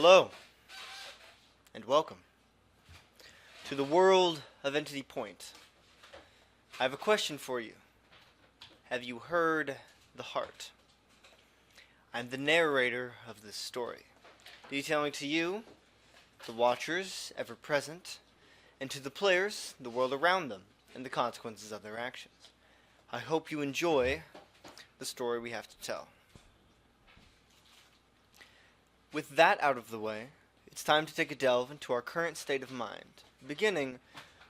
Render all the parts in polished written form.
Hello, and welcome to the world of Entity Point. I have a question for you. Have you heard the heart? I'm the narrator of this story, detailing to you, the watchers ever present, and to the players, the world around them, and the consequences of their actions. I hope you enjoy the story we have to tell. With that out of the way, it's time to take a delve into our current state of mind, beginning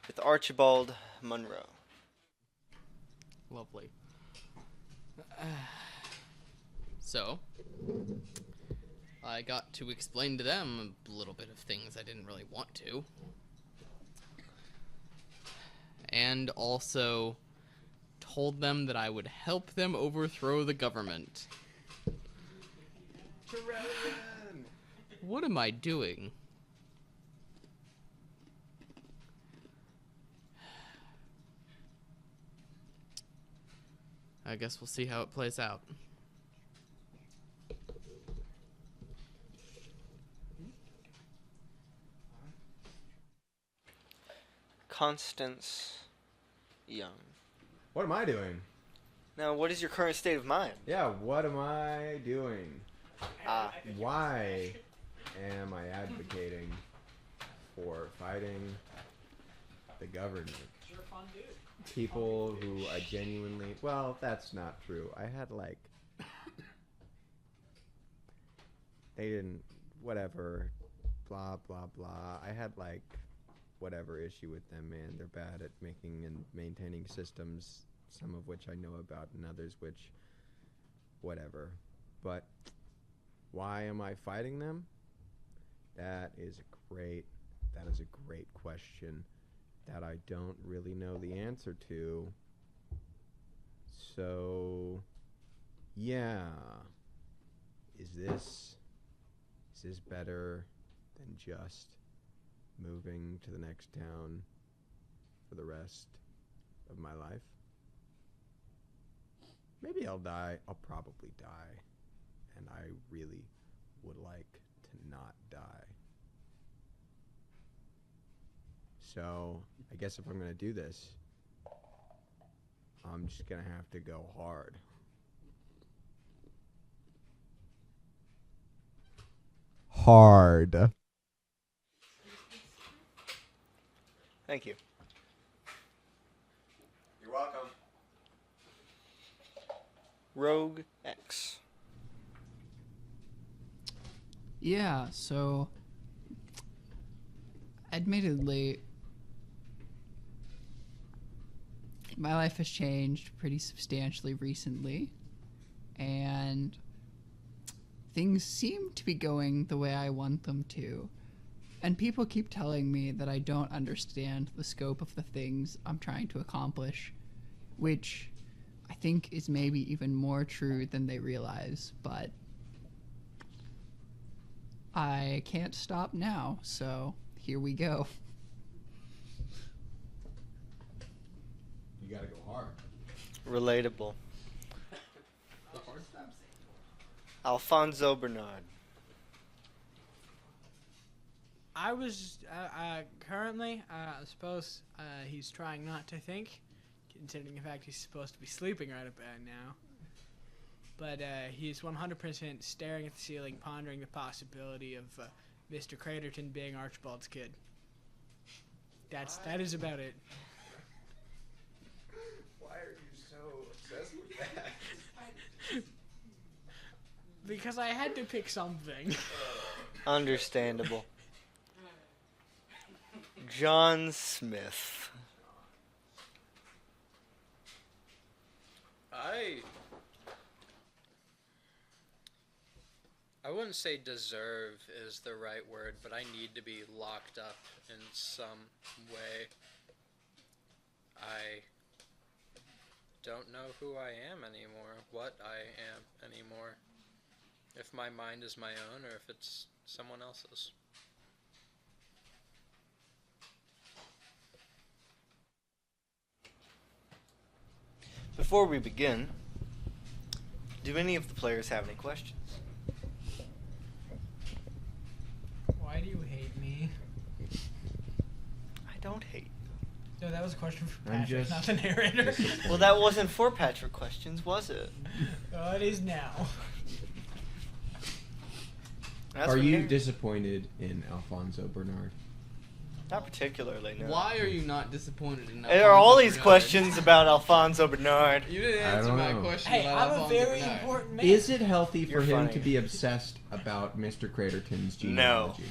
with Archibald Monroe. Lovely. So, I got to explain to them a little bit of things I didn't really want to. And also told them that I would help them overthrow the government. What am I doing? I guess we'll see how it plays out. Constance Young. What am I doing? Now, what is your current state of mind? Yeah, what am I doing? Ah, Why am I advocating for fighting the government? People who I genuinely... Well, that's not true. I had, like... They didn't... Whatever. Blah, blah, blah. I had, like... Whatever issue with them, man. They're bad at making and maintaining systems, some of which I know about and others which... Whatever. But... Why am I fighting them? That is a great question that I don't really know the answer to. So, yeah. Is this better than just moving to the next town for the rest of my life? Maybe I'll die. I'll probably die. And I really would like to not die. So, I guess if I'm going to do this, I'm just going to have to go hard. Hard. thank you. You're welcome. Rogue X. Yeah, so admittedly, my life has changed pretty substantially recently, and things seem to be going the way I want them to. And people keep telling me that I don't understand the scope of the things I'm trying to accomplish, which I think is maybe even more true than they realize, but I can't stop now, so here we go. You gotta go hard. Relatable. Alfonso Bernard. I was currently, I suppose he's trying not to think, considering the fact he's supposed to be sleeping right about now. But he's 100% staring at the ceiling, pondering the possibility of Mr. Craterton being Archibald's kid. That is about it. Why are you so obsessed with that? Because I had to pick something. Understandable. John Smith. I wouldn't say deserve is the right word, but I need to be locked up in some way. I don't know who I am anymore, what I am anymore. If my mind is my own or if it's someone else's. Before we begin, do any of the players have any questions? don't hate. No, that was a question for I'm Patrick, just- not the narrator. Well, that wasn't for Patrick questions, was it? Oh, it is now. That's Are what you narr- disappointed in Alfonso Bernard? Not particularly, no. Why are you not disappointed in There are all Alfonso these Bernard? questions about Alfonso Bernard. You didn't I answer don't my know. question Hey, about I'm a Alfonso very Bernard. important man. Is it healthy for You're him funny. to be obsessed about Mr. Craterton's No. genealogy?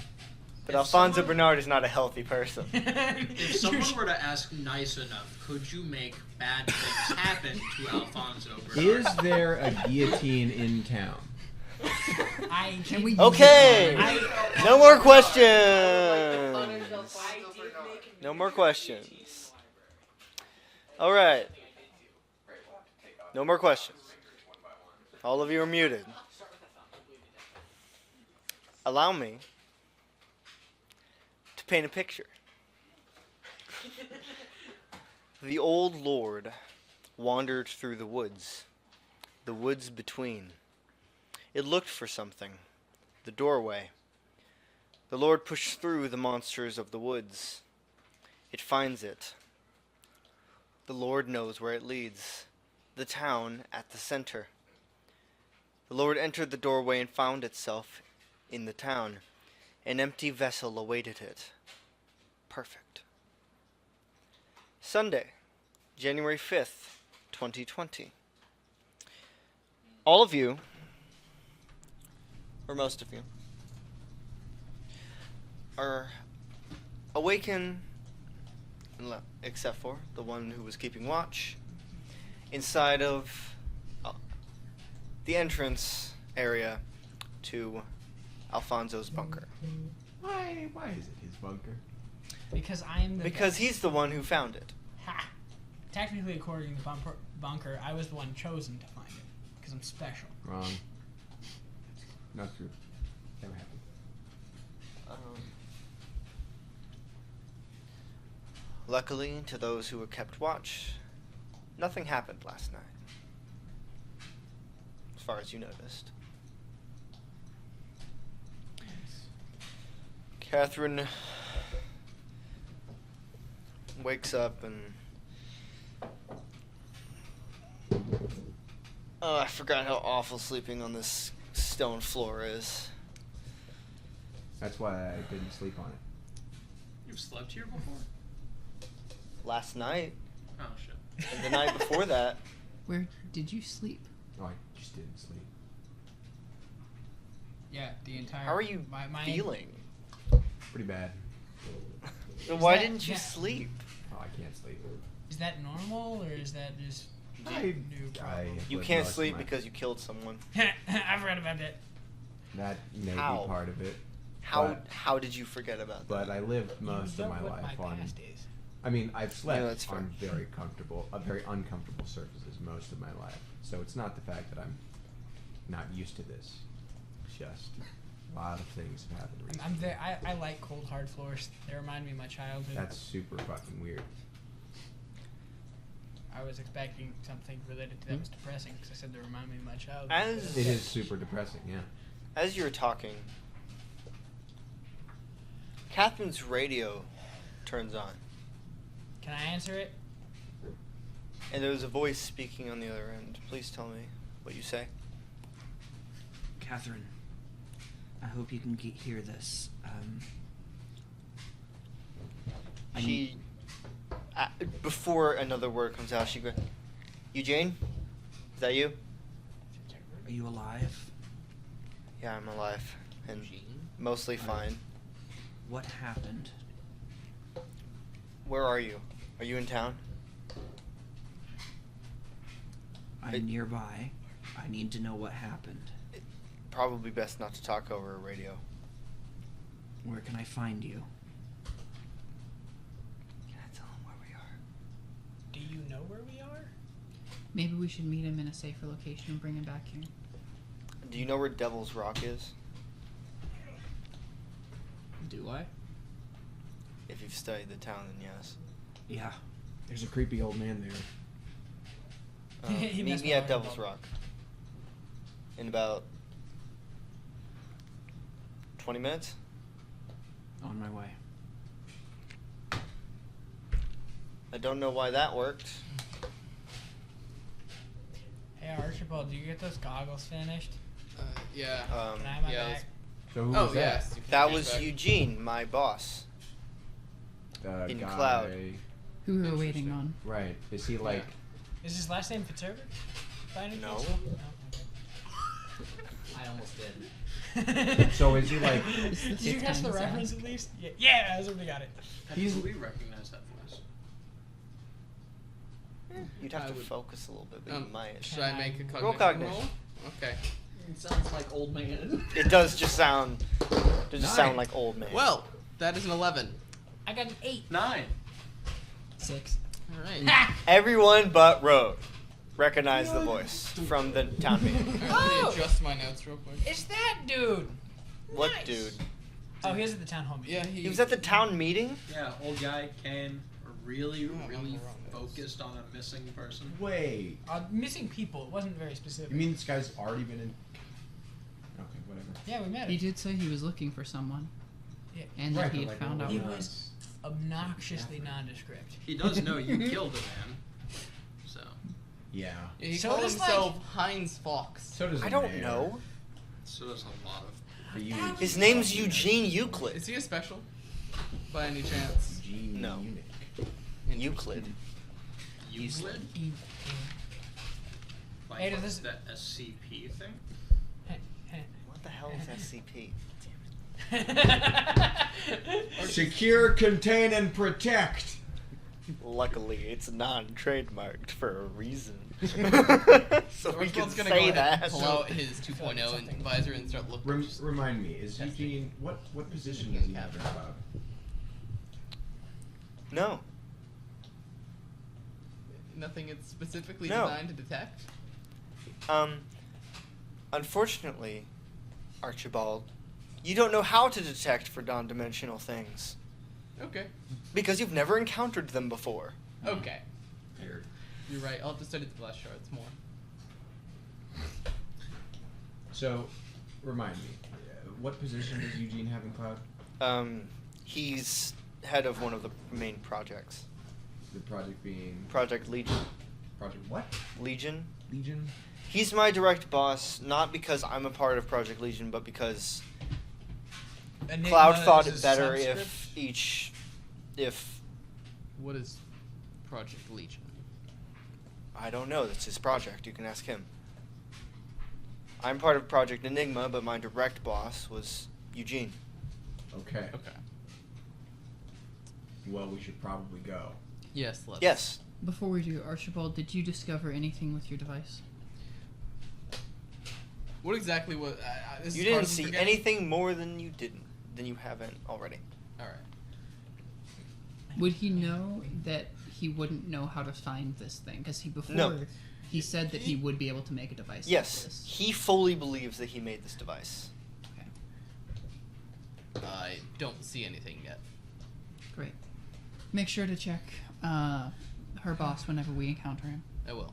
But If Alfonso someone- Bernard is not a healthy person. If someone were to ask nice enough, could you make bad things happen to Alfonso Bernard? Is there a guillotine in town? Can we? Okay. I- No more questions. No more questions. All right. No more questions. All of you are muted. Allow me to paint a picture. The old lord wandered through the woods between. It looked for something, the doorway. The lord pushed through the monsters of the woods. It finds it. The lord knows where it leads, the town at the center. The lord entered the doorway and found itself in the town. An empty vessel awaited it. Perfect. Sunday, January 5th, 2020. All of you, or most of you, are awakened, except for the one who was keeping watch, inside of the entrance area to Alfonso's bunker. Why is it his bunker? Because I'm the Because best. he's the one who found it. Ha! Technically, according to the bunker, I was the one chosen to find it. Because I'm special. Wrong. Not true. Never happened. Luckily, to those who were kept watch, nothing happened last night. As far as you noticed. Kathryn wakes up and... Oh, I forgot how awful sleeping on this stone floor is. That's why I didn't sleep on it. You've slept here before? Last night, Oh shit. and the night before that, Where did you sleep? Oh, I just didn't sleep. Yeah, the entire. how are you my feeling? Pretty bad. So Is why that- didn't you yeah. sleep? Oh, I can't sleep. Is that normal or is that just I new problem? You lived can't most of sleep my- because you killed someone. I've read about that. That may How? be part of it. How But- how did you forget about But that? I lived most You of know my what life my on. past is. I mean, I've slept that's fair. on very uncomfortable surfaces most of my life. So it's not the fact that I'm not used to this. It's just a lot of things have happened recently. I'm very, I like cold hard floors. They remind me of my childhood. That's super fucking weird. I was expecting something related to that was depressing because I said they remind me of my childhood. As It is super depressing, yeah. as you were talking, Kathryn's radio turns on, Can I answer it? and there was a voice speaking on the other end. Please tell me what you say. Kathryn, I hope you can hear this. I She, need- before another word comes out, she goes, "Eugene, is that you?" Are you alive? Yeah, I'm alive and Eugene? mostly fine. What happened? Where are you? Are you in town? I'm It- nearby. I need to know what happened. Probably best not to talk over a radio. Where can I find you? Can I tell him where we are? Do you know where we are? Maybe we should meet him in a safer location and bring him back here. Do you know where Devil's Rock is? Do I? If you've studied the town, then yes. Yeah. There's a creepy old man there. He Meet messed me with at our Devil's bubble. Rock in about 20 minutes. On my way. I don't know why that worked. Hey Archibald, do you get those goggles finished? Yeah. Can I have my yeah, back? So who Oh, was that? yes. you can That get was back. Eugene, my boss. The In guy. Cloud. Who we were waiting on. Right. Is he like? Is his last name Fitzherbert? By any No. chance? I almost did. Okay. So is he like? It's the Did you fifth catch time the he's reference asked. at least? Yeah, yeah, somebody got it. He's- We recognize that voice. You'd have I to would- focus a little bit, but you might. Should I make a cognition Roll cognition. roll? Okay. It sounds like old man. It does just sound. Does just sound like old man. Well, that is an 11. I got an 8. 9. 6. All right. Everyone but Rogue recognized the voice from the town meeting. Let me Oh! adjust my notes real quick. It's that dude! What Nice. dude? Oh, he was at the town hall meeting. Yeah, He was at the town meeting? Yeah, old guy came really, Oh, really I'm wrong. focused on a missing person. Wait. Missing people. It wasn't very specific. You mean this guy's already been in? Okay, whatever. Yeah, we met He him. did say he was looking for someone, Yeah. and that Right, he but, had like, found out. He what where- was obnoxiously nondescript. He does know you killed a man. So. Yeah. Yeah, he So called does, himself Heinz Fox. So does I the don't mayor. know. So does a lot of. For you, His name's Eugene Euclid. Is he a special? By any chance? Eugene No. Eunuch. Euclid. Euclid? Like Hey, does this- the SCP thing? What the hell is SCP? Secure, contain, and protect. Luckily, it's non-trademarked for a reason. so we can Archibald's gonna say go ahead that. and pull out his 2.0 Something. visor and start looking. Remind me, is Eugene what position does he have in Cloud? No. Nothing it's specifically No. designed to detect. Unfortunately, Archibald, you don't know how to detect for non-dimensional things Okay. because you've never encountered them before. Okay. Weird. You're right. I'll have to study the glass shards more. So, remind me, what position does Eugene have in Cloud? He's head of one of the main projects. The project being Project Legion. Project what? Legion? Legion. He's my direct boss, not because I'm a part of Project Legion, but because Enigma Cloud thought is it a better subscript? if What is Project Legion? I don't know, that's his project. You can ask him. I'm part of Project Enigma, but my direct boss was Eugene. Okay. Okay. Well, we should probably go. Yes. Let's. Yes. Before we do, Archibald, did you discover anything with your device? What exactly was? This You is didn't hard to see forget. anything more than you haven't already. All right. Would he know that he wouldn't know how to find this thing? Because No. he said that he would be able to make a device like Yes, this. he fully believes that he made this device. I don't see anything yet. Great. Make sure to check her boss whenever we encounter him. I will.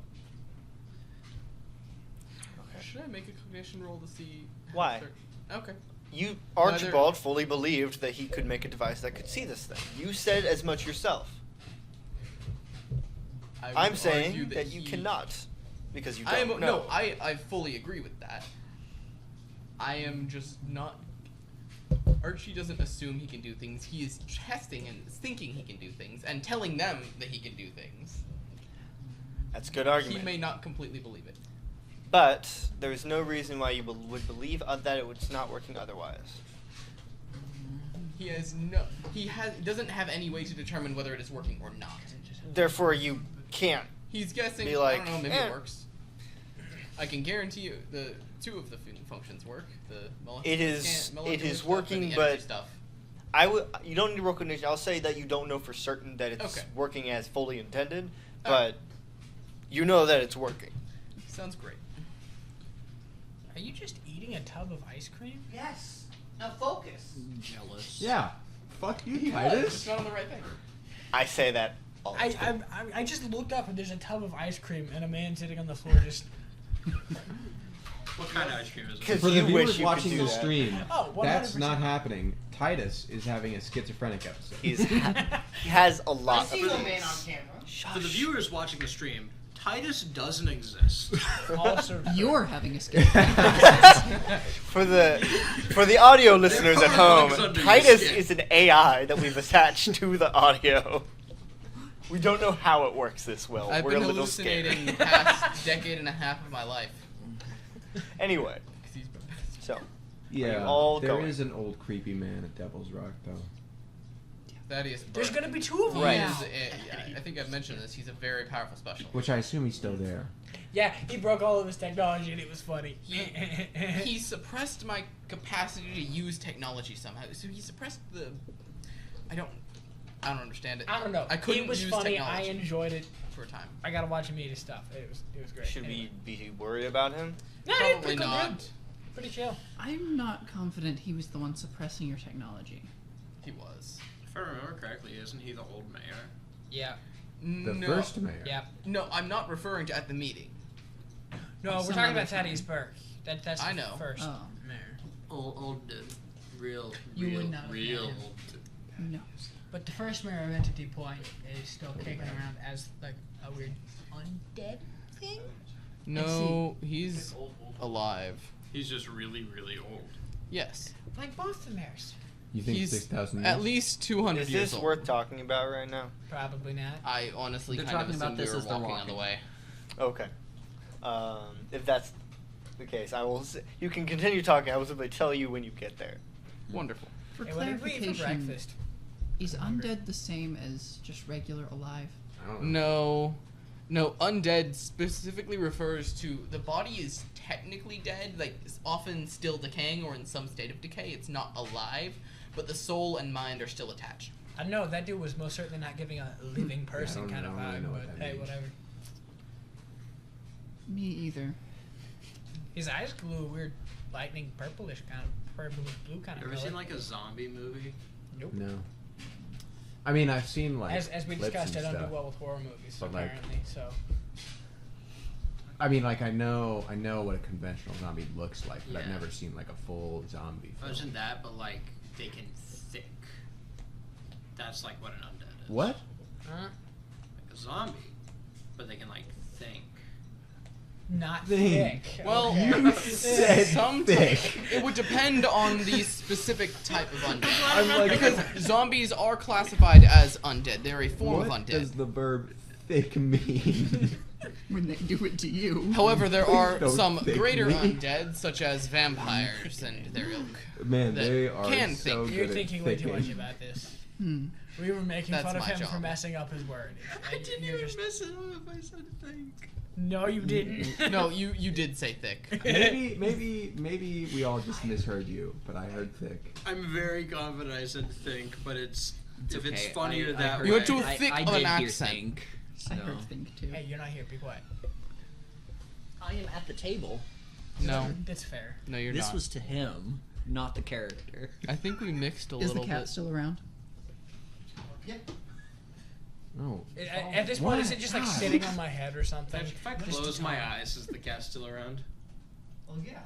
Okay. Should I make a cognition roll to see? how Why? certain- Okay. You, Whether- Archibald, fully believed that he could make a device that could see this thing. You said as much yourself. I would I'm argue saying that you he- cannot, because you I don't am know. no. I fully agree with that. I am just not. Archie doesn't assume he can do things. He is testing and thinking he can do things and telling them that he can do things. That's a good argument. He may not completely believe it. But there is no reason why you would believe that it was not working otherwise. He has no. He doesn't have any way to determine whether it is working or not. Therefore, you can't. He's guessing. Be like, I don't know. Maybe "Eh." it works. I can guarantee you the two of the functions work. The It is- molecular it is stuff working, and the but- energy stuff. You don't need recognition. I'll say that you don't know for certain that it's Okay. working as fully intended, Oh. but you know that it's working. Sounds great. Are you just eating a tub of ice cream? Yes. Now focus. Jealous. Yeah. Fuck you, He was Titus. just not on the right thing. I say that all the I, time. I just looked up and there's a tub of ice cream and a man sitting on the floor just. What kind of ice cream is it? 'Cause For the you wish viewers you could watching do the that. stream, Oh, 100%. that's not happening. Titus is having a schizophrenic episode. He has a lot I see of no things. man on camera. For the viewers watching the stream, Titus doesn't exist. Also, You're having a scare. For the audio listeners at are home, bugs under your Titus skin. is an AI that we've attached to the audio. We don't know how it works this well. I've We're been a little hallucinating scared. the past decade and a half of my life. Anyway, 'Cause he's my best. so Yeah, all there going? is an old creepy man at Devil's Rock, though. Thaddeus there's Burke. gonna be 2 of them. Right. now. I think I've mentioned this. He's a very powerful special. Which I assume he's still there. Yeah, he broke all of his technology and it was funny. He suppressed my capacity to use technology somehow. So he suppressed the. I don't understand it. I don't know. I couldn't It was use funny. technology I enjoyed it. for a time. I gotta watch him eat his stuff. It was great. should Anyway. we be worried about him? No, Probably pretty not. good. Pretty chill. I'm not confident he was the one suppressing your technology. He was. If I remember correctly, isn't he the old mayor? Yeah. The no, first mayor. Yeah. No, I'm not referring to at the meeting. No, we're Some talking other about Thaddeus Burke. That's I the know. first Oh. mayor. Old, real, You would not have real. known. Old. No. But the first mayor of Entity Point is still kicking around as like a weird undead thing. No, he's alive. He's just really, really old. Yes. Like Boston mayors. You think He's 6,000 years? at least 200 Is years this old. worth talking about right now? Probably not. I honestly They're kind of talking about assumed we this were as they're walking on the walking. way. Okay. If that's the case, I will. You can continue talking. I will simply tell you when you get there. Wonderful. For Hey, what did we eat for clarification, breakfast? is I'm hungry. undead the same as just regular alive? I don't know. No, undead specifically refers to the body is technically dead, like it's often still decaying or in some state of decay. It's not alive, but the soul and mind are still attached. I don't know. That dude was most certainly not giving a living person don't kind of know, I vibe. know what But that hey, means. whatever. Me either. His eyes glue a weird lightning purplish kind of purplish blue kind You of ever color. seen like a zombie movie? Nope. No. I mean, I've seen like As we clips discussed, I and don't stuff. do well with horror movies But, like, apparently. So I mean, like I know what a conventional zombie looks like, but I've Yeah. never seen like a full zombie film. Imagine that, but like they can think. That's like what an undead is. What? huh? Like a zombie, but they can like think. Not Thing. thick. Well, okay. You said Some thick. It would depend on the specific type of undead. I'm like, Because zombies are classified as undead. They're a form what of undead. does the verb thick mean? When they do it to you. However, there Please are don't some think greater me. undead, such as vampires and their ilk. Man, that they are can so think. good You're at thinking way too thinking. much about this. Hmm. We were making That's fun of my him for job. messing up his word. And you're just, mess it up if I said think. no, you didn't. No, you did say thick. Maybe we all just misheard you, but I heard thick. I'm very confident I said think, but it's if okay. it's funnier I that heard way. You're too I- thick I of an did hear accent. think, I so. heard think too. Hey, you're not here. Be quiet. I am at the table. No, That's fair. no, you're This not. was to him, not the character. I think we mixed a Is the little cat bit. still around? Oh. At this point, is What? it just like God. sitting on my head or something? If I close my eyes, is the cat still around? Well, yeah.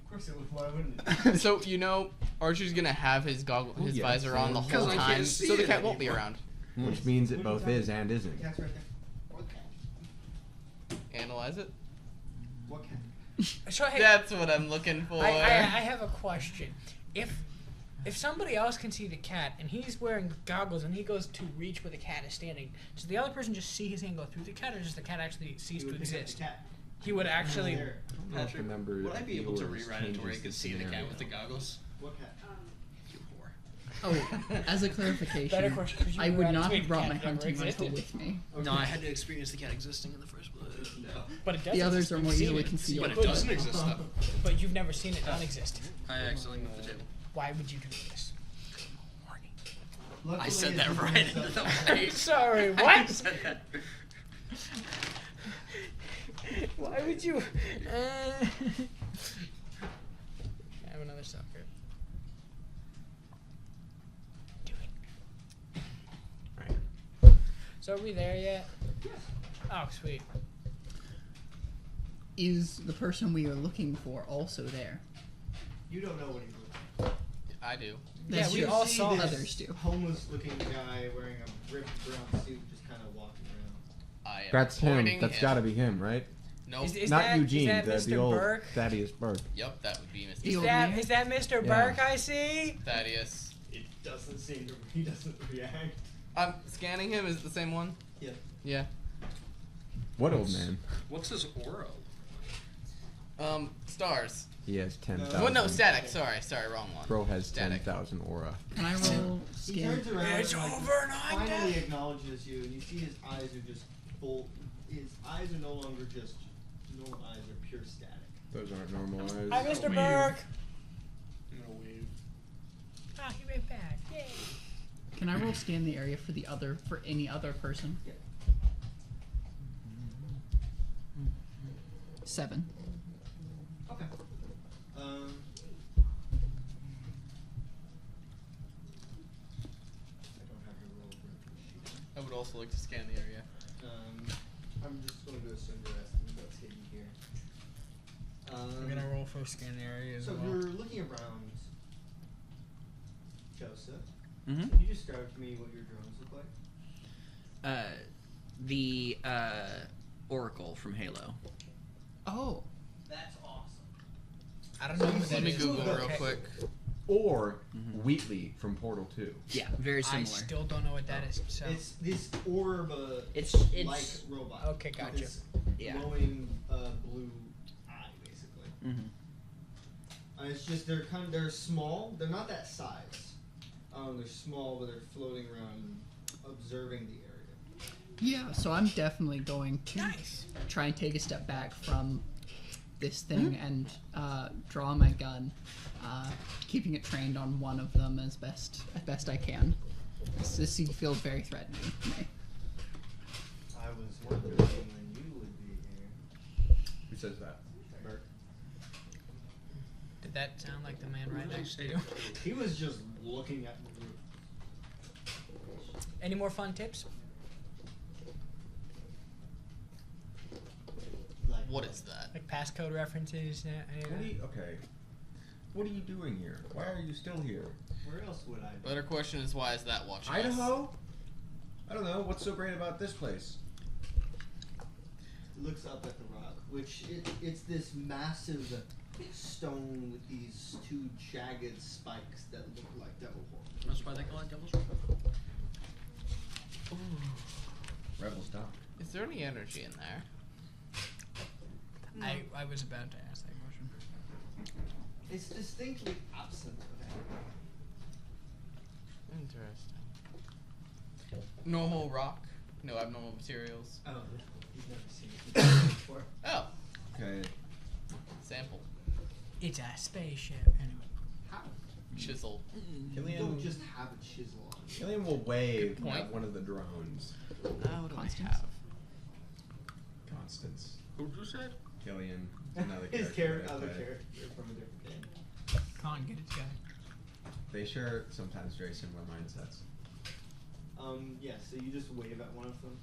Of course it would. Why wouldn't it? So you know, Archer's gonna have his goggle, his Yeah, visor on the because whole I can't time, see so the it cat won't be anymore. around. Which means it both is and isn't. Cat's right there. Analyze it. What cat? So hey, That's what I'm looking for. I have a question. If somebody else can see the cat and he's wearing goggles and he goes to reach where the cat is standing, does the other person just see his hand go through the cat, or does the cat actually cease to exist? He would actually. I don't know if Patrick, the number would I be able to viewers rewrite it to where you changes could the see the cat scenario. with the goggles? What cat? You whore. Oh, as a Better clarification, question. Could you I would rewrite it not to make have the brought cat my never hunting rifle existed? with me. No, I had to experience the cat existing in the first place. No. But it does. The others exist. are You've more seen easily it. concealed. But it doesn't exist though. But you've never seen it non-exist. I accidentally moved the table. Why would you do this? I said that right into the mic. Sorry, I what? said that. Why would you? I have another sucker. Do it. Right. So are we there yet? Oh, sweet. is the person we are looking for also there? You don't know what he looks like. I do. That's we true. all saw this others do. homeless-looking guy wearing a ripped brown suit just kind of walking around. I am That's him. pointing That's him. got to be him, right? Nope. Is Not that, Eugene, is that the Mr. old Burke? Thaddeus Burke. Yep, that would be Mr. The Is old that, man? is that Mr. Yeah. Burke I see? Thaddeus. It doesn't seem to. He doesn't react. I'm scanning him. Is it the same one? Yeah. Yeah. What old man? What's his aura? Stars. He has 10,000. Well, no, static. Sorry, wrong one. Bro has Static. 10,000 aura. Can I roll He scan? turns around It's and over and I'm finally dead. acknowledges you, and you see his eyes are just full. His eyes are no longer just normal eyes; they're pure static. Those aren't normal eyes. Hi, Mr. Wave. Burke. I'm gonna wave. Ah, he went back. Yay. Can I roll scan the area for any other person? Yeah. 7. Okay. I don't have your roll for I would also like to scan the area. I'm just going to assume the rest of what's hidden here. I'm gonna roll for scan area as So well. you're looking around, Joseph. Mm-hmm. Can you describe to me what your drones look like? The Oracle from Halo. Oh. That's awesome. I don't know what Let that me is. Google real Okay. quick. Or Wheatley from Portal 2. Yeah, very I similar. still don't know what that is. So It's this orb, It's like robot. Okay, with gotcha. This Yeah. glowing blue eye, basically. Mm-hmm. It's just they're small. They're not that size. They're small, but they're floating around, observing the area. Yeah, so I'm definitely going to Nice. try and take a step back from this thing and draw my gun, keeping it trained on one of them as best I can. This feels very threatening to me. I was wondering when you would be here. Who says that? Burke. Did that sound like the man right Who next to did you? I say He was just looking at the roof. Any more fun tips? Like, What is that? Like passcode references? Any of that? Okay. What are you doing here? Why are you still here? Where else would I be? Better question is why is that watching us? Idaho? I don't know. What's so great about this place? Looks up at the rock, which it's this massive stone with these two jagged spikes that look like devil horns. That's why they call it Devil's Rebel Dock. Is there any energy in there? I was about to ask that question. It's distinctly absent of anything. Interesting. Normal rock? No abnormal materials. Oh, you've never seen it before. Oh, Okay. sample. It's a spaceship. Anyway. How? Chisel. You Killian, don't just have a chisel on you. Killian will wave Good point. at one of the drones. What do I Constance? have? Constance. Who'd you say? Killian. Another His character. other that I play. character from a different game. Come on, get it together. They share sometimes very similar mindsets. Yeah, so you just wave at one of them.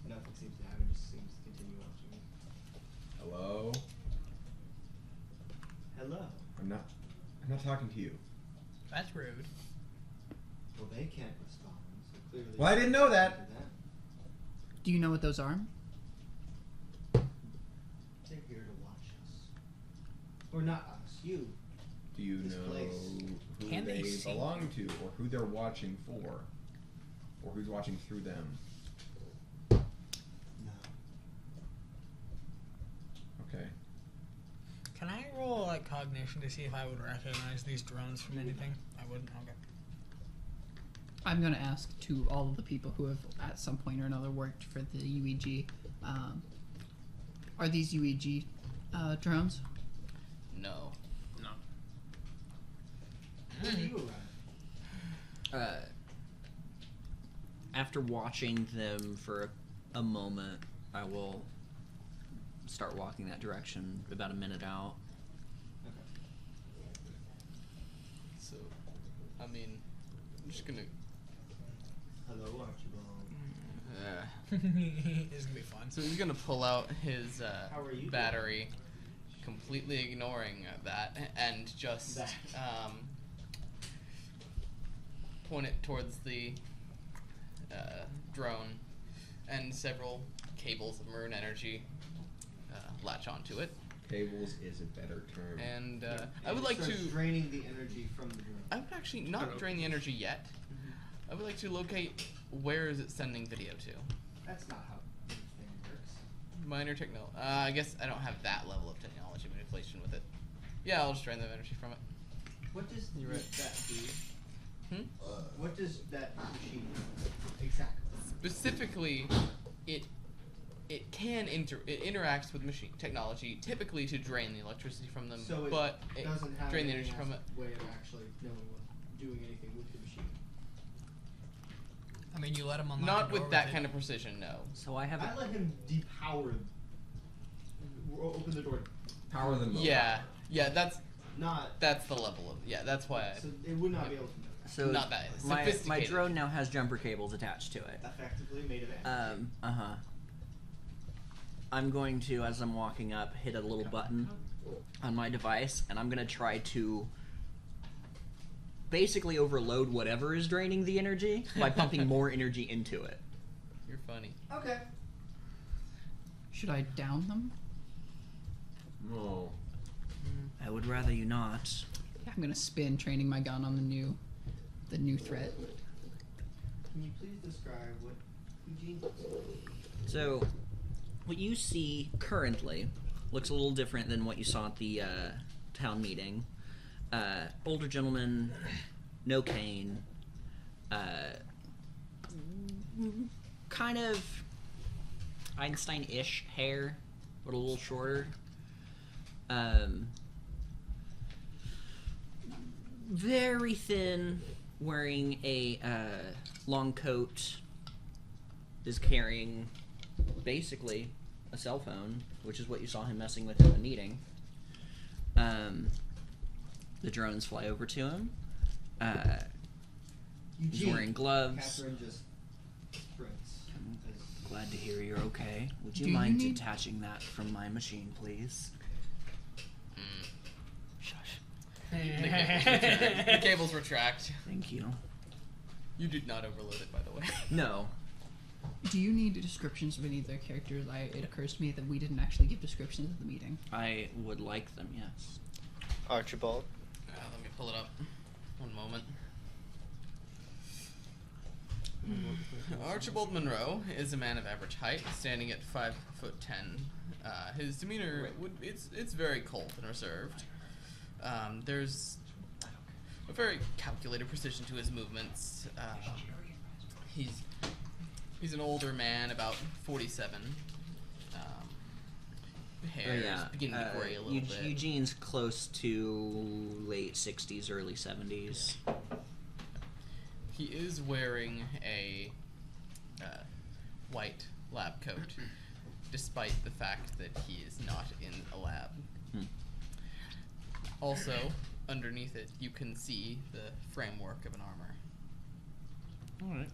Nothing seems to happen, just seems to continue watching you. Hello? Hello. I'm not talking to you. That's rude. Well, they can't respond, so clearly. Well, I didn't know that. For them. Do you know what those are? They're here to watch us. Or not us, you. Do you This know place. who Can they they see belong to, or who they're watching for, or who's watching through them? No. Okay. Can I roll like cognition to see if I would recognize these drones from anything? I wouldn't. Okay. I'm going to ask to all of the people who have at some point or another worked for the UEG. Are these UEG drones? No. No. Where do you arrive? After watching them for a moment, I will start walking that direction about a minute out. So, I mean, I'm just gonna. Hello, Archibald. It's gonna be fun. So he's gonna pull out his How are you battery, completely ignoring that, and just point it towards the drone, and several cables of maroon energy latch onto it. Cables is a better term. And I would like to. draining the energy from the drone. I would actually not drain the energy yet. I would like to locate where is it sending video to. That's not how the thing works. Minor techno. I guess I don't have that level of technology manipulation with it. Yeah, I'll just drain the energy from it. What does You're right. that do? Hmm? What does that machine do? Exactly. Specifically, it interacts with machine technology, typically to drain the electricity from them, So it but it doesn't have drain the any energy from it. way of actually knowing doing anything with the machine. I mean, you let him unlock Not the door with that it. kind of precision, no. So I have I let him depower. Open the door. Power them both. Yeah, that's Not. the level of that's why So it would not be able to know that. so not that my sophisticated. drone now has jumper cables attached to it. Effectively made of energy. I'm going to, as I'm walking up, hit a little button on my device, and I'm gonna try to basically overload whatever is draining the energy by pumping more energy into it. You're funny. Okay. Should I down them? No. I would rather you not. Yeah, I'm gonna spin, training my gun on the new threat. Can you please describe what Eugene looks like? So, what you see currently looks a little different than what you saw at the town meeting. Older gentleman, no cane, kind of Einstein-ish hair, but a little shorter. Very thin, wearing a long coat, is carrying basically a cell phone, which is what you saw him messing with in the meeting. The drones fly over to him. He's Eugene, wearing gloves. Kathryn just sprints. Glad to hear you're okay. Would you Do you mind need- detaching that from my machine, please? Shush. The cables retract. Thank you. You did not overload it, by the way. No. Do you need descriptions of any of their characters? It occurs to me that we didn't actually give descriptions at the meeting. I would like them, yes. Archibald. Let me pull it up. One moment. Archibald Monroe is a man of average height, standing at 5'10". His demeanor it's very cold and reserved. There's a very calculated precision to his movements. He's an older man, about 47. Hair is beginning to gray a little bit. Eugene's close to late 60s, early 70s. He is wearing a white lab coat, despite the fact that he is not in a lab. Also, underneath it, you can see the framework of an armor. Alright.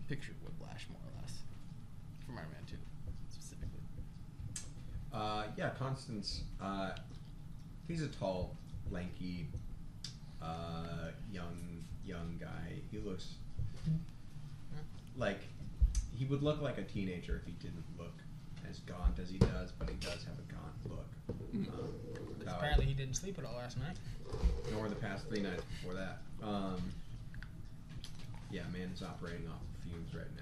Picture Whiplash, more or less, from Iron Man 2, specifically. Yeah, Constance. He's a tall, lanky, young guy. He looks like he would look like a teenager if he didn't look as gaunt as he does, but he does have a gaunt look. Apparently, he didn't sleep at all last night. Nor the past 3 nights before that. Yeah, man is operating off of fumes right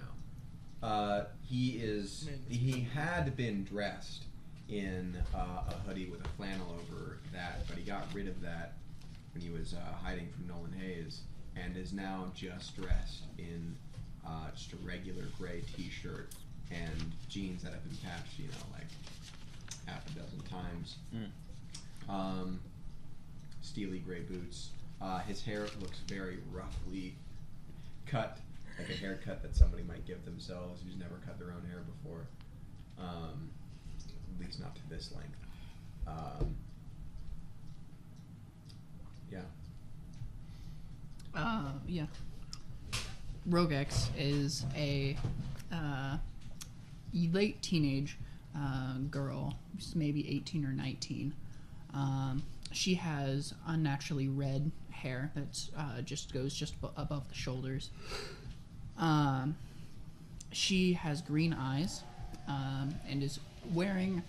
now. He had been dressed in a hoodie with a flannel over that, but he got rid of that when he was hiding from Nolan Hayes, and is now just dressed in just a regular gray t-shirt and jeans that have been patched, like half a dozen times. Steely gray boots. His hair looks very roughly cut, like a haircut that somebody might give themselves who's never cut their own hair before. At least not to this length. Yeah. Rogex is a late teenage girl, maybe 18 or 19. She has unnaturally red hair that goes just above the shoulders. She has green eyes and is wearing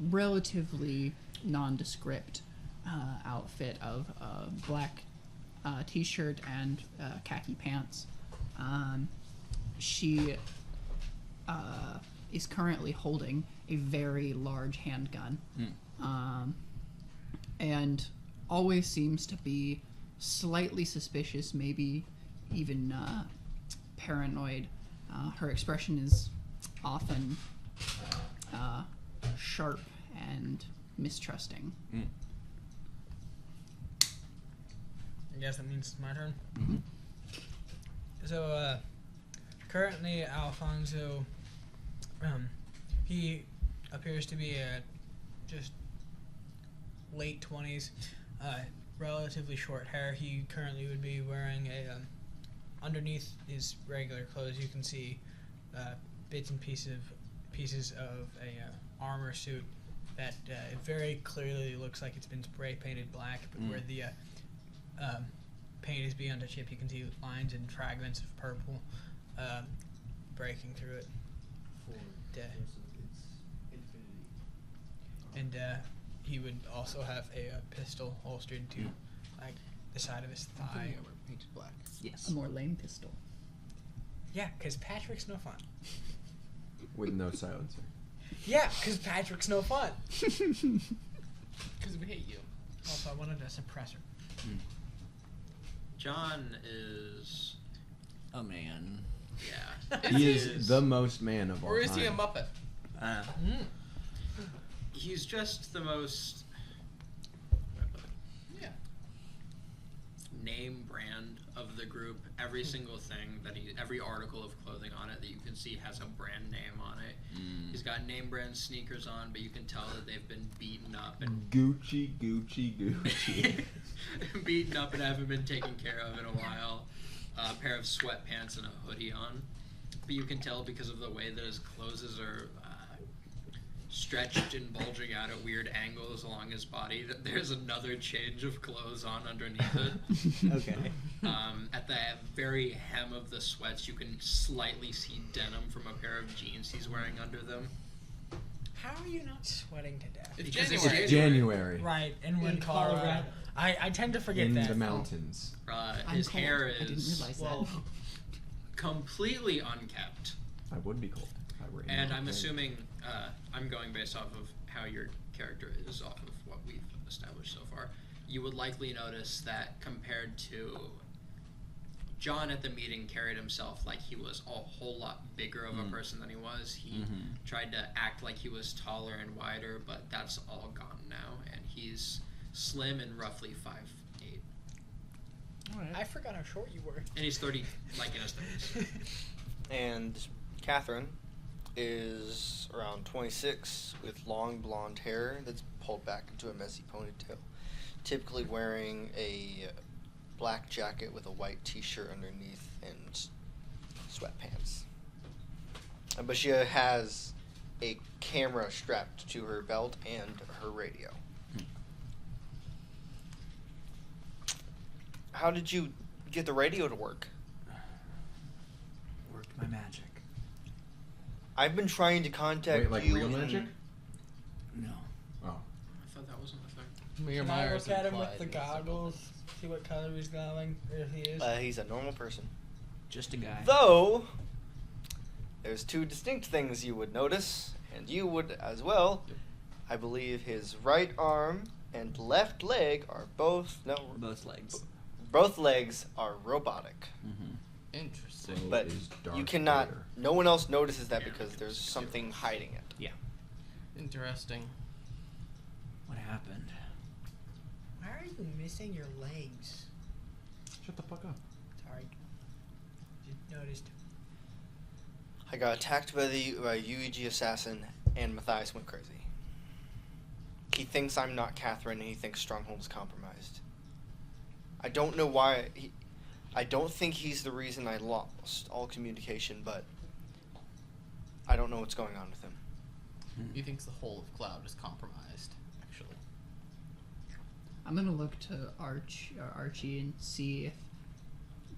relatively nondescript outfit of black t-shirt and khaki pants. She is currently holding a very large handgun, and always seems to be slightly suspicious, maybe even paranoid. Her expression is often sharp and mistrusting. I guess that means it's my turn. So, currently Alfonso, he appears to be just late 20s, relatively short hair. He currently would be wearing underneath his regular clothes, you can see bits and pieces of a armor suit that very clearly looks like it's been spray painted black, but where the paint is beyond a chip, you can see lines and fragments of purple breaking through it. And he would also have a pistol holstered to like the side of his thigh. Painted black. Yes. A more lame pistol. Yeah, because Patrick's no fun. With no silencer. Yeah, because Patrick's no fun. Because we hate you. Also, I wanted a suppressor. John is, A man. yeah. He is the most man of all Or is time. he a Muppet? He's just the most Yeah. name brand of the group. Every single thing every article of clothing on it that you can see has a brand name on it. He's got name brand sneakers on, but you can tell that they've been beaten up and Gucci, Gucci, Gucci. beaten up and haven't been taken care of in a while. A pair of sweatpants and a hoodie on, but you can tell because of the way that his clothes are stretched and bulging out at weird angles along his body that there's another change of clothes on underneath it. Okay. At the very hem of the sweats, you can slightly see denim from a pair of jeans he's wearing under them. How are you not sweating to death? It's Because January. It's January. Right, and we're in In Colorado. Colorado. I tend to forget In that. the mountains. I'm His cold. hair I didn't is realize Whoa. completely unkept. I would be cold if I were in And the I'm mountains. assuming, I'm going based off of how your character is off of what we've established so far. You would likely notice that compared to John at the meeting carried himself like he was a whole lot bigger of a person than he was. He tried to act like he was taller and wider, but that's all gone now. And he's slim and roughly 5'8". I forgot how short you were. And he's 30, like in his 30s. And Kathryn is around 26 with long blonde hair that's pulled back into a messy ponytail, typically wearing a black jacket with a white t-shirt underneath and sweatpants. But she has a camera strapped to her belt and her radio. How did you get the radio to work? Worked my magic. I've been trying to contact Wait, like you real and- magic? No. Oh. I thought that wasn't the thing. Mayor Can I Myers look at him implied with the in several goggles? things. See what color he's glowing, or if he is. He's a normal person. Just a guy. Though, there's two distinct things you would notice, and you would as well. I believe his right arm and left leg are both Both legs. both legs are robotic. Interesting. So But is Darth you cannot. Vader. No one else notices that Yeah, because we there's can something hiding it. Interesting. What happened? Why are you missing your legs? Shut the fuck up. Sorry. Just noticed. I got attacked by the UEG assassin, and Matthias went crazy. He thinks I'm not Kathryn, and he thinks Stronghold is compromised. I don't know why. I don't think he's the reason I lost all communication, but I don't know what's going on with him. He thinks the whole of Cloud is compromised, actually. I'm gonna look to Archie and see if,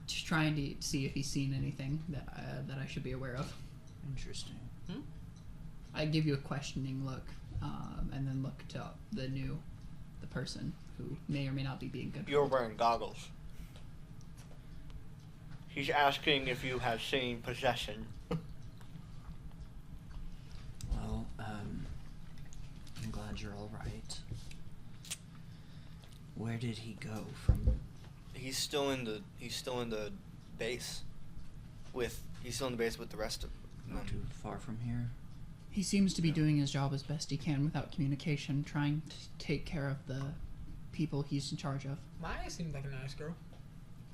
just trying to see if he's seen anything that I should be aware of. Interesting. I give you a questioning look, and then look to the person who may or may not be being good. You're wearing goggles. He's asking if you have seen possession. Well, I'm glad you're all right. Where did he go from? He's still in the base. He's still in the base with the rest of them. Not too far from here. He seems to be doing his job as best he can without communication, trying to take care of the people he's in charge of. Maya seemed like a nice girl.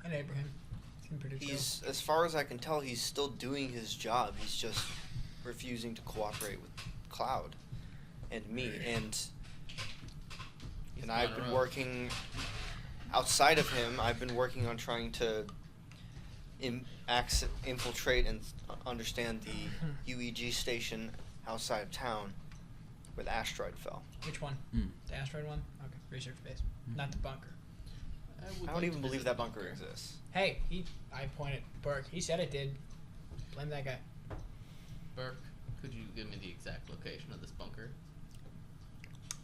And Abraham seemed pretty chill. As far as I can tell, he's still doing his job. He's just refusing to cooperate with Cloud and me. And I've been working outside of him. I've been working on trying to infiltrate and understand the UEG station outside of town where the asteroid fell. Which one? The asteroid one? Okay, research base. Not the bunker. I don't even believe that bunker exists. Hey, I pointed Burke. He said it did. Blame that guy. Burke, could you give me the exact location of this bunker?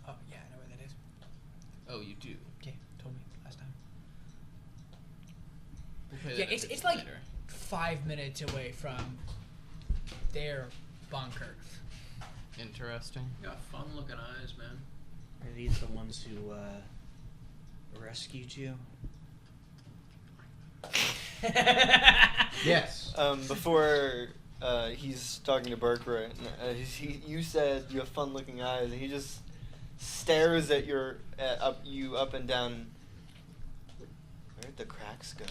Oh, yeah, I know where that is. Oh, you do? Yeah, told me last time. We'll pay Yeah, that it's visit like later. 5 minutes away from their bunker. Interesting. You got fun looking eyes, man. Are these the ones who rescued you? Yes. Before he's talking to Burke, right? You said you have fun-looking eyes, and he just stares at you up and down. Where'd the cracks go?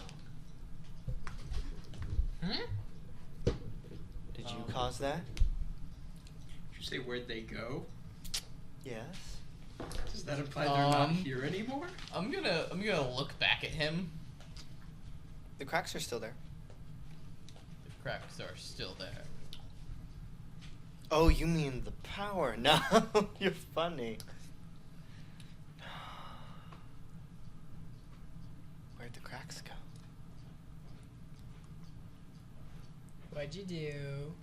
Did you cause that? Did you say where'd they go? Yes. Does that imply they're not here anymore? I'm gonna look back at him. The cracks are still there. The cracks are still there. Oh, you mean the power? No, you're funny. Where'd the cracks go? What'd you do?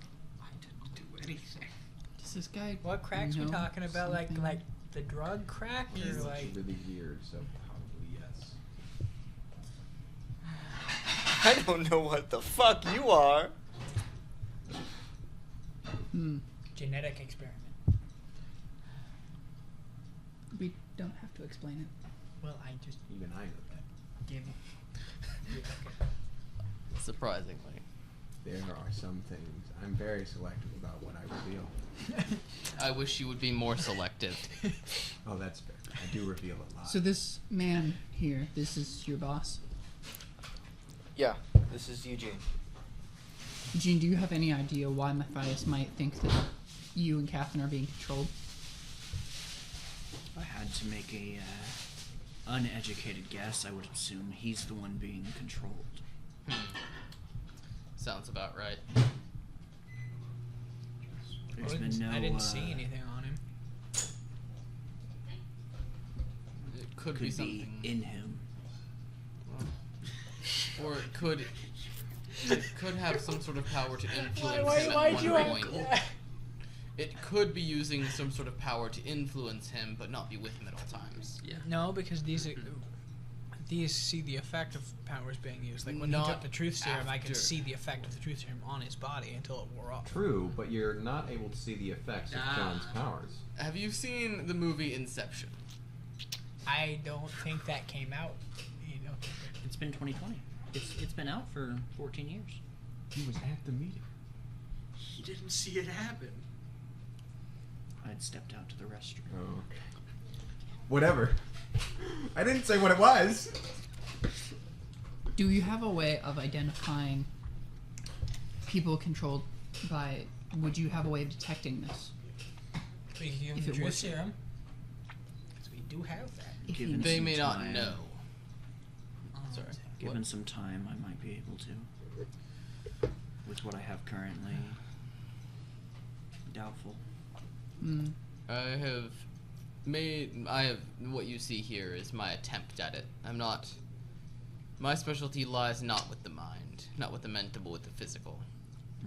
I didn't do anything. Does this guy? What cracks we know talking about? something? Like the drug crack or He's like? really weird, so probably yes. I don't know what the fuck you are. Genetic experiment. We don't have to explain it. Well, I just Even I know that. give you. Okay. Surprisingly. There are some things. I'm very selective about what I reveal. I wish you would be more selective. Oh, that's fair. I do reveal a lot. So this man here, this is your boss. Yeah, this is Eugene. Eugene, do you have any idea why Matthias might think that you and Kathryn are being controlled? If I had to make a uneducated guess, I would assume he's the one being controlled. Sounds about right. There's been no. I didn't see anything on him. It could be Could be something. in him. Or it could have some sort of power to influence him why'd at you one act- point. It could be using some sort of power to influence him, but not be with him at all times. Yeah. No, because these see the effect of powers being used. Like when he Not took the truth serum, I could after. see the effect of the truth serum on his body until it wore off. True, but you're not able to see the effects of John's powers. Have you seen the movie Inception? I don't think that came out. You know, It's been 2020. It's been out for 14 years. He was at the meeting. He didn't see it happen. I'd stepped out to the restroom. Oh, okay. Whatever. I didn't say what it was. Do you have a way of identifying people controlled by? Would you have a way of detecting this? we can give If him the it truth was- serum. So we do have that. If Given you- They some may not time. know. Oh, Sorry. Given some time, I might be able to. With what I have currently, doubtful. I have what you see here is my attempt at it. My specialty lies not with the mind, not with the mental, but with the physical.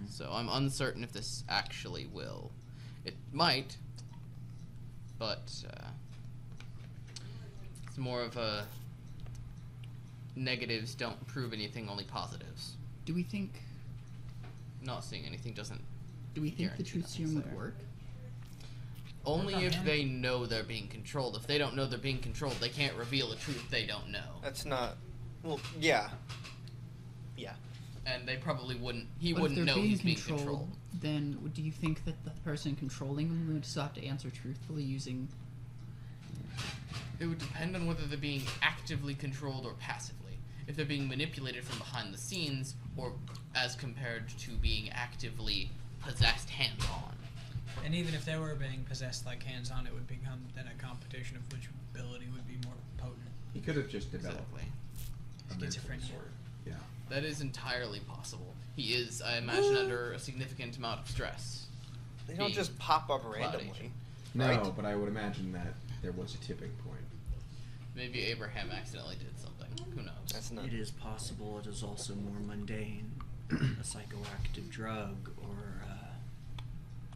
So I'm uncertain if this actually will. It might, but it's more of a negatives don't prove anything, only positives. Do we think Not seeing anything doesn't. the guarantee truth serum nothing's would there. work? Only What about if him? they know they're being controlled. If they don't know they're being controlled, they can't reveal a truth they don't know. That's not. Well, yeah. Yeah. And they probably wouldn't. He But wouldn't if they're know being he's being controlled, controlled. then do you think that the person controlling them would still have to answer truthfully using? It would depend on whether they're being actively controlled or passively. If they're being manipulated from behind the scenes, or as compared to being actively possessed hands-on. And even if they were being possessed like hands-on, it would become then a competition of which ability would be more potent. He could have just developed Exactly. a mental Schizophrenia. disorder. Yeah. That is entirely possible. He is, I imagine, under a significant amount of stress. They don't Being just pop up cloud randomly. agent. No, Right. but I would imagine that there was a tipping point. Maybe Abraham accidentally did something. Who knows? That's not. It is possible it is also more mundane, a psychoactive drug, or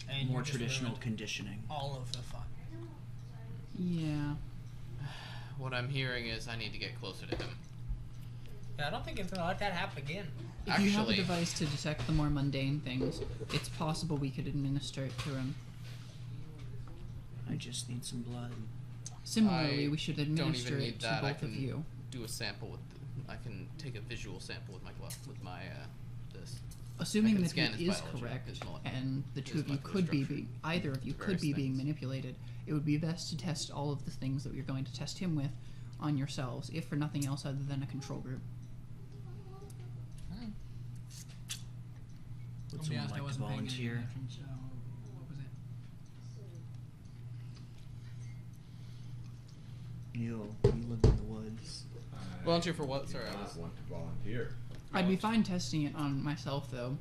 And more you just traditional ruined conditioning. all of the fun. Yeah. What I'm hearing is I need to get closer to him. Yeah, I don't think it's gonna let that happen again. If you have a Actually- device to detect the more mundane things, it's possible we could administer it to him. I just need some blood. Similarly, I we should don't administer even it need to that. I both of can you. do a sample with. I can take a visual sample with my glove, with my this. Assuming can that scan he his is biology, correct, his molecular- and the two his of you molecular could be, structure, either of you could various be being things. manipulated, it would be best to test all of the things that you're going to test him with on yourselves, if for nothing else other than a control group. Would I'll be someone honest, I like to wasn't paying any volunteer? attention, so what was it? You live in the woods. Volunteer for what? Sorry, I I do was- not want to volunteer. I'd be fine testing it on myself, though.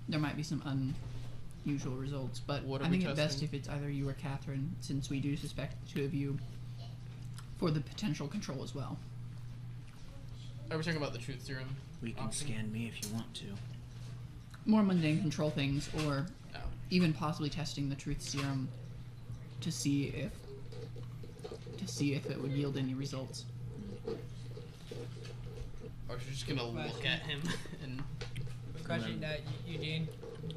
There might be some unusual results, but What are I we think it's best testing? if it's either you or Kathryn, since we do suspect the two of you for the potential control as well. Are we talking about the truth serum? We can option? scan me if you want to. More mundane control things, or No. even possibly testing the truth serum to see if it would yield any results. Or is she just gonna look at him and Question, Eugene,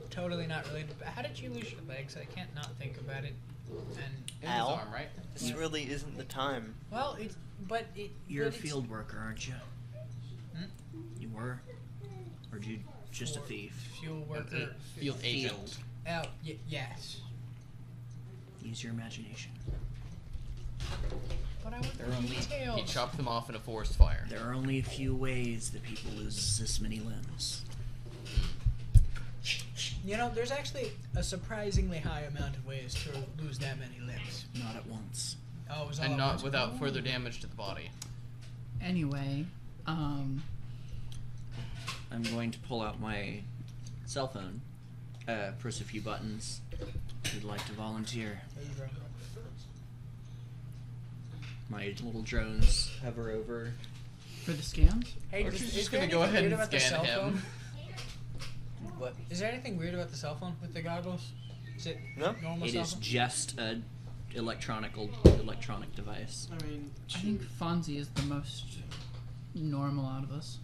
totally not related, but how did you lose your legs? I can't not think about it. And in Ow. his arm, right? This really isn't the time. well, it's but it. You're a but it's- field worker, aren't you? Hmm? You were? Or you just a thief? Fuel worker. Field agent. Field. Oh, yes. Use your imagination. But I want They're the only- details. He chopped them off in a forest fire. There are only a few ways that people lose this many limbs. You know, there's actually a surprisingly high amount of ways to lose that many limbs. Not at once. Oh, it was all And at not once. without further damage to the body. Anyway, I'm going to pull out my cell phone, press a few buttons. Who'd like to volunteer? There you go. My little drones hover over. for the scans, Hey, Or she's is just there gonna go anything ahead weird and about the scan cell him. phone? What? Is there anything weird about the cell phone with the goggles? Is it No. normal It cell is phone? just a electronic device. I mean, I think Fonzie is the most normal out of us.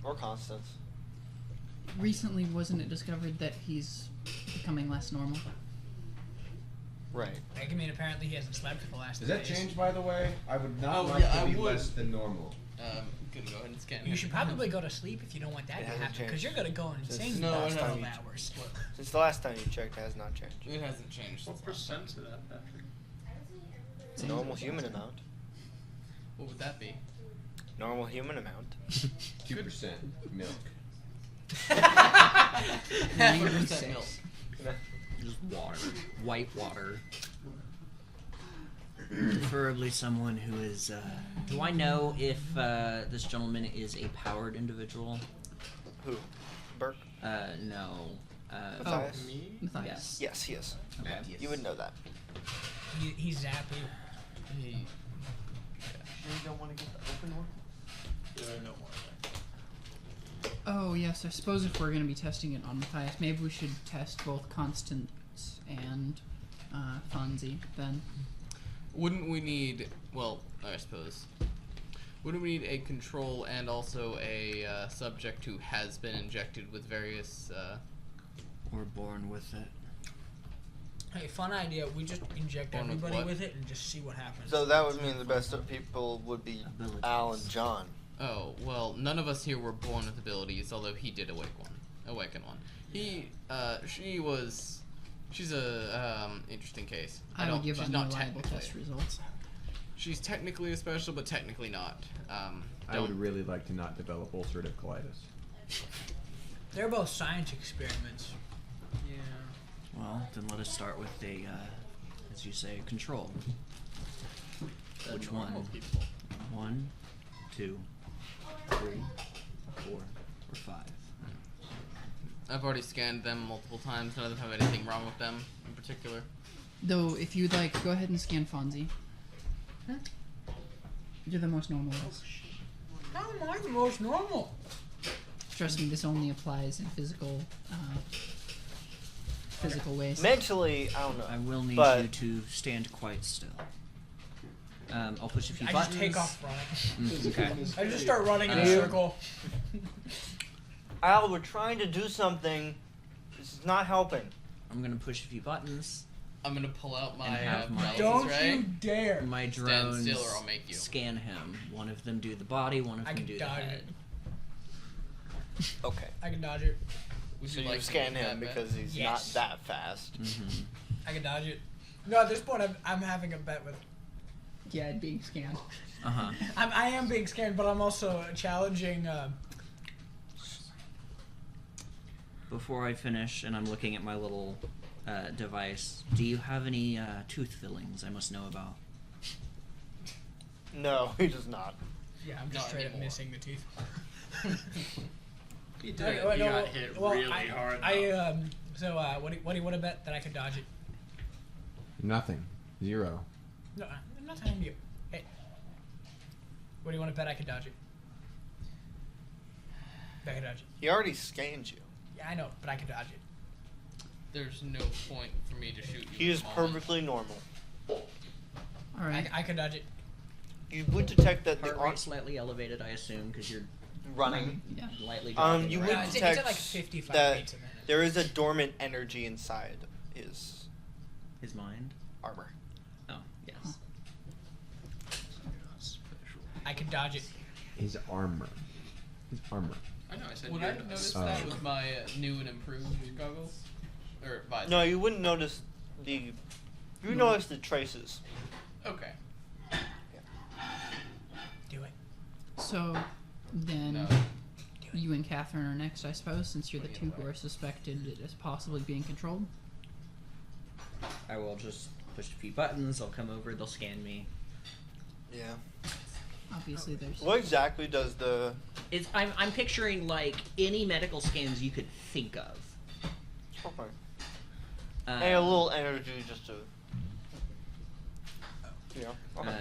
Or Constance. Recently, wasn't it discovered that he's becoming less normal? Right. I mean, apparently he hasn't slept for the last does 2 that days. change, by the way? I would not Oh, like yeah, to I be would. less than normal. Gonna go ahead and scan You him. should probably go to sleep if you don't want that It to hasn't happen, because changed. you're gonna go Since insane No, for it the next hasn't. 12 hours. Since the last time you checked, it has not changed. It hasn't changed What since last time. percent to that, Patrick? It's a normal human amount. What would that be? Normal human amount. 2% milk. 100% milk. Just water. White water. Preferably someone who is. Do I know if this gentleman is a powered individual? Who? Burke? No. Matthias? Matthias. Yes, he is. Okay. You would know that. He's zappy. He, You don't want to get the open one? There are no more there. Oh yes, I suppose if we're going to be testing it on Matthias, maybe we should test both Constance and Fonzie then. wouldn't we need? Well, I suppose. Wouldn't we need a control and also a subject who has been injected with various? Or born with it. Hey, fun idea. We just inject Born with everybody what? with it and just see what happens. So that would mean the best of people would be Abilities. Al and John. Oh well, none of us here were born with abilities, although he did awaken one. He, she's a interesting case. I would give she's not unreliable technically. test results. She's technically a special, but technically not. I would really like to not develop ulcerative colitis. They're both science experiments. Yeah. Well, then let us start with a, as you say, control. Which one? Normal people. 1, 2, 3, 4, or 5. I've already scanned them multiple times. None of them have anything wrong with them in particular. Though, if you'd like, go ahead and scan Fonzie. You're the most normal of us. How am I the most normal? Trust me, this only applies in physical ways. Mentally, I don't know. I will need But- you to stand quite still. I'll push a few I buttons. just take off running. Okay. I just start running in a You- circle. Al, we're trying to do something. This is not helping. I'm gonna push a few buttons. I'm gonna pull out my And have my- relatives, Don't right? you dare. My Stand drones still or I'll make you. scan him. One of them do the body, one of I them can do the dodge head. Okay. I can dodge it. Would So you you like to scan make him that bet? because he's Yes. not that fast. Mm-hmm. I can dodge it. No, at this point, I'm having a bet with. Yeah, it being scanned. Uh-huh. I am being scared, but I'm also challenging. Before I finish, and I'm looking at my little device, do you have any tooth fillings I must know about? No, he does not. Yeah, I'm just Not straight up anymore. missing the teeth. You did. Okay, You well, no, got hit well, really I, hard. I so what do you want to bet that I could dodge it? Nothing. 0. No, I'm not telling you. Hey, what do you want to bet I could dodge it? I could dodge it. He already scanned you. Yeah, I know, but I could dodge it. There's no point for me to shoot you. He is at the moment. perfectly normal. All right. I could dodge it. You would detect that the Heart arm rate slightly elevated, I assume, because you're running. Yeah. lightly jogging. You right? would No, it's detect at like 55 that beats a minute. there is a dormant energy inside his His mind? armor. Oh, yes. I could dodge it. His armor. His armor. I know. I said Would you I had notice Oh. that with my new and improved goggles? Or visor? No, you wouldn't notice the. You notice the traces. Okay. Do it. So then No. you and Kathryn are next, I suppose, since you're the two who are suspected as possibly being controlled. I will just push a few buttons, I'll come over, they'll scan me. Yeah. Obviously, there's. What exactly does the? I'm picturing, like, any medical scans you could think of. Okay. And a little energy just to. Yeah. Okay.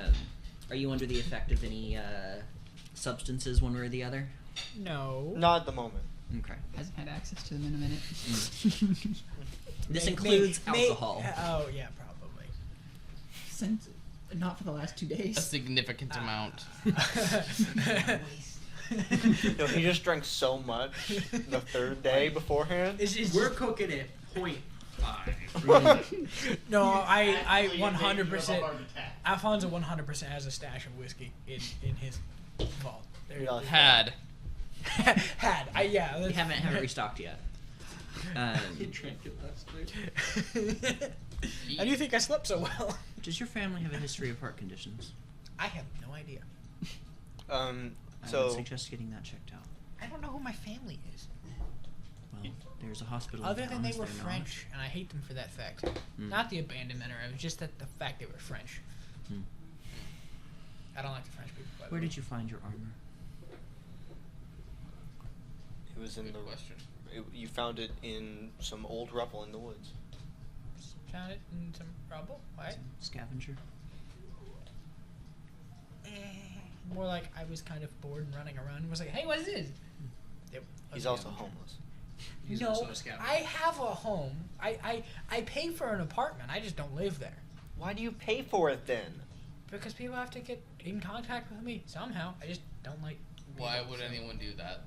Are you under the effect of any substances, one way or the other? No. Not at the moment. Okay. Hasn't had access to them in a minute. This May- includes may- alcohol. Oh yeah, probably. Since not for the last 2 A days. significant amount. No, he just drank so much the third day beforehand. It's We're cooking it 0.5. no, I 100%. Alfonso 100% has a stash of whiskey in his vault. There, Yeah. Had. had yeah. We haven't restocked yet. He drank it last night. How do you think I slept so well? Does your family have a history of heart conditions? I have no idea. I would So suggest getting that checked out. I don't know who my family is. Well, there's a hospital. Other in than town, they is were there not? French, and I hate them for that fact. Mm. Not the abandonment, or it was just that the fact they were French. I don't like the French people. By the Where way. did you find your armor? It was in Good the. question. You found it in some old rubble in the woods. Found it in some rubble. Why? Scavenger. More like I was kind of bored and running around and was like, hey, what is this? It He's wasn't also a- homeless. He's no, also a scavenger. I have a home. I pay for an apartment. I just don't live there. Why do you pay for it then? Because people have to get in contact with me somehow. I just don't like. Why people, would so- anyone do that?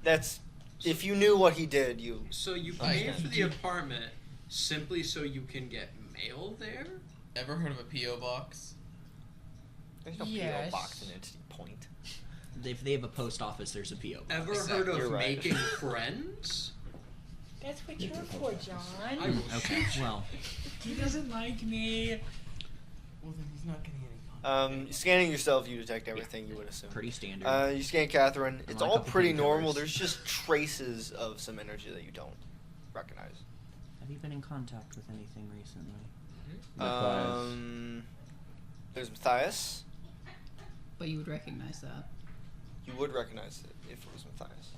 That's if you knew what he did, you. So you I pay understand. for the apartment simply so you can get mail there? Ever heard of a P.O. box? There's no Yes. PO box in Entity Point. If they have a post office, there's a PO box. Ever Exactly. heard of You're right. making friends? That's what you're for, John. I will Okay, shoot you. well, He doesn't like me. Well, then he's not getting any. Scanning yourself, you detect everything you would assume. pretty standard. You scan Kathryn. It's like all a couple pretty painkillers. normal. There's just traces of some energy that you don't recognize. Have you been in contact with anything recently? There's Matthias. But you would recognize that. You would recognize it if it was Matthias.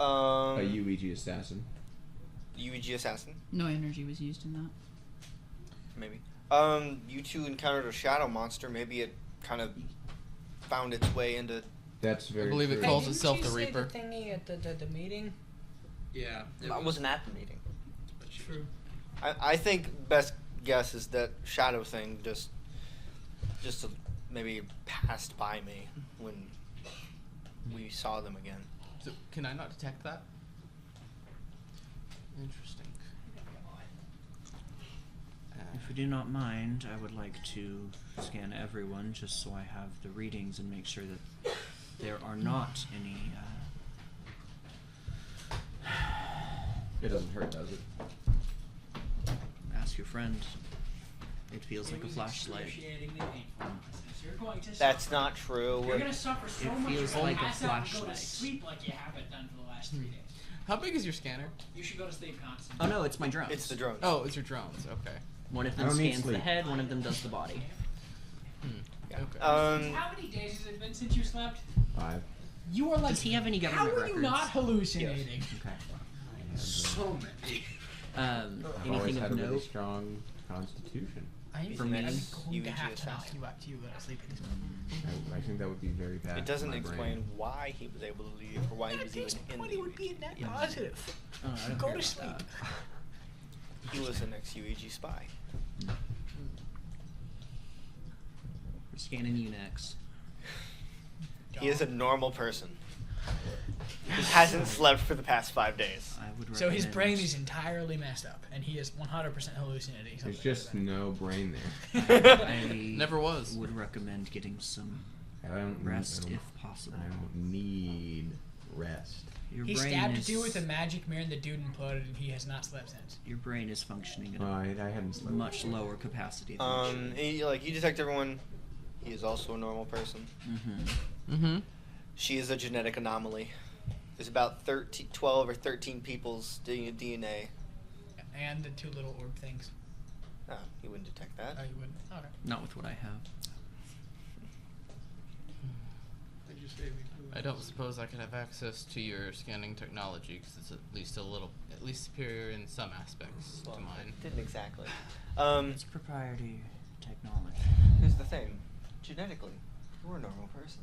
A UEG assassin. UEG assassin, No energy was used in that. maybe. You two encountered a shadow monster. Maybe it kind of found its way into. That's very believe it true. calls Hey, itself didn't the you say Reaper. The thingy at the meeting. Yeah. I wasn't at the meeting. But she True. I think best guess is that shadow thing just maybe passed by me when we saw them again. So, can I not detect that? Interesting. If you do not mind, I would like to scan everyone just so I have the readings and make sure that there are not any. It doesn't hurt, does it? Ask your friend. It feels like a flashlight. You're going to That's not true. You're gonna suffer so It much. feels you're like gonna a pass out and go to flashlight. sleep like you haven't done for the last 3 days. How big is your scanner? You should go to sleep constantly. Oh no, it's my drones. It's the drones. Oh, it's your drones. Okay. One of I them don't need scans the sleep. head, one of them does the body. Okay. How many days has it been since you slept? 5. You are like. Does he have any How government are records? you not hallucinating? Okay. so many. I've always Anything had of a really note? strong constitution. I'm For me, I'm going UEG to have to knock assassin. you out to you go to sleep at this point. I think that would be very bad. It for doesn't my explain brain. why he was able to leave or why he was At even least in 20 the would be a UEG. net Yeah. positive. Oh, I don't Go care to about sleep. that. He was an ex-UEG spy. We're scanning you next. He is a normal person who hasn't slept for the past 5 days. I would So his recommend- brain is entirely messed up, and he is 100% hallucinating. There's something just like that. no brain there. I Never was. would recommend getting some I don't rest I don't, if possible. I don't need rest. Your He brain stabbed a is, dude with a magic mirror, and the dude imploded, and he has not slept since. Your brain is functioning at Well, a I hadn't slept. much lower capacity than You detect everyone. He is also a normal person. Mm-hmm. Mm-hmm. She is a genetic anomaly. There's about 12 or 13 people's DNA. And the two little orb things. No, you wouldn't detect that. Oh, you wouldn't? Okay. Not with what I have. I don't suppose I could have access to your scanning technology because it's at least superior in some aspects Well, to mine. it didn't exactly. It's proprietary technology. Here's the thing. Genetically, you're a normal person.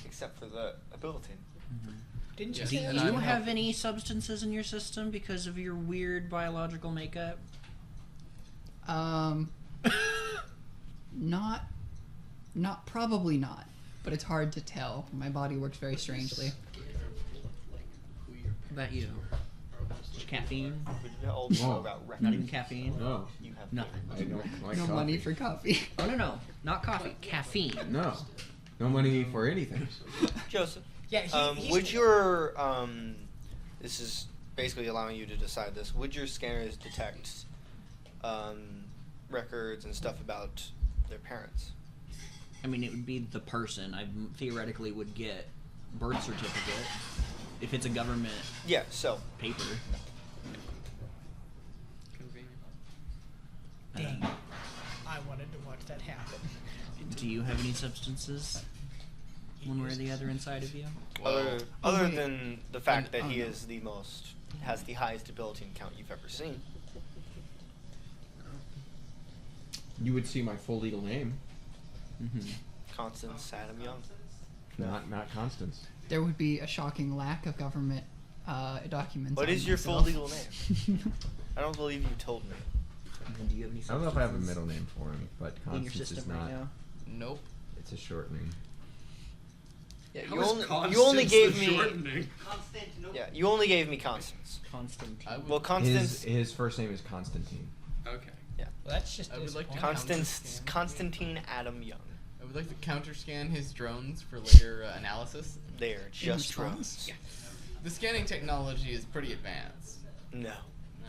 Except for the ability. Mm-hmm. Didn't you Yes. say Do that? And you I'm have any substances in your system because of your weird biological makeup? Probably not, but it's hard to tell. My body works very strangely. How about you? Just caffeine? We did all know Whoa. about records. Not even caffeine? No, You have Nothing. I don't like No coffee. money for coffee. Oh no, not coffee. Caffeine. No, no money for anything. Joseph. Yeah, he's Would your this is basically allowing you to decide this. Would your scanners detect records and stuff about their parents? I mean, it would be the person. I theoretically would get birth certificate if it's a government Yeah. So paper. Convenient. Dang. I watch that happen. Do you have any substances, one way or the other, inside of you? Other wait. than the fact that Oh, he no. is has the highest ability count you've ever seen. You would see my full legal name, Mm-hmm. Constance Adam Young. not Constance. There would be a shocking lack of government documents. What on is your full myself. legal name? I don't believe you told me. And do you have any I don't know if I have a substances middle name for him, but in your Constance is system not. right now? Nope. It's a shortening. Yeah, How you is only Constance gave the me. shortening? Yeah, you only gave me Constance. Constant. I would, Well, Constance. His first name is Constantine. Okay. Well, that's just I would like to disappointing. Constantine Adam Young. I would like to counter scan his drones for later analysis. They are just response? drones. The scanning technology is pretty advanced. No, No.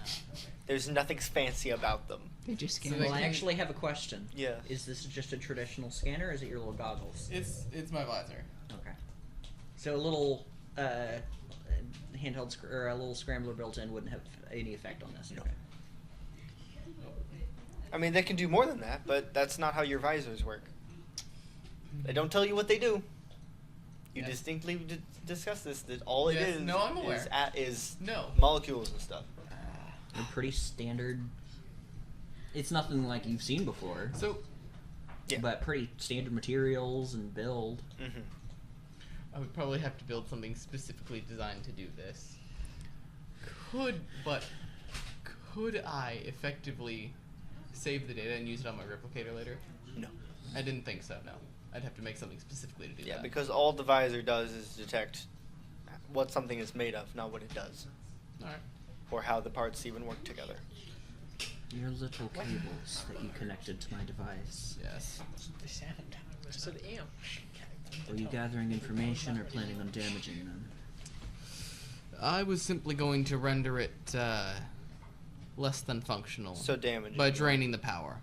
there's nothing fancy about them. They just So scan. they Well, I can- actually have a question. Yeah. Is this just a traditional scanner, or is it your little goggles? It's my visor. Okay. So a little handheld or a little scrambler built in wouldn't have any effect on this. No. Okay. I mean, they can do more than that, but that's not how your visors work. They don't tell you what they do. You Yes. distinctly discuss this. That all it Yes, is no, I'm aware. is No. molecules and stuff. They're pretty standard. It's nothing like you've seen before, So Yeah. but pretty standard materials and build. Mm-hmm. I would probably have to build something specifically designed to do this. Could I effectively save the data and use it on my replicator later? No. I didn't think so. No, I'd have to make something specifically to do Yeah, that. because all the visor does is detect what something is made of, not what it does, All right. or how the parts even work together. Your little cables that you connected to my device. Yes. The sound was so damn. Were you gathering information or planning on damaging them? I was simply going to render it less than functional. So damaging. by draining the power.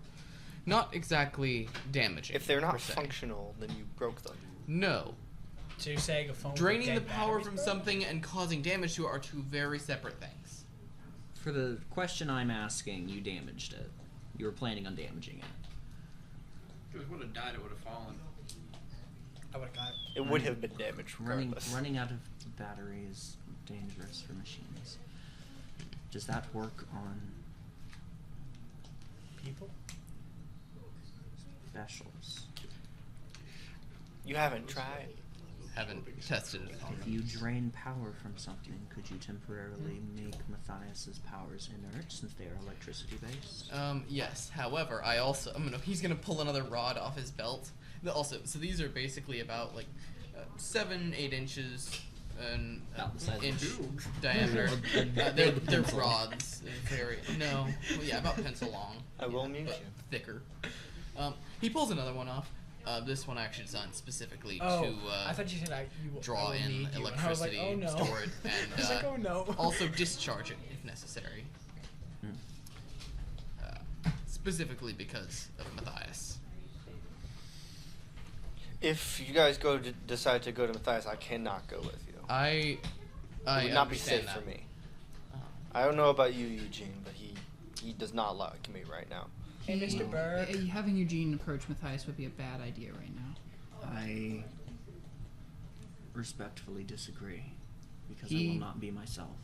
Not exactly damaging. If they're per not se. functional, then you broke them. No. So you're saying a phone with Draining dead the power batteries? from something and causing damage to it are two very separate things. For the question I'm asking, you damaged it. You were planning on damaging it. If it would have died, it would have fallen. I would have got it. It would have been damaged Running regardless. out of battery is dangerous for machines. Does that work on People? specials? You haven't tried. Haven't tested it on If you drain power from something, could you temporarily make Matthias's powers inert since they are electricity based? Yes. However, he's gonna pull another rod off his belt. So these are basically about like 7-8 inches and About the size of a inch tube. diameter. A They're big pencil. rods. They're about pencil long. I will mute but you. thicker. He pulls another one off. This one actually designed specifically Oh, to I thought you said draw I will in need you. And I was like, electricity, oh, no. store it, and I was like, oh no. also discharge it if necessary. Specifically because of Matthias. If you guys decide to go to Matthias, I cannot go with you. I It would not be understand safe that. for me. Uh, I don't know about you, Eugene, but he does not like me right now. Hey, Mr. Burke. Having Eugene approach Matthias would be a bad idea right now. I respectfully disagree because I He- will not be myself.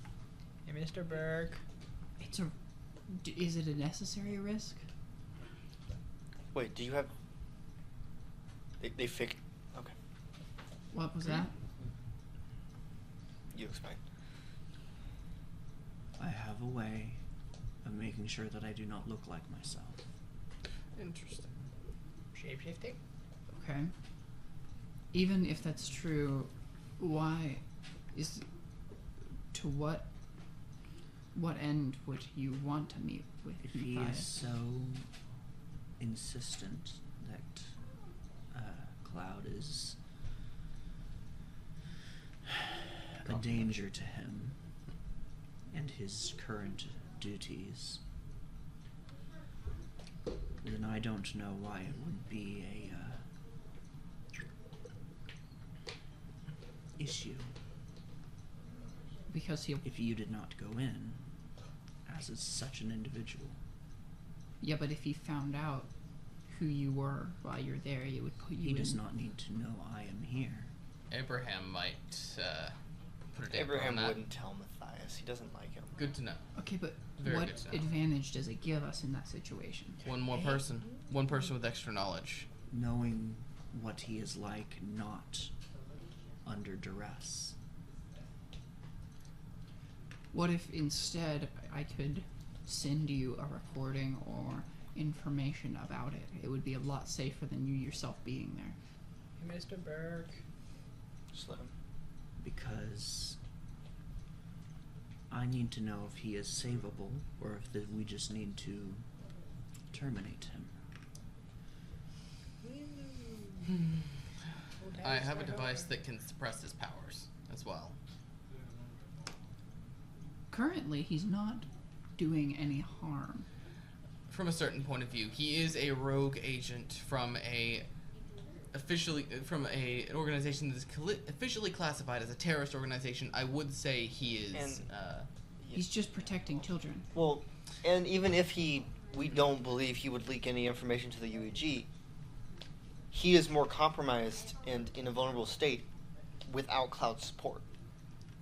Hey, Mr. Burke. Is it a necessary risk? Wait, do you have? They fixed. Okay, What was that? you explain. I have a way of making sure that I do not look like myself. Interesting. Shapeshifting? Okay. Even if that's true, why to what end would you want to meet with If he is Matthias? so insistent that Cloud is a danger to him and his current duties, then I don't know why it would be a issue Because he, if you did not go in as is such an individual. yeah, but if he found out who you were while you're there, it would put you He in. does not need to know I am here. Abraham might put a damper Abraham on that. wouldn't tell Matthias. He doesn't like him. Good to know. Okay, but Very what good to know. advantage does it give us in that situation? One more person. One person with extra knowledge. Knowing what he is like, not under duress. What if instead I could send you a recording or information about it? It would be a lot safer than you yourself being there. Mr. Burke. Just let him. Because I need to know if he is savable or if we just need to terminate him. I have a device that can suppress his powers as well. Currently, he's not doing any harm. From a certain point of view, he is a rogue agent from an organization that is officially classified as a terrorist organization. I would say he is. And- He's just protecting children. Well, and even if we don't believe he would leak any information to the UEG, he is more compromised and in a vulnerable state without Cloud's support.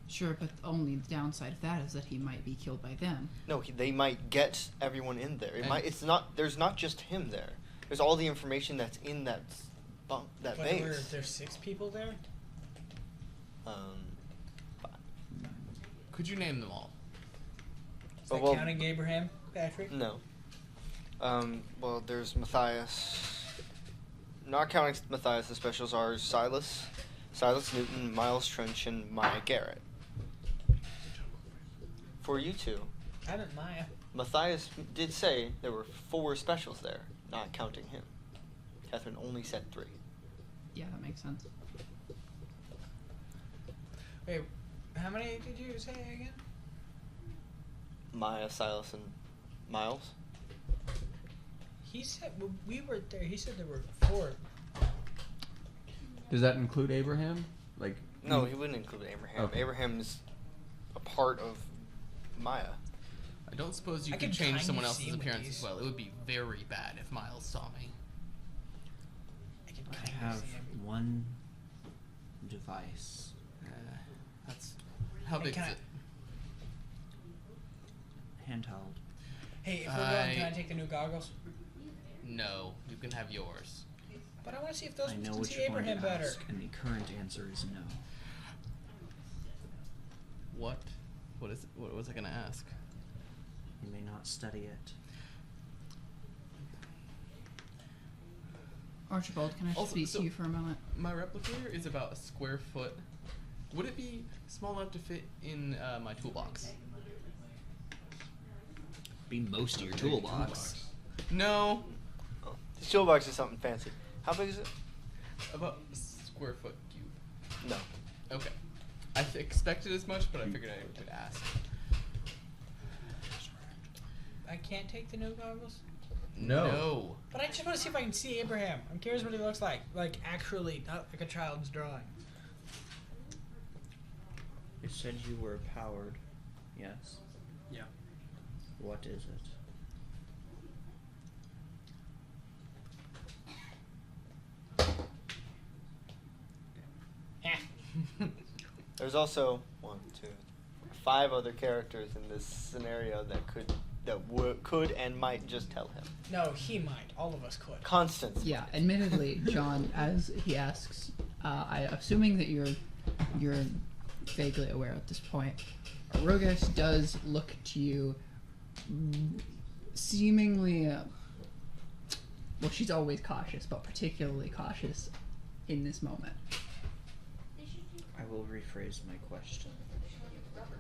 Sure, but the only downside of that is that he might be killed by them. No, they might get everyone in there. It's not. There's not just him there. There's all the information that's in that base. There's 6 people there? Could you name them all? Is that well, counting Abraham, Patrick? No. Well, there's Matthias. Not counting Matthias, the specials are Silas Newton, Miles Trench, and Maya Garrett. For you two, I meant Maya. Matthias did say there were 4 specials there, not counting him. Kathryn only said 3. Yeah, that makes sense. Wait, how many did you say again? Maya, Silas, and Miles. He said when we were there. He said there were 4. Does that include Abraham? Like No, he wouldn't include Abraham. Okay. Abraham's a part of Maya. I don't suppose you I could could change kinda someone see else's what appearance these- as well. It would be very bad if Miles saw me. I could I kind have of see him. one device. That's how Hey, big is can I- it? Handheld. Hey, if we're going, can I take the new goggles? No, you can have yours. But I want to see if those I know can what see you're going Abraham to better. ask, and the current answer is no. What? What is? What was I gonna ask? You may not study it. Archibald, can I Also, speak so- to you for a moment? My replicator is about a square foot. Would it be small enough to fit in my toolbox? Be most of your toolbox. No, Oh, his toolbox is something fancy. How big is it? about a square foot cube. No. Okay. I expected as much, but I figured I would ask. I can't take the new goggles? No. But I just want to see if I can see Abraham. I'm curious what he looks like. Like, actually, not like a child's drawing. You said you were powered. Yes. Yeah. What is it? There's also 5 other characters in this scenario that could and might just tell him. No, he might. All of us could. Constance. Yeah, admittedly, John, as he asks, assuming that you're vaguely aware at this point, Rogus does look to you seemingly, well, she's always cautious, but particularly cautious in this moment. I will rephrase my question.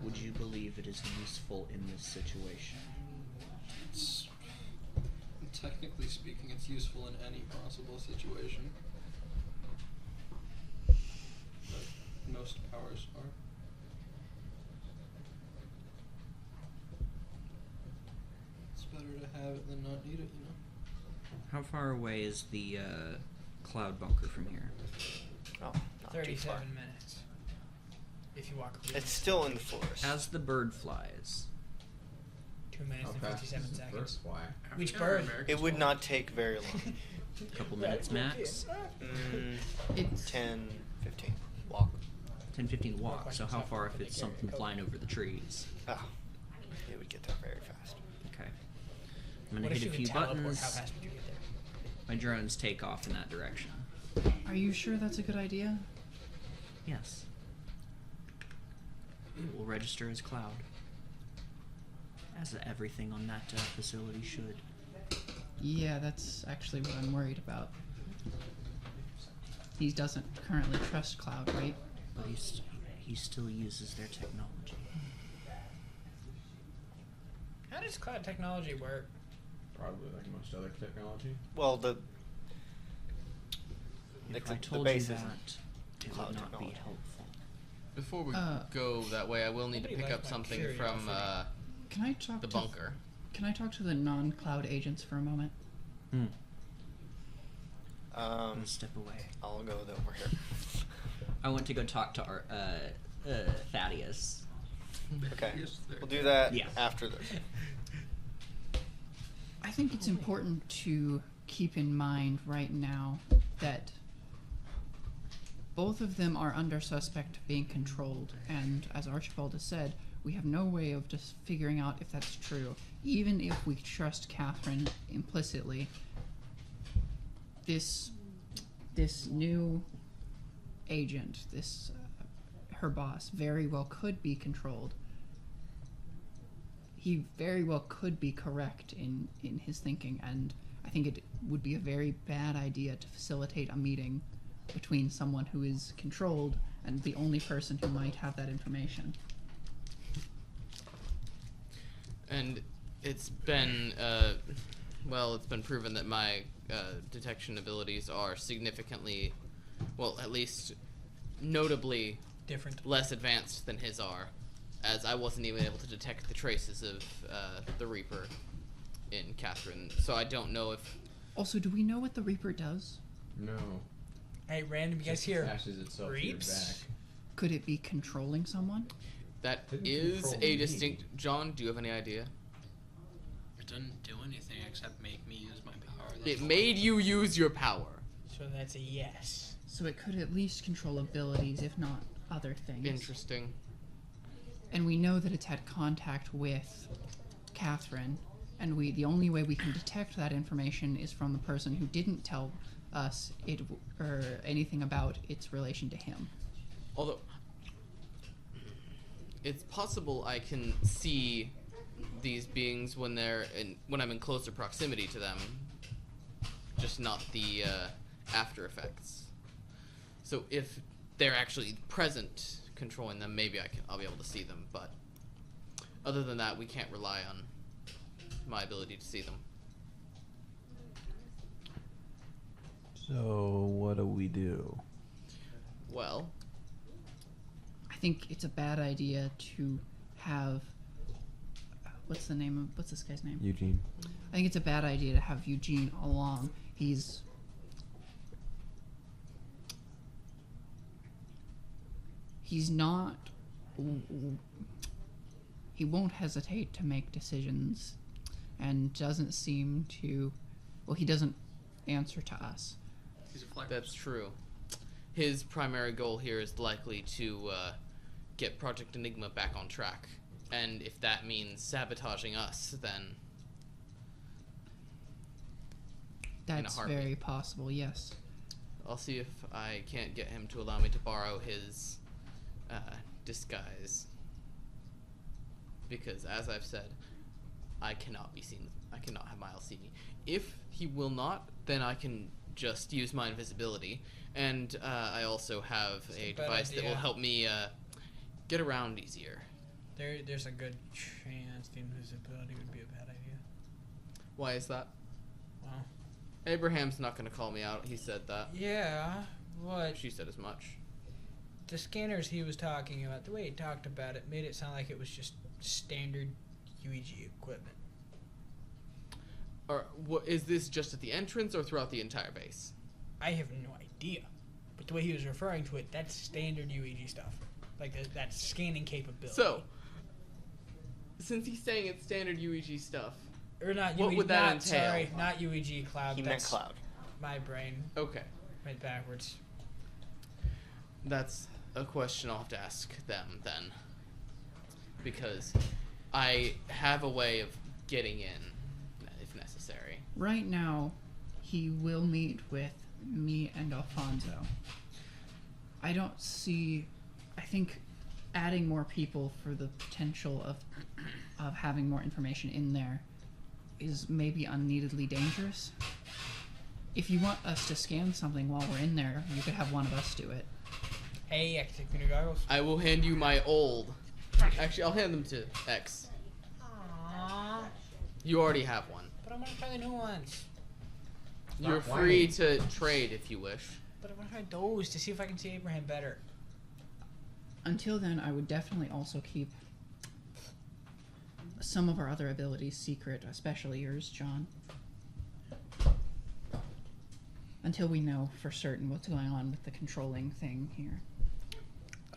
Would you believe it is useful in this situation? It's, technically speaking, it's useful in any possible situation. But most powers are. It's better to have it than not need it, you know? How far away is the cloud bunker from here? Oh, not too 37 far. minutes. If you walk. It's still in the forest. As the bird flies, 2 minutes and 57 seconds. Fly? Which African bird? Americans It would will- not take very long. A couple minutes max. It's 10, 15. Walk. 10, 15 walk. So how far if it's something flying over the trees? Oh, it would get there very fast. Okay. I'm gonna What if hit you a could few teleport? buttons. How fast would you get there? My drones take off in that direction. Are you sure that's a good idea? Yes. It will register as cloud. As everything on that facility should. Yeah, that's actually what I'm worried about. He doesn't currently trust Cloud, right? But he still uses their technology. How does cloud technology work? Probably like most other technology. Well, the If the I told base you isn't that, it cloud would not technology. be helpful. Before we Uh, go that way, I will need to Nobody pick likes up my something curiosity. from Can I talk the to bunker. Can I talk to the non-Cloud agents for a moment? Let's step away. I'll go over here. I want to go talk to our Thaddeus. Okay. Yes, there. We'll do that Yeah. after this. I think it's important to keep in mind right now that both of them are under suspect of being controlled, and as Archibald has said, we have no way of just figuring out if that's true. Even if we trust Kathryn implicitly, this new agent, her boss, very well could be controlled. He very well could be correct in his thinking, and I think it would be a very bad idea to facilitate a meeting between someone who is controlled and the only person who might have that information. And it's been, it's been proven that my detection abilities are significantly, well, at least notably Different. less advanced than his are, as I wasn't even able to detect the traces of the Reaper in Kathryn. So I don't know if... Also, do we know what the Reaper does? No. Hey, random, you guys Just hear attaches itself to your reaps? back. Could it be controlling someone? That Didn't is control a me. distinct... John, do you have any idea? It didn't do anything except make me use my power. It made you use your power. So that's a yes. So it could at least control abilities, if not other things. Interesting. And we know that it's had contact with Kathryn, and the only way we can detect that information is from the person who didn't tell us or anything about its relation to him. Although, it's possible I can see these beings when when I'm in closer proximity to them, just not the after effects. So if they're actually present controlling them, maybe I'll be able to see them. But other than that, we can't rely on my ability to see them. So what do we do? Well, I think it's a bad idea to have. What's this guy's name? Eugene. I think it's a bad idea to have Eugene along. He's not. He won't hesitate to make decisions, and doesn't seem to. Well, he doesn't answer to us. He's a flex. that's true. His primary goal here is likely to get Project Enigma back on track. And if that means sabotaging us, then That's heartbeat. very possible. Yes. I'll see if I can't get him to allow me to borrow his disguise. Because, as I've said, I cannot be seen. I cannot have Miles see me. If he will not, then I can just use my invisibility. And I also have a bad device that will idea. help me get around easier. There's a good chance the invisibility would be a bad idea. Why is that? Well, Abraham's not going to call me out. He said that. yeah, what? She said as much. The scanners he was talking about, the way he talked about it, made it sound like it was just standard UEG equipment. Or is this just at the entrance or throughout the entire base? I have no idea. But the way he was referring to it, that's standard UEG stuff. Like, that's scanning capability. So, Since he's saying it's standard UEG stuff. Or not What UEG. would that not, entail? Sorry, not UEG cloud. He meant That's cloud. my brain Okay. went backwards. That's a question I'll have to ask them then. Because I have a way of getting in, if necessary. Right now, he will meet with me and Alfonso. I don't see. I think adding more people for the potential of having more information in there is maybe unneededly dangerous. If you want us to scan something while we're in there, you could have one of us do it. Hey, I can take me new goggles. I will hand you my old. Actually, I'll hand them to X. Aww. You already have one. But I want to try the new ones. You're Not free whining. to trade if you wish. But I want to try those to see if I can see Abraham better. Until then, I would definitely also keep some of our other abilities secret, especially yours, John. Until we know for certain what's going on with the controlling thing here.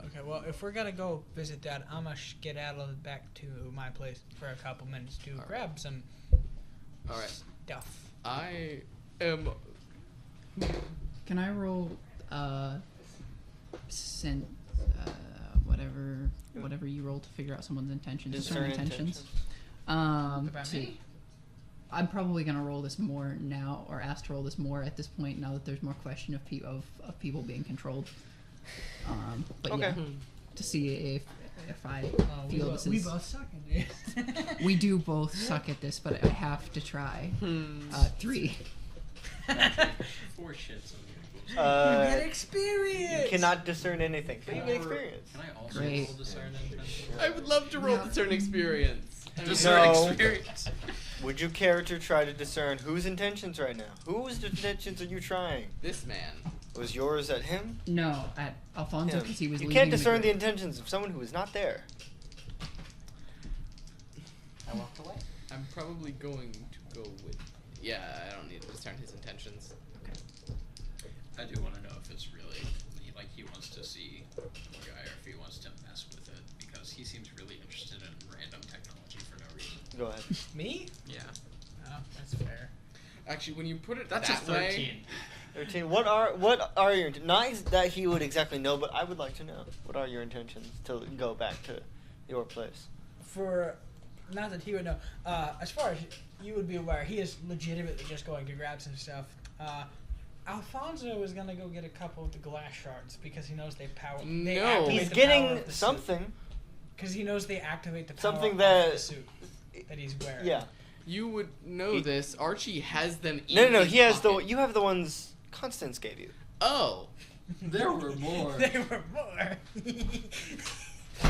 Okay, well, if we're gonna go visit that, I'm gonna get out of back to my place for a couple minutes to Alright. grab some Alright. stuff. I am. Can I roll sent whatever you roll to figure out someone's intentions? Discern intentions. About me? I'm probably gonna roll this more now, or ask to roll this more at this point. Now that there's more question of people being controlled. But Okay. yeah, to see if I We feel both, this we is. both suck at this. We do both suck at this, but I have to try. 3. 4 shits on You get You experience. cannot discern anything. But you get Can experience. I also Great. roll discern intention? I would love to roll No. discern experience. Discern No. experience. Would your character try to discern whose intentions right now? Whose intentions are you trying? This man. Was yours at him? No, at Alfonso Him. because he was. You leading can't discern the group. intentions of someone who is not there. I walked away. I'm probably going to go with. Yeah, I don't need to discern his intentions. I do want to know if it's really like he wants to see a guy or if he wants to mess with it because he seems really interested in random technology for no reason. Go ahead. Me? Yeah. Oh, that's fair. Actually, when you put it That's that a 13. way, 13. What are your not that he would exactly know, but I would like to know. What are your intentions to go back to your place? For not that he would know. As far as you would be aware, he is legitimately just going to grab some stuff. Alfonso is gonna go get a couple of the glass shards because he knows they power. They No. activate He's the power getting of the something. Because he knows they activate the power Something of that- the suit that he's wearing. Yeah. you would know He- this. Archie has them. No, in no, his he has pocket. you have the ones Constance gave you. Oh, There were more. There were more.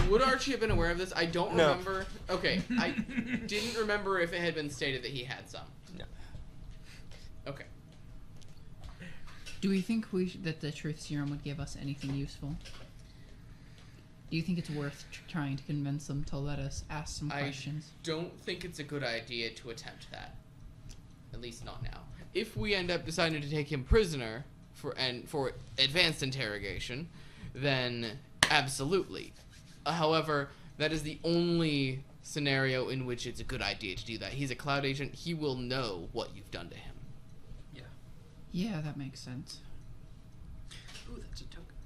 would Archie have been aware of this? I don't No. remember. Okay, I didn't remember if it had been stated that he had some. No. Okay. Do we think that the truth serum would give us anything useful? Do you think it's worth trying to convince them to let us ask some I questions? don't think it's a good idea to attempt that. At least not now. If we end up deciding to take him prisoner for advanced interrogation, then absolutely. However, that is the only scenario in which it's a good idea to do that. He's a cloud agent. He will know what you've done to him. Yeah, that makes sense. Ooh, that's a token.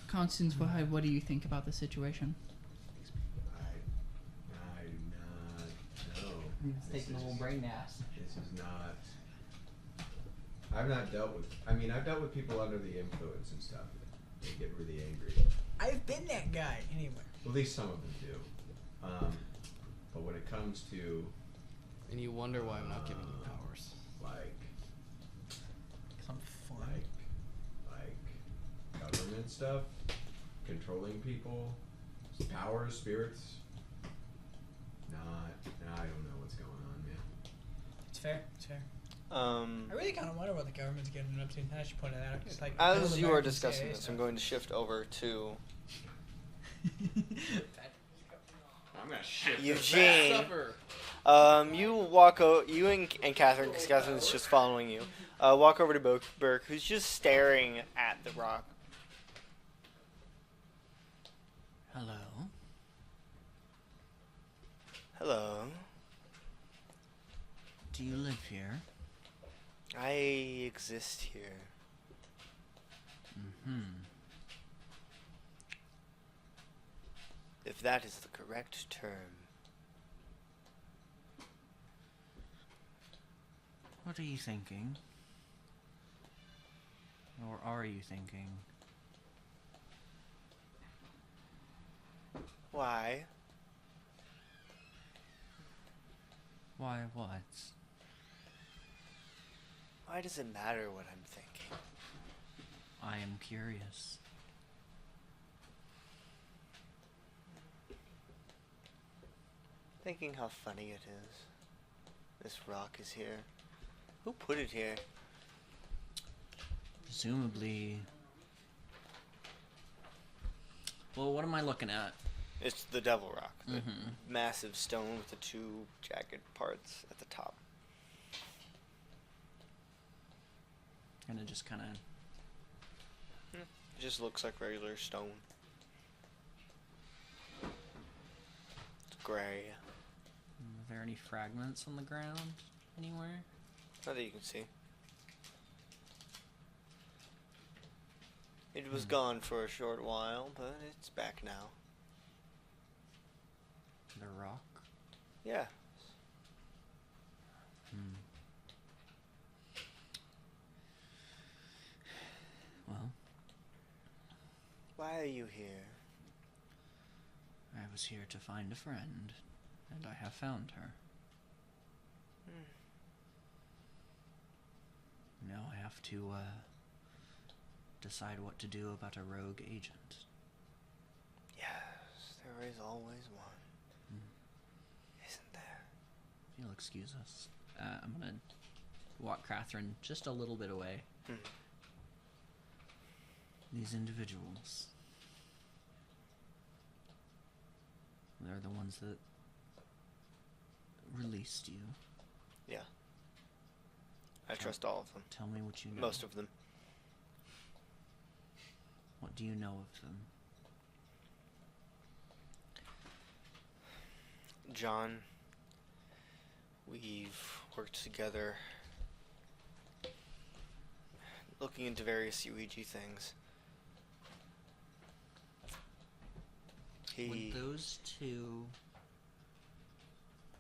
Constance, what do you think about the situation? I do not know. It's taking a little brain gas. This is not. I've not dealt with. I mean, I've dealt with people under the influence and stuff. They get really angry. I've been that guy anyway. Well, at least some of them do. But when it comes to And you wonder why I'm not giving you powers. like I'm fun. like government stuff, controlling people, powers, spirits. I don't know what's going on, man. It's fair. It's fair. I really kind of wonder what the government's getting up to. I should point that out. It's like As you are American discussing CIA this, I'm stuff. going to shift over to I'm gonna shit. Eugene. Suffer. You and Kathryn, because Kathryn's just following you, walk over to Burke, who's just staring at the rock. Hello. Hello. Do you live here? I exist here. Mm-hmm. If that is the correct term. What are you thinking? Or are you thinking? Why? Why what? Why does it matter what I'm thinking? I am curious. Thinking how funny it is. This rock is here. Who put it here? Presumably... Well, what am I looking at? It's the Devil Rock. The Mhm. massive stone with the two jagged parts at the top. And it just kind of... It just looks like regular stone. It's gray. Are there any fragments on the ground anywhere? Not that you can see. It was gone for a short while, but it's back now. The rock? Yeah. Well, Why are you here? I was here to find a friend, and I have found her. Now I have to, decide what to do about a rogue agent. Yes, there is always one. Isn't there? If you'll excuse us, I'm gonna walk Kathryn just a little bit away. These individuals, they're the ones that released you. Yeah. I trust all of them. Tell me what you know. Most of them. What do you know of them? John, we've worked together looking into various UEG things. Would those two,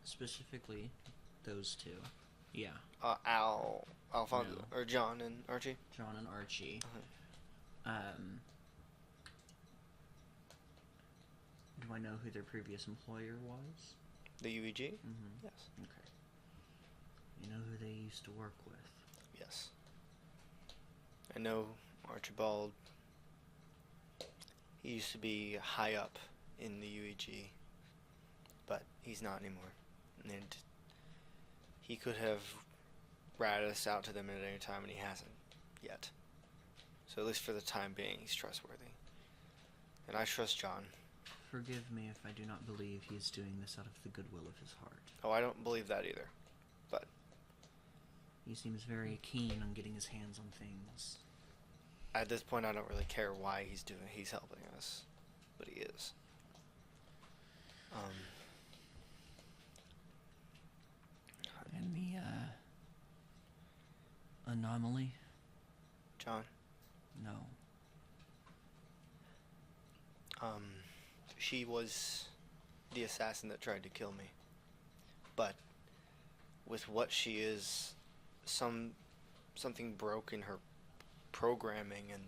specifically those two, yeah, Alfonso, No. or John and Archie? John and Archie, Uh-huh. do I know who their previous employer was? The UEG? Mm-hmm. Yes. Okay. You know who they used to work with? Yes. I know Archibald. He used to be high up in the UEG, but he's not anymore. And he could have ratted us out to them at any time, and he hasn't yet. So at least for the time being, he's trustworthy. And I trust John. Forgive me if I do not believe he is doing this out of the goodwill of his heart. Oh, I don't believe that either. But He seems very keen on getting his hands on things. at this point, I don't really care why he's helping us. But he is. And the, anomaly? John, No. she was the assassin that tried to kill me. But with what she is, something broke in her programming, and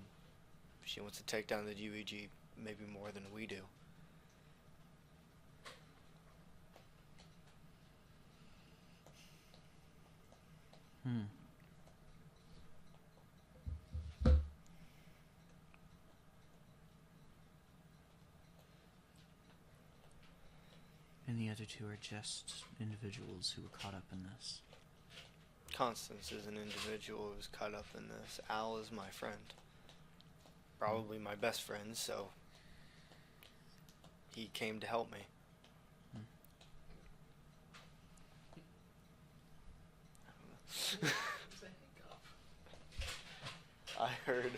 she wants to take down the UEG maybe more than we do. And the other two are just individuals who were caught up in this. Constance is an individual who's caught up in this. Al is my friend. Probably my best friend, so he came to help me. I heard.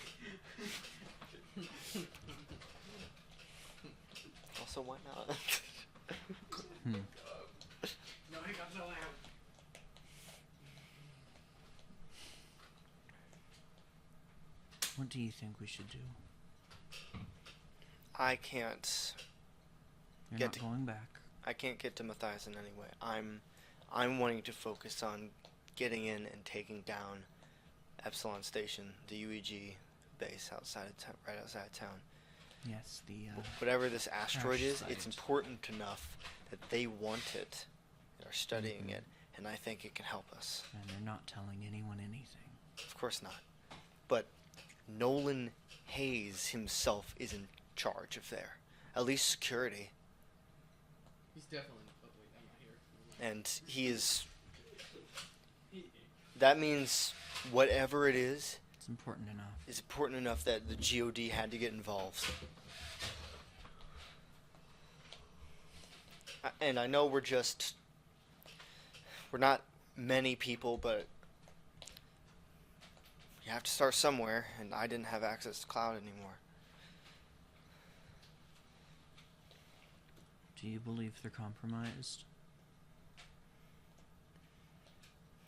Also, why not? No hiccups allowed. What do you think we should do? I can't. You're Get not to- going back. I can't get to Matthias in any way. I'm wanting to focus on getting in and taking down Epsilon Station, the UEG base outside of right outside of town. Yes, the Whatever this asteroid crash is, it's site. important enough that they want it, and are studying Mhm. it, and I think it can help us. And they're not telling anyone anything. Of course not. But Nolan Hayes himself is in charge of there. At least security. He's definitely. Oh wait, I'm not here. And he is. That means whatever it is It's important enough. important enough that the GOD had to get involved. And I know we're not many people, but you have to start somewhere, and I didn't have access to cloud anymore. Do you believe they're compromised?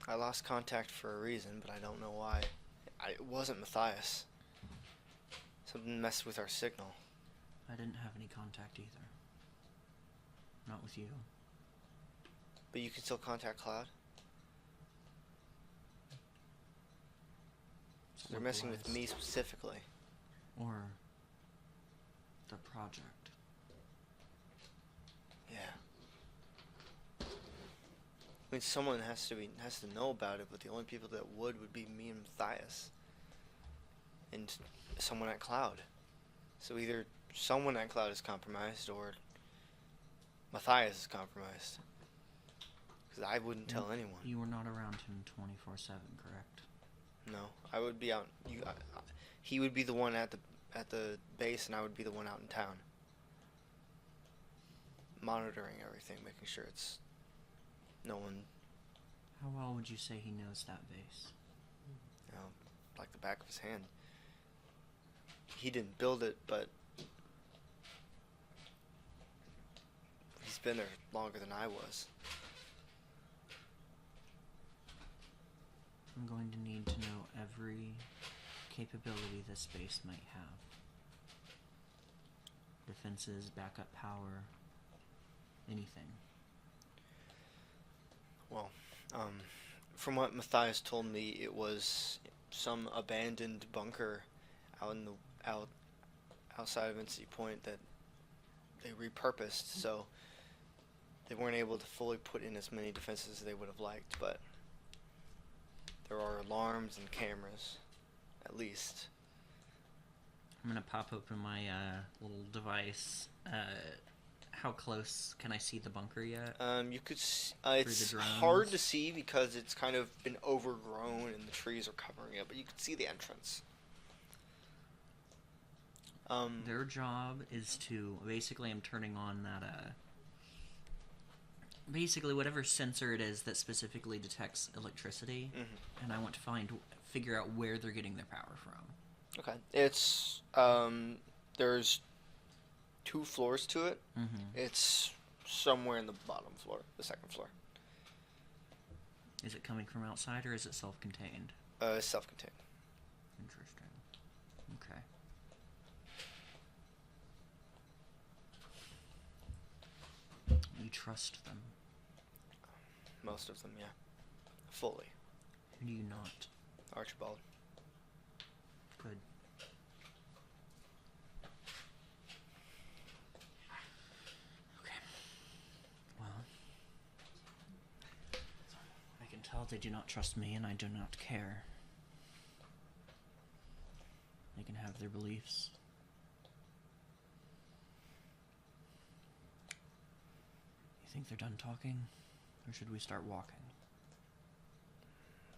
I lost contact for a reason, but I don't know why. It wasn't Matthias. Something messed with our signal. I didn't have any contact either. Not with you. But you can still contact Cloud? It's They're messing with me localized. specifically. Or the project. Yeah. I mean, someone has to know about it, but the only people that would be me and Matthias. And someone at Cloud. So either someone at Cloud is compromised, or Matthias is compromised. Because I wouldn't tell anyone. You were not around him 24/7, correct? No, I would be out. He would be the one at the base, and I would be the one out in town, monitoring everything, making sure it's no one, How well would you say he knows that base? like the back of his hand. He didn't build it, but he's been there longer than I was. I'm going to need to know every capability this base might have. Defenses, backup power, anything. Well, from what Matthias told me, it was some abandoned bunker outside of Incy Point that they repurposed, so they weren't able to fully put in as many defenses as they would have liked, but there are alarms and cameras, at least. I'm gonna pop open my little device. How close can I see the bunker yet? You could it's drones? hard to see because it's kind of been overgrown and the trees are covering it, but you can see the entrance. Their job is to basically. I'm turning on that. Basically, whatever sensor it is that specifically detects electricity, and I want to figure out where they're getting their power from. Okay. It's there's 2 floors to it. It's somewhere in the bottom floor, the second floor. Is it coming from outside or is it self-contained? Self-contained. Interesting. Okay. You trust them? Most of them, yeah. Fully. Who do you not? Archibald. Good. Okay. Well, I can tell they do not trust me, and I do not care. They can have their beliefs. You think they're done talking? Or should we start walking?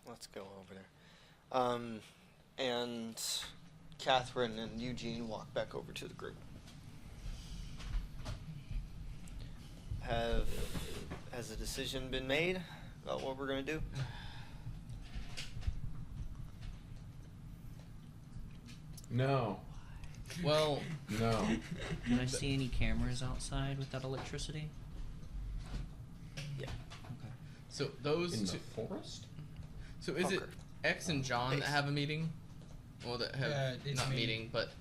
Let's go over there. And Kathryn and Eugene walk back over to the group. Has a decision been made about what we're gonna do? No. Well, No. Can I see any cameras outside with that electricity? Yeah. Okay. so those In the two. forest? So is it Fucker. X and John that have a meeting? Well, that have it's not me. meeting, but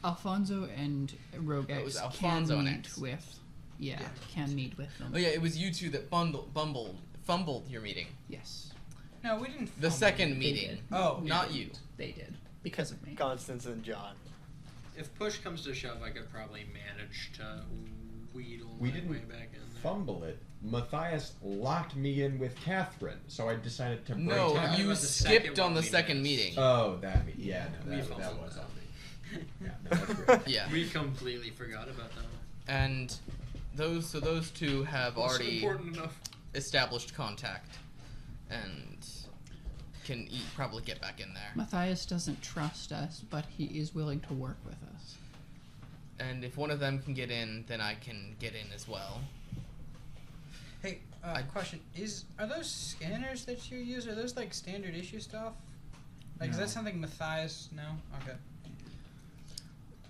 Alfonso and Rogue It was X Alfonso can and meet X. with. Yeah, can meet with them. oh yeah, it was you two that fumbled your meeting. Yes, No, we didn't. The fumble. second they meeting. did. Oh, Not you. They did because of me. Constance and John. If push comes to shove, I could probably manage to wheedle We my didn't way back in there. fumble it. Matthias locked me in with Kathryn, so I decided to break No, out. Talking you about the skipped second on one the we second missed. meeting. Oh, that me. Yeah, no, We that fumbled was that. on me. Yeah, no, that's right. Yeah. We completely forgot about that one. And those two have Wasn't already important enough. established contact and can probably get back in there. Matthias doesn't trust us, but he is willing to work with us. And if one of them can get in, then I can get in as well. Hey, question: are those scanners that you use? Are those like standard issue stuff? Like, is No. that something Matthias? No. Okay.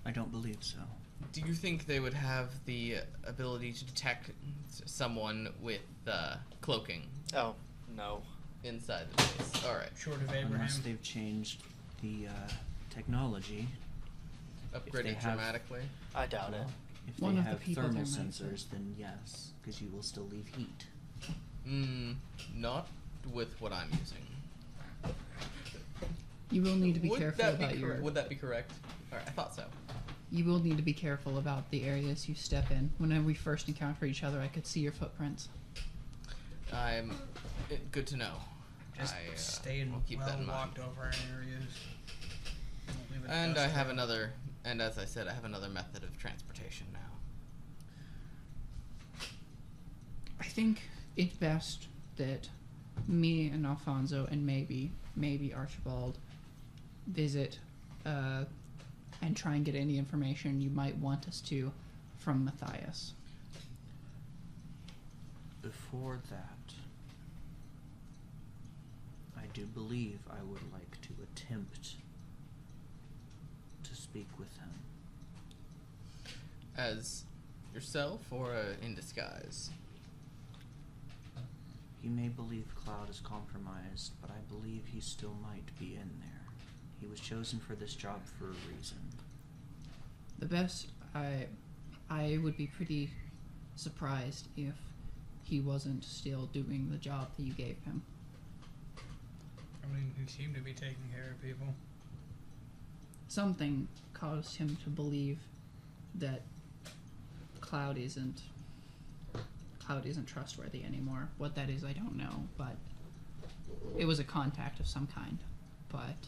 I don't believe so. Do you think they would have the ability to detect someone with cloaking Oh, no. inside the base? All right, Short of Abraham. Unless they've changed the technology. upgrade they it have- dramatically. I doubt it. If One they of the have people thermal there might say. sensors, then yes, because you will still leave heat. Not with what I'm using. You will need to be Would careful that be about your. Would that be correct? All right, I thought so. You will need to be careful about the areas you step in. When we first encountered each other, I could see your footprints. Good to know. Just I stay in will keep that in mind. walked over areas. Don't leave it And I dust have around. another, and as I said, I have another method of transportation now. I think it's best that me and Alfonso and maybe Archibald visit and try and get any information you might want us to from Matthias. Before that, I do believe I would like to attempt to speak with him. As yourself or in disguise? He may believe Cloud is compromised, but I believe he still might be in there. He was chosen for this job for a reason. The best I would be pretty surprised if he wasn't still doing the job that you gave him. I mean, he seemed to be taking care of people. Something caused him to believe that Cloud isn't trustworthy anymore. What that is, I don't know, but it was a contact of some kind. But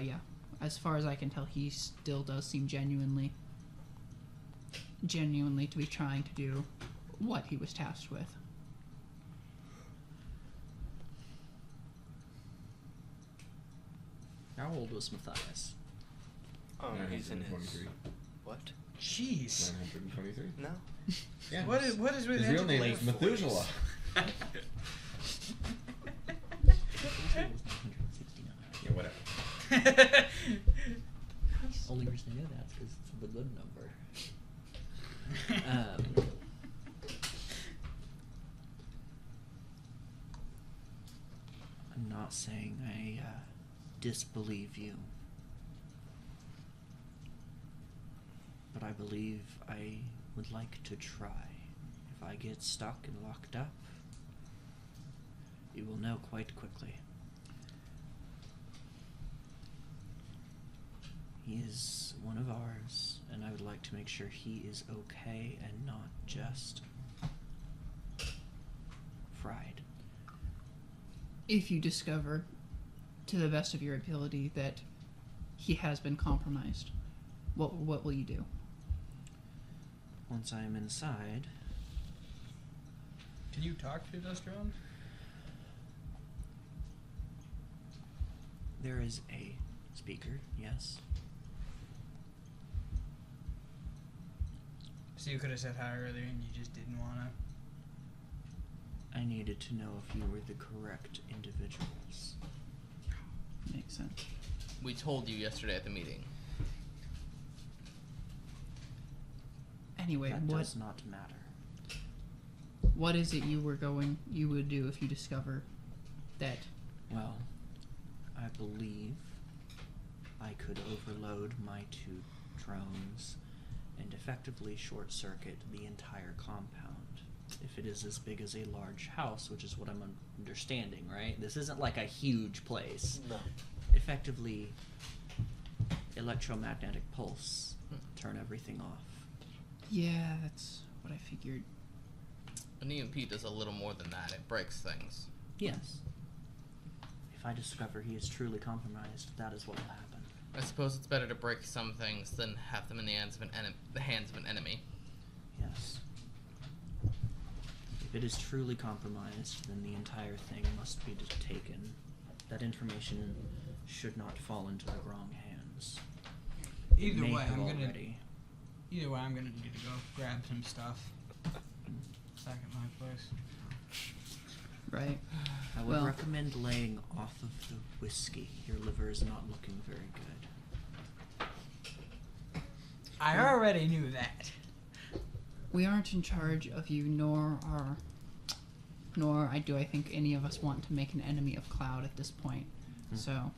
yeah, as far as I can tell, he still does seem genuinely to be trying to do what he was tasked with. How old was Matthias? Oh, he's in his... 923. What? Jeez. 923? No. Yeah. What is with His real name engineers? is Methuselah. Yeah, whatever. Only reason I know that is because it's the good number. I'm not saying I disbelieve you, but I believe I would like to try. If I get stuck and locked up, you will know quite quickly. He is one of ours, and I would like to make sure he is okay and not just fried. If you discover, to the best of your ability, that he has been compromised, what will you do? Once I am inside, Can you talk to those drones? there is a speaker, yes. So you could have said hi earlier and you just didn't want to. I needed to know if you were the correct individuals. Makes sense. we told you yesterday at the meeting. Anyway, That what does not matter. what is it you would do if you discover that? Well, I believe I could overload my 2 drones and effectively short-circuit the entire compound. If it is as big as a large house, which is what I'm understanding, right? This isn't like a huge place. No. Effectively, electromagnetic pulse, turn everything off. Yeah, that's what I figured. An EMP does a little more than that. It breaks things. Yes. If I discover he is truly compromised, that is what will happen. I suppose it's better to break some things than have them in the hands of an enemy. Yes. If it is truly compromised, then the entire thing must be taken. That information should not fall into the wrong hands. Either May way, have I'm gonna already. need to go grab some stuff. Back at my place. Right. I would Well- recommend laying off of the whiskey. Your liver is not looking very good. I already knew that. We aren't in charge of you, nor do I think any of us want to make an enemy of Cloud at this point. So,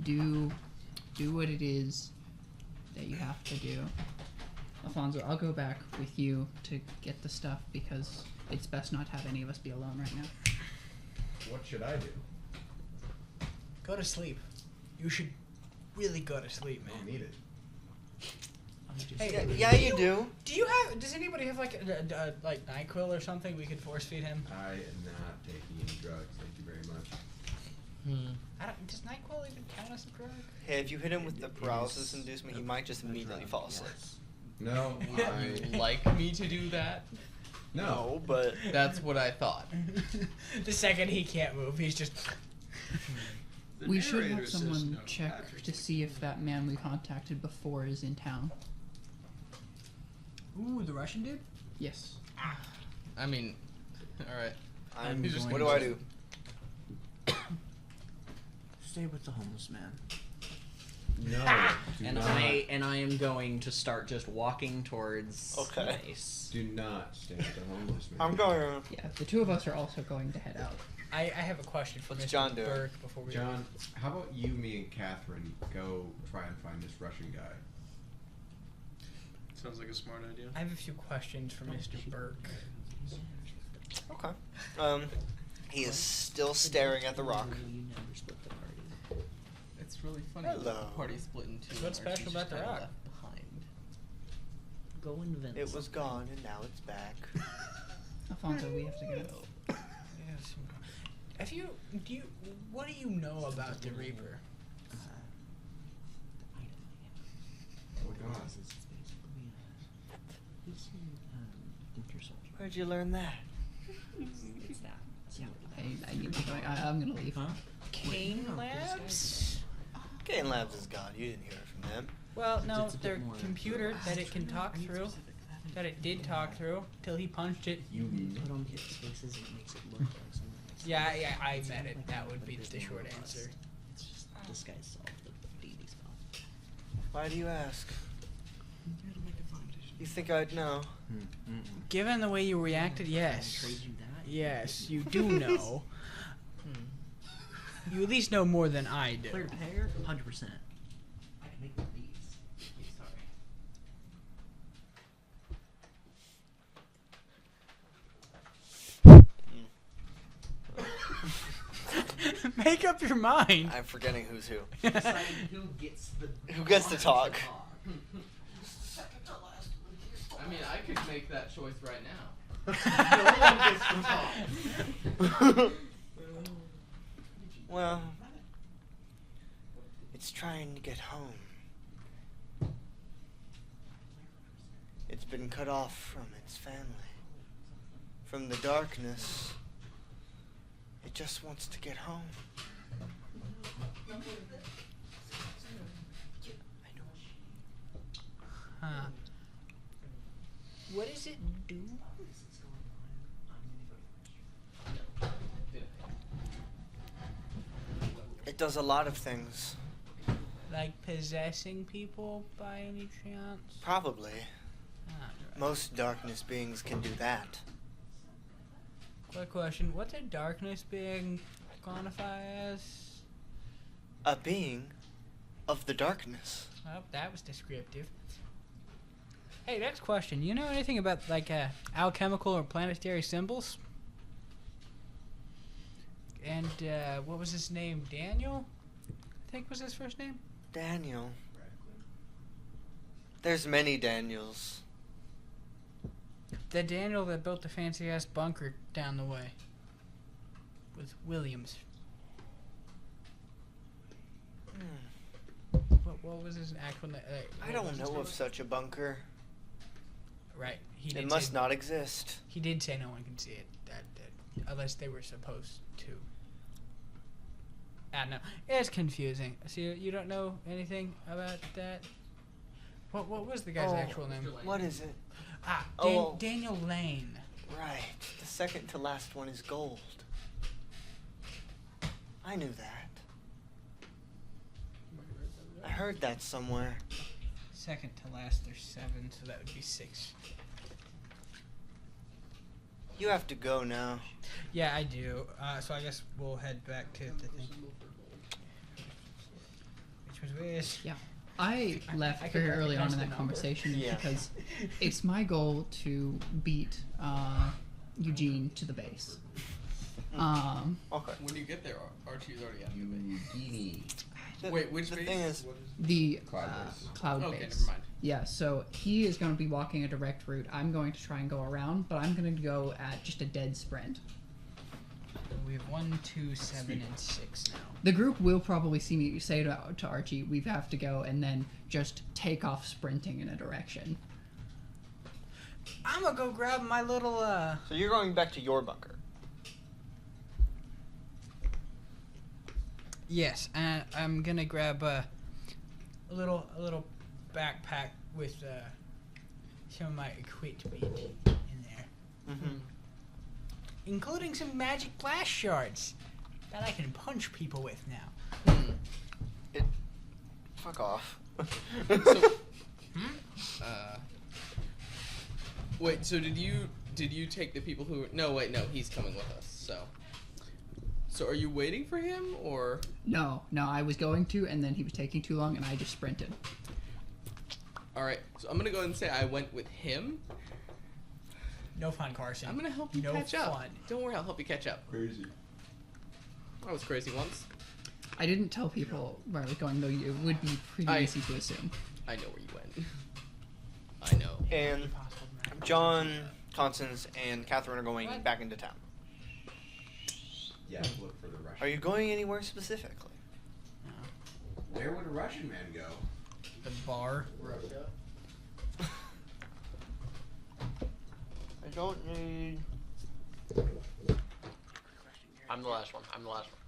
do what it is that you have to do. Alfonso, I'll go back with you to get the stuff because it's best not to have any of us be alone right now. What should I do? Go to sleep. You should really go to sleep, I don't man. need it. Hey, Yeah, you do. Does anybody have like like NyQuil or something we could force feed him? I am not taking any drugs. Thank you very much. Does NyQuil even count as a drug? Hey, if you hit him with the It paralysis is inducement, he a- might just a immediately drug, fall asleep. yes. No, You I like me to do that? no. but That's what I thought. The second he can't move, he's just. The We should narrator have says someone no, check Patrick's to like, see if that man we contacted before is in town. Ooh, the Russian dude. Yes. I mean, alright. I'm. He's just What do I do? Stay with the homeless man. No. Do And not. I am going to start just walking towards Okay. the base. Do not stay with the homeless man. I'm going. Yeah, the two of us are also going to head out. I have a question for What's Mr. John doing? Burke before we. John, how about you, me, and Kathryn go try and find this Russian guy? Sounds like a smart idea. I have a few questions for Mr. Burke. Okay. He is still staring at the rock. You never split the party. It's really funny. Hello. The party split in two. What's and Archie's special about just the kinda rock? left behind. Go invent. It was something. gone and now it's back. Alfonso, we have to go. Yes. What do you know about the Reaper? Oh God. Winter Soldier. Where'd you learn that? It's that. I need to go. I'm gonna leave. Huh? Kane Labs? Kane Labs is gone. You didn't hear it from them. Well, no, It's a bit their more computer that it can talk through, that it did talk through, till he punched it. You Put on hit spaces and it makes it look like something. Yeah, I met it. That would be the short answer. It's just this guy solved the DD spell. Why do you ask? You think I'd know? Given the way you reacted, yes. Trade you that? Yes, you do know. You at least know more than I do. Clear pair? 100%. I can make one of these. Make up your mind. I'm forgetting who's who. Deciding who gets the Who gets to talk? I mean, I could make that choice right now. Well, it's trying to get home. It's been cut off from its family. From the darkness. It just wants to get home. Huh. What does it do? It does a lot of things. like possessing people by any chance? Probably. Ah, Most darkness beings can do that. quick question: what's a darkness being quantify as? A being of the darkness. Oh, that was descriptive. Hey, next question. You know anything about like alchemical or planetary symbols? And what was his name? Daniel? I think was his first name. Daniel. There's many Daniels. The Daniel that built the fancy ass bunker down the way. With Williams. What was his actual name? I don't know of such a bunker. Right. He It did must say, not exist. He did say no one can see it. That unless they were supposed to. Ah, no. It's confusing. So you don't know anything about that? What was the guy's Oh, actual name? What is it? Ah, Oh. Daniel Lane. Right. The second to last one is gold. I knew that. I heard that somewhere. Second to last, there's 7, so that would be 6. You have to go now. Yeah, I do. So I guess we'll head back to the thing. Which was which? Yeah. I left I could very early on recognize in the that number. conversation Yeah. because it's my goal to beat Eugene to the base. Okay. When you get there, Archie's already out of the base. The- Wait, which the base? thing is, The Cloud base. cloud Okay, base. never mind. Yeah, so he is going to be walking a direct route. I'm going to try and go around, but I'm going to go at just a dead sprint. We have 1, 2, 7, and 6 now. The group will probably see me say to Archie, we have to go, and then just take off sprinting in a direction. I'm gonna go grab my little so you're going back to your bunker. Yes, and I'm gonna grab a little backpack with some of my equipment in there, Mm-hmm. including some magic blast shards that I can punch people with now. Fuck off. Wait, so did you take the people who? No, wait, no, he's coming with us. So are you waiting for him or? No, I was going to, and then he was taking too long, and I just sprinted. All right, so I'm gonna go ahead and say I went with him. No fun, Carson. I'm gonna help you No catch up. fun. Don't worry, I'll help you catch up. Crazy. I was crazy once. I didn't tell people where I was going, though it would be pretty easy to assume. I know where you went. I know. And John, Constance, and Kathryn are going back into town. Yeah, look for the Russian. Are you going anywhere specifically? Where would a Russian man go? The bar. I don't need. I'm the last one.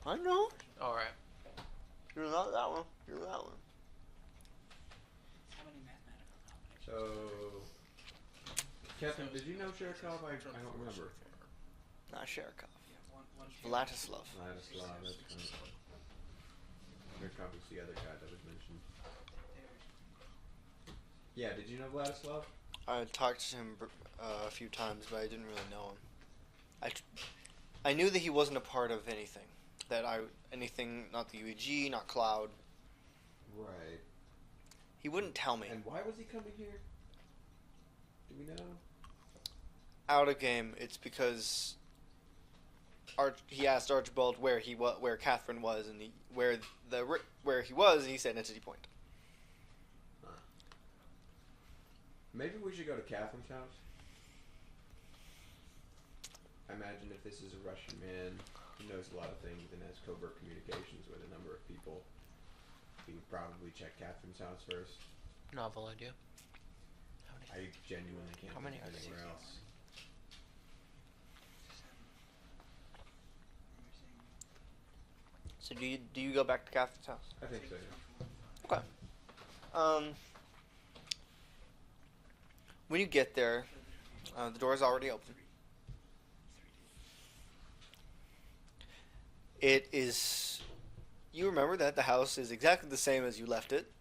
I know. All right. You're not that one. You're that one. So, Kathryn, did you know Sherkov? I don't remember. Not Sherkov. Vladislav. Vladislav, that's kind of... Sherkov was the other guy that was mentioned. Yeah, did you know Vladislav? I talked to him a few times, but I didn't really know him. I knew that he wasn't a part of anything. Anything, not the UEG, not Cloud. Right. He wouldn't tell me. And why was he coming here? Do we know? Out of game, it's because he asked Archibald where Kathryn was, and where he was, and he said Entity Point. Huh. Maybe we should go to Kathryn's house. I imagine if this is a Russian man who knows a lot of things and has covert communications with a number of people, he would probably check Kathryn's house first. Novel idea. I genuinely can't How many think are anywhere there? else. So do you go back to Kathryn's house? I think so, yeah. Okay. When you get there, the door is already open. It is You remember that the house is exactly the same as you left it.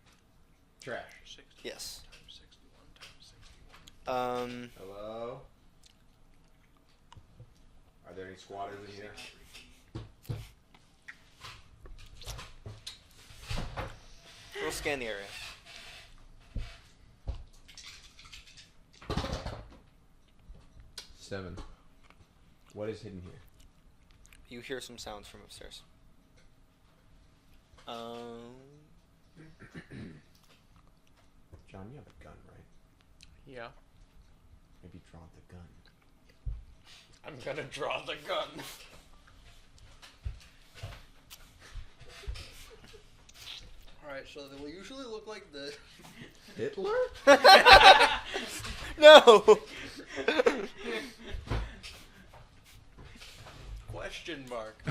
Trash. 60 Yes. times 61 times 61. Hello? Are there any squatters in here? We'll scan the area. Seven. What is hidden here? You hear some sounds from upstairs. John, you have a gun, right? Yeah. Maybe draw the gun. I'm gonna draw the gun. Alright, so they will usually look like this. Hitler? No! Question mark.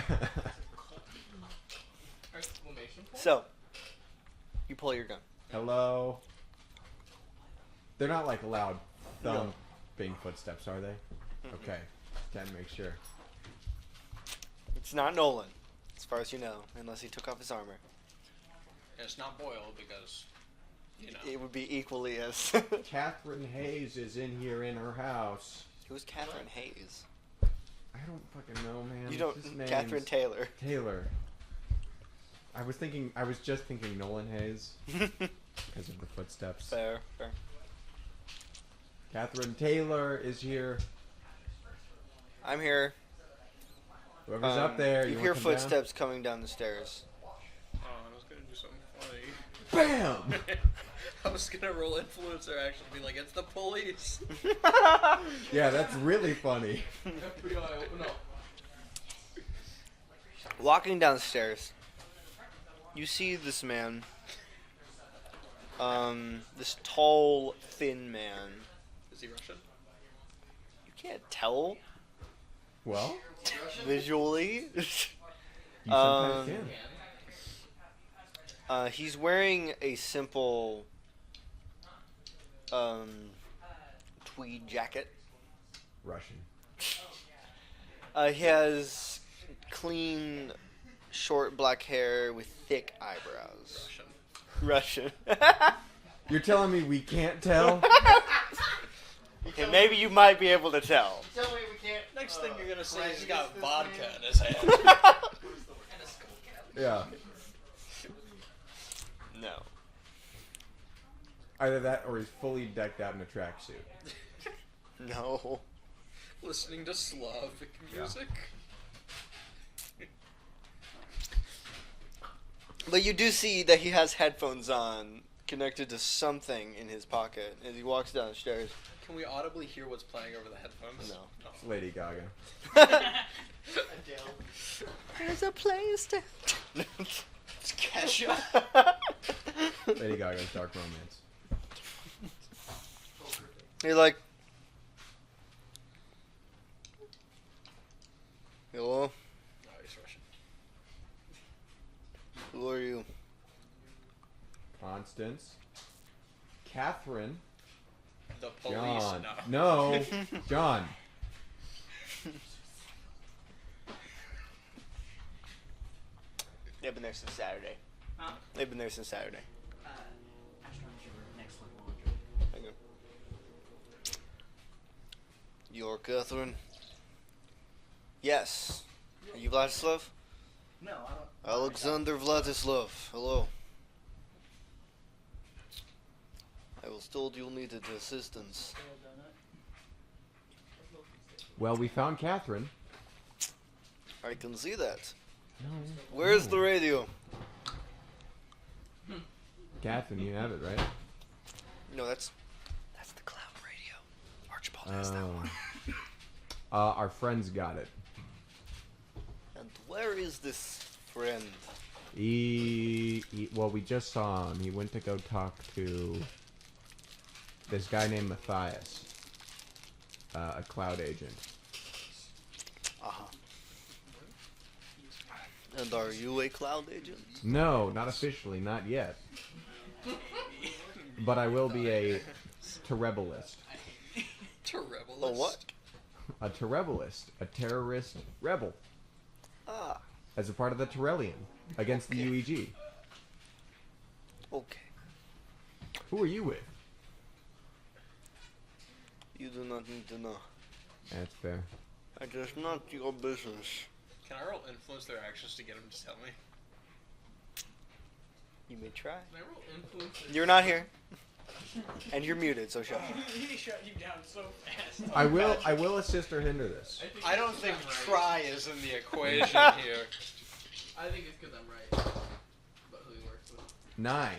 Exclamation point? So, you pull your gun. Hello? They're not like loud thumping footsteps, are they? Okay. Can make sure. It's not Nolan, as far as you know, unless he took off his armor. It's not Boyle because, you know. It would be equally as... Kathryn Hayes is in here in her house. Who's Kathryn Hayes? I don't fucking know, man. You don't... His name's Kathryn Taylor. Taylor. I was just thinking Nolan Hayes because of the footsteps. Fair. Kathryn Taylor is here. I'm here. Whoever's up there, You wanna hear come down? footsteps coming down the stairs. Oh, I was gonna do something funny. Bam! I was gonna roll influencer action and be like, it's the police. Yeah, that's really funny. FBI, open up. Walking downstairs, you see this man. This tall, thin man. Is he Russian? You can't tell Well, visually. you sometimes Um, can. He's wearing a simple tweed jacket. Russian. He has clean, short black hair with thick eyebrows. Russian. Russian. You're telling me we can't tell? And maybe you might be able to tell. Next thing you're gonna say is he's got vodka in his hand. Yeah. No. Either that or he's fully decked out in a tracksuit. No. Listening to Slavic music. But you do see that he has headphones on, connected to something in his pocket as he walks down the stairs. Can we audibly hear what's playing over the headphones? No. It's Lady Gaga. There's a place to... It's Kesha. Lady Gaga's Dark Romance. You're like... Hello? Oh, he's Russian. Who are you? Constance. Kathryn. The police. John. No. No. John. They've been there since Saturday. Huh? They've been there since Saturday. Next level. Thank you. You're Kathryn? Yes. Are you Vladislav? No, I don't. Alexander Vladislav. Hello. I was told you needed assistance. Well, we found Kathryn. I can see that. No. Where's the radio? Kathryn, you have it, right? No, that's the cloud radio. Archibald has that Oh. one. Our friends got it. And where is this friend? Well, we just saw him. He went to go talk to this guy named Matthias, a cloud agent. Uh-huh. And are you a cloud agent? No, not officially, not yet. But I will be a terrebelist. Terrible. A what? A terrebelist. A terrorist rebel. Ah. As a part of the Terrellian. against the UEG. Okay. Who are you with? You do not need to know. That's fair. It is not your business. Can I roll influence their actions to get them to tell me? You may try. Can I roll influence? You're not here. And you're muted, so shut up. He shut you down so fast. I will assist or hinder this. I don't think try is in the equation here. I think it's because I'm right. But who he works with. 9.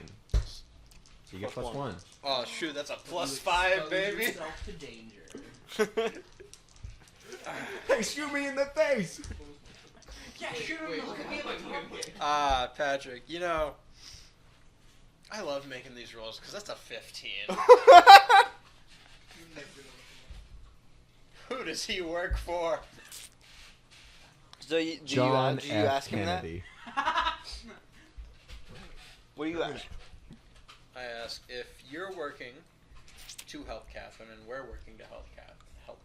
You get Plus plus one. 1. Oh shoot, that's a You +5, expose baby. yourself to danger. Hey, shoot me in the face! Yeah, shoot him. Wait, Ah, Patrick, you know, I love making these rolls because that's a 15. Who does he work for? So do John you F. ask him Kennedy. What do you ask? I ask if you're working to help Kathryn and we're working to help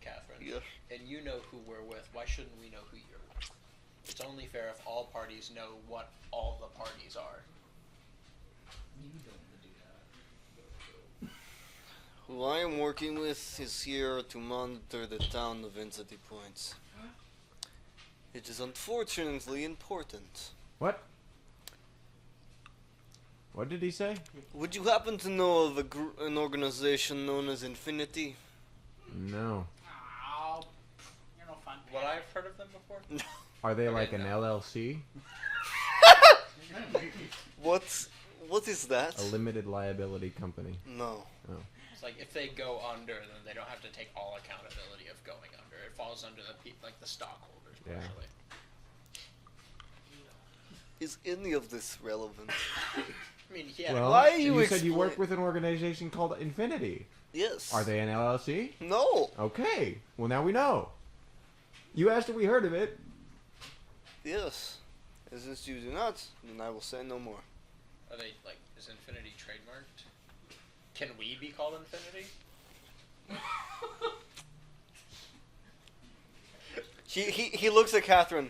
Kathryn. Yes. And you know who we're with. Why shouldn't we know who you're with? It's only fair if all parties know what all the parties are. You don't want to do that. Who I am working with is here to monitor the town of Entity Points. It is unfortunately important. What? What did he say? Would you happen to know of an organization known as Infinity? No. Oh, you're no fun. What I've heard of them before? Are they Okay, like an no. LLC? What is that? A limited liability company? No. It's like if they go under, then they don't have to take all accountability of going under. It falls under the stockholders, Yeah. partially. Is any of this relevant? I mean, yeah. Well, Why are you said you expla- work with an organization called Infinity. Yes. Are they an LLC? No. Okay. Well, now we know. You asked if we heard of it. Yes. And since you do not, then I will say no more. Are they like? Is Infinity trademarked? Can we be called Infinity? He looks at Kathryn.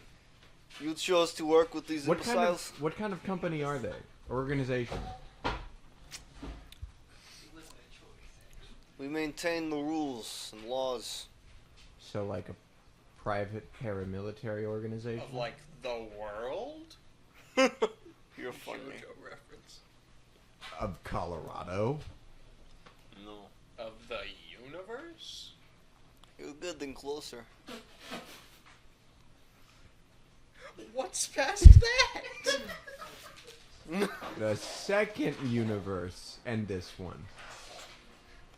You chose to work with these imbeciles. What kind of company are they? Organization? We maintain the rules and laws. So like a private paramilitary organization? Of like the world? You're funny. JoJo reference. Of Colorado? No. Of the universe? You're getting closer. What's past that? The second universe and this one.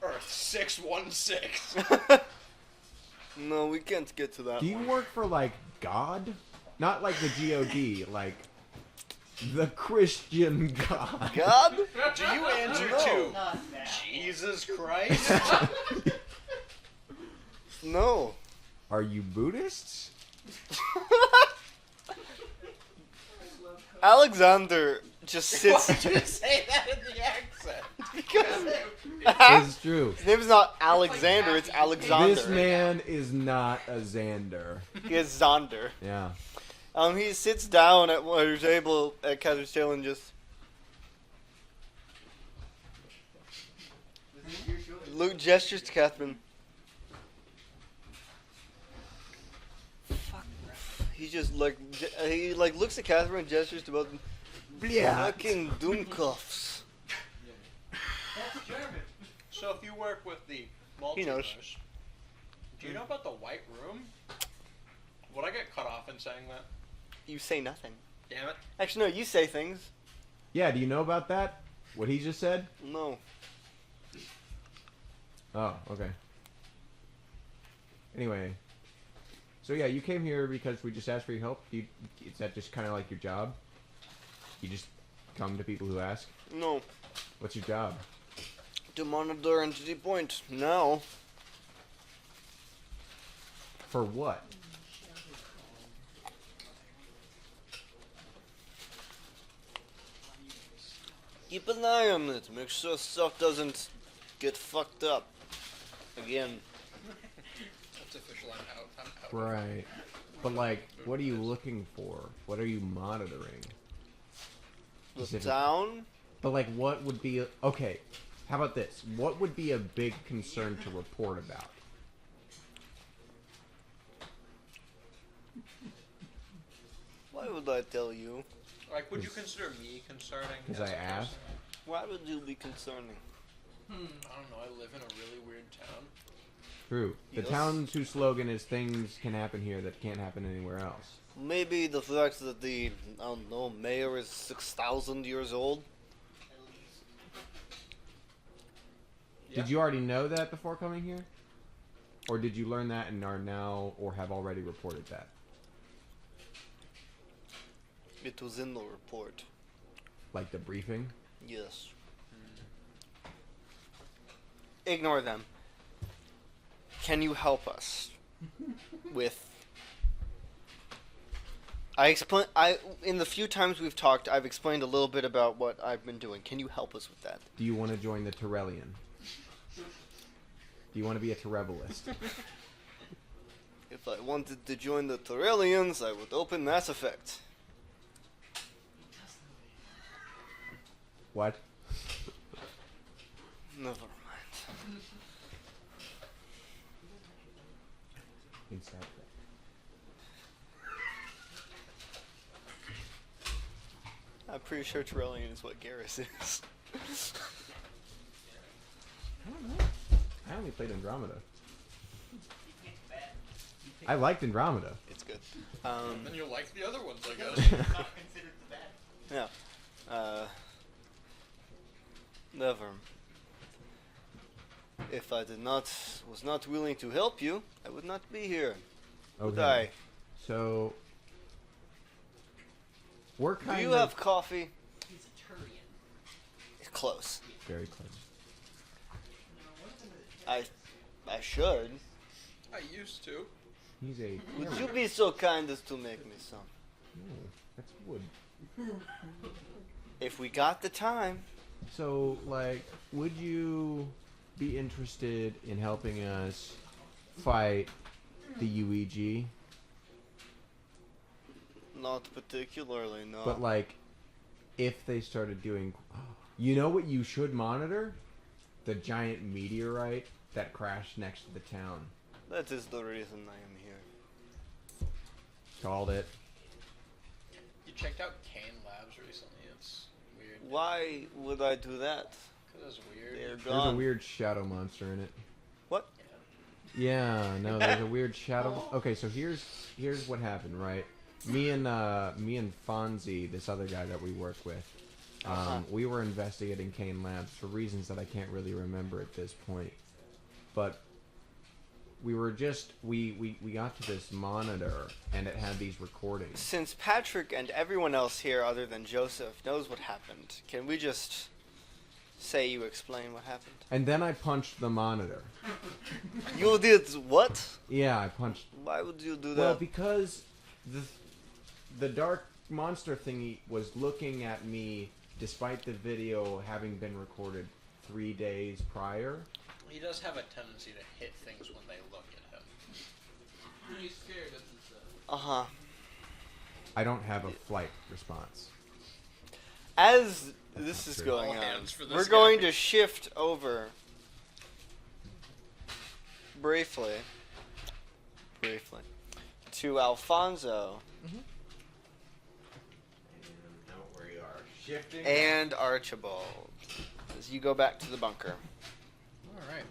Earth 616. No, we can't get to that Do you one. work for like God? Not like the GOD, like the Christian God. God? Do you answer No. to Jesus Christ? No. Are you Buddhists? Alexander just Why sits did you say that in the accent? because It's true. his name is not Alexander, it's Alexander. This man is not a Xander. He is Zonder. Yeah. He sits down at her table at Kathryn's table and just gestures to Kathryn. Fuck. He just he looks at Kathryn and gestures to both. Fucking Doomcuffs. That's German. So if you work with the He knows. multiverse, do you know about the White Room? Would I get cut off in saying that? You say nothing. Damn it. Actually, no. You say things. Yeah, do you know about that? What he just said? No. Oh, okay. Anyway. So yeah, you came here because we just asked for your help? Is that just kind of like your job? You just come to people who ask? No. What's your job? To monitor Entity Point now. For what? Keep an eye on it. Make sure stuff doesn't get fucked up. Again. That's official. I'm out. Right. But like, what are you looking for? What are you monitoring? The specific? town? But like, what would be okay? How about this? What would be a big concern to report about? Why would I tell you? Like, would you consider me concerning? Because as I a person? asked. Why would you be concerning? I don't know. I live in a really weird town. True. The Yes. town's whose slogan is "Things can happen here that can't happen anywhere else." Maybe the fact that the, I don't know, mayor is 6,000 years old? Did you already know that before coming here, or did you learn that and are now or have already reported that? It was in the report. Like the briefing? Yes. Ignore them. Can you help us with... in the few times we've talked, I've explained a little bit about what I've been doing. Can you help us with that? Do you want to join the Terrellian? Do you want to be a Terrebelist? If I wanted to join the Tyrellians, I would open Mass Effect. What? Never mind. Inside. I'm pretty sure Tyrellian is what Garrus is. I don't know. I only played Andromeda. I liked Andromeda. It's good. Then you'll like the other ones, I guess. Yeah. Never. If I was not willing to help you, I would not be here. Would I? So we're Do kind you of have coffee? He's a Turian. It's close. very close. I should. I used to. He's a. Would you be so kind as to make me some? No, that's wood. If we got the time. So, like, would you be interested in helping us fight the UEG? Not particularly, no. But like, if they started doing, you know what you should monitor? The giant meteorite that crashed next to the town. That is the reason I am here. Called it. You checked out Kane Labs recently. It's weird. Why would I do that? Because it's weird. They're There's gone. a weird shadow monster in it. What? Yeah, no, there's a weird shadow. Okay, so here's what happened, right? Me and Fonzie, this other guy that we work with, we were investigating Kane Labs for reasons that I can't really remember at this point. But we were just we got to this monitor and it had these recordings. Since Patrick and everyone else here other than Joseph knows what happened, can we just say you explain what happened? And then I punched the monitor. You did what? Yeah, I punched. Why would you do that? Well, because the dark monster thingy was looking at me despite the video having been recorded 3 days prior. He does have a tendency to hit things when they look at him. He's scared of himself. Uh-huh. I don't have a flight response. As this is Sure. going All on, hands for this we're guy. going to shift over briefly to Alfonso We are shifting. and Archibald as you go back to the bunker. All right.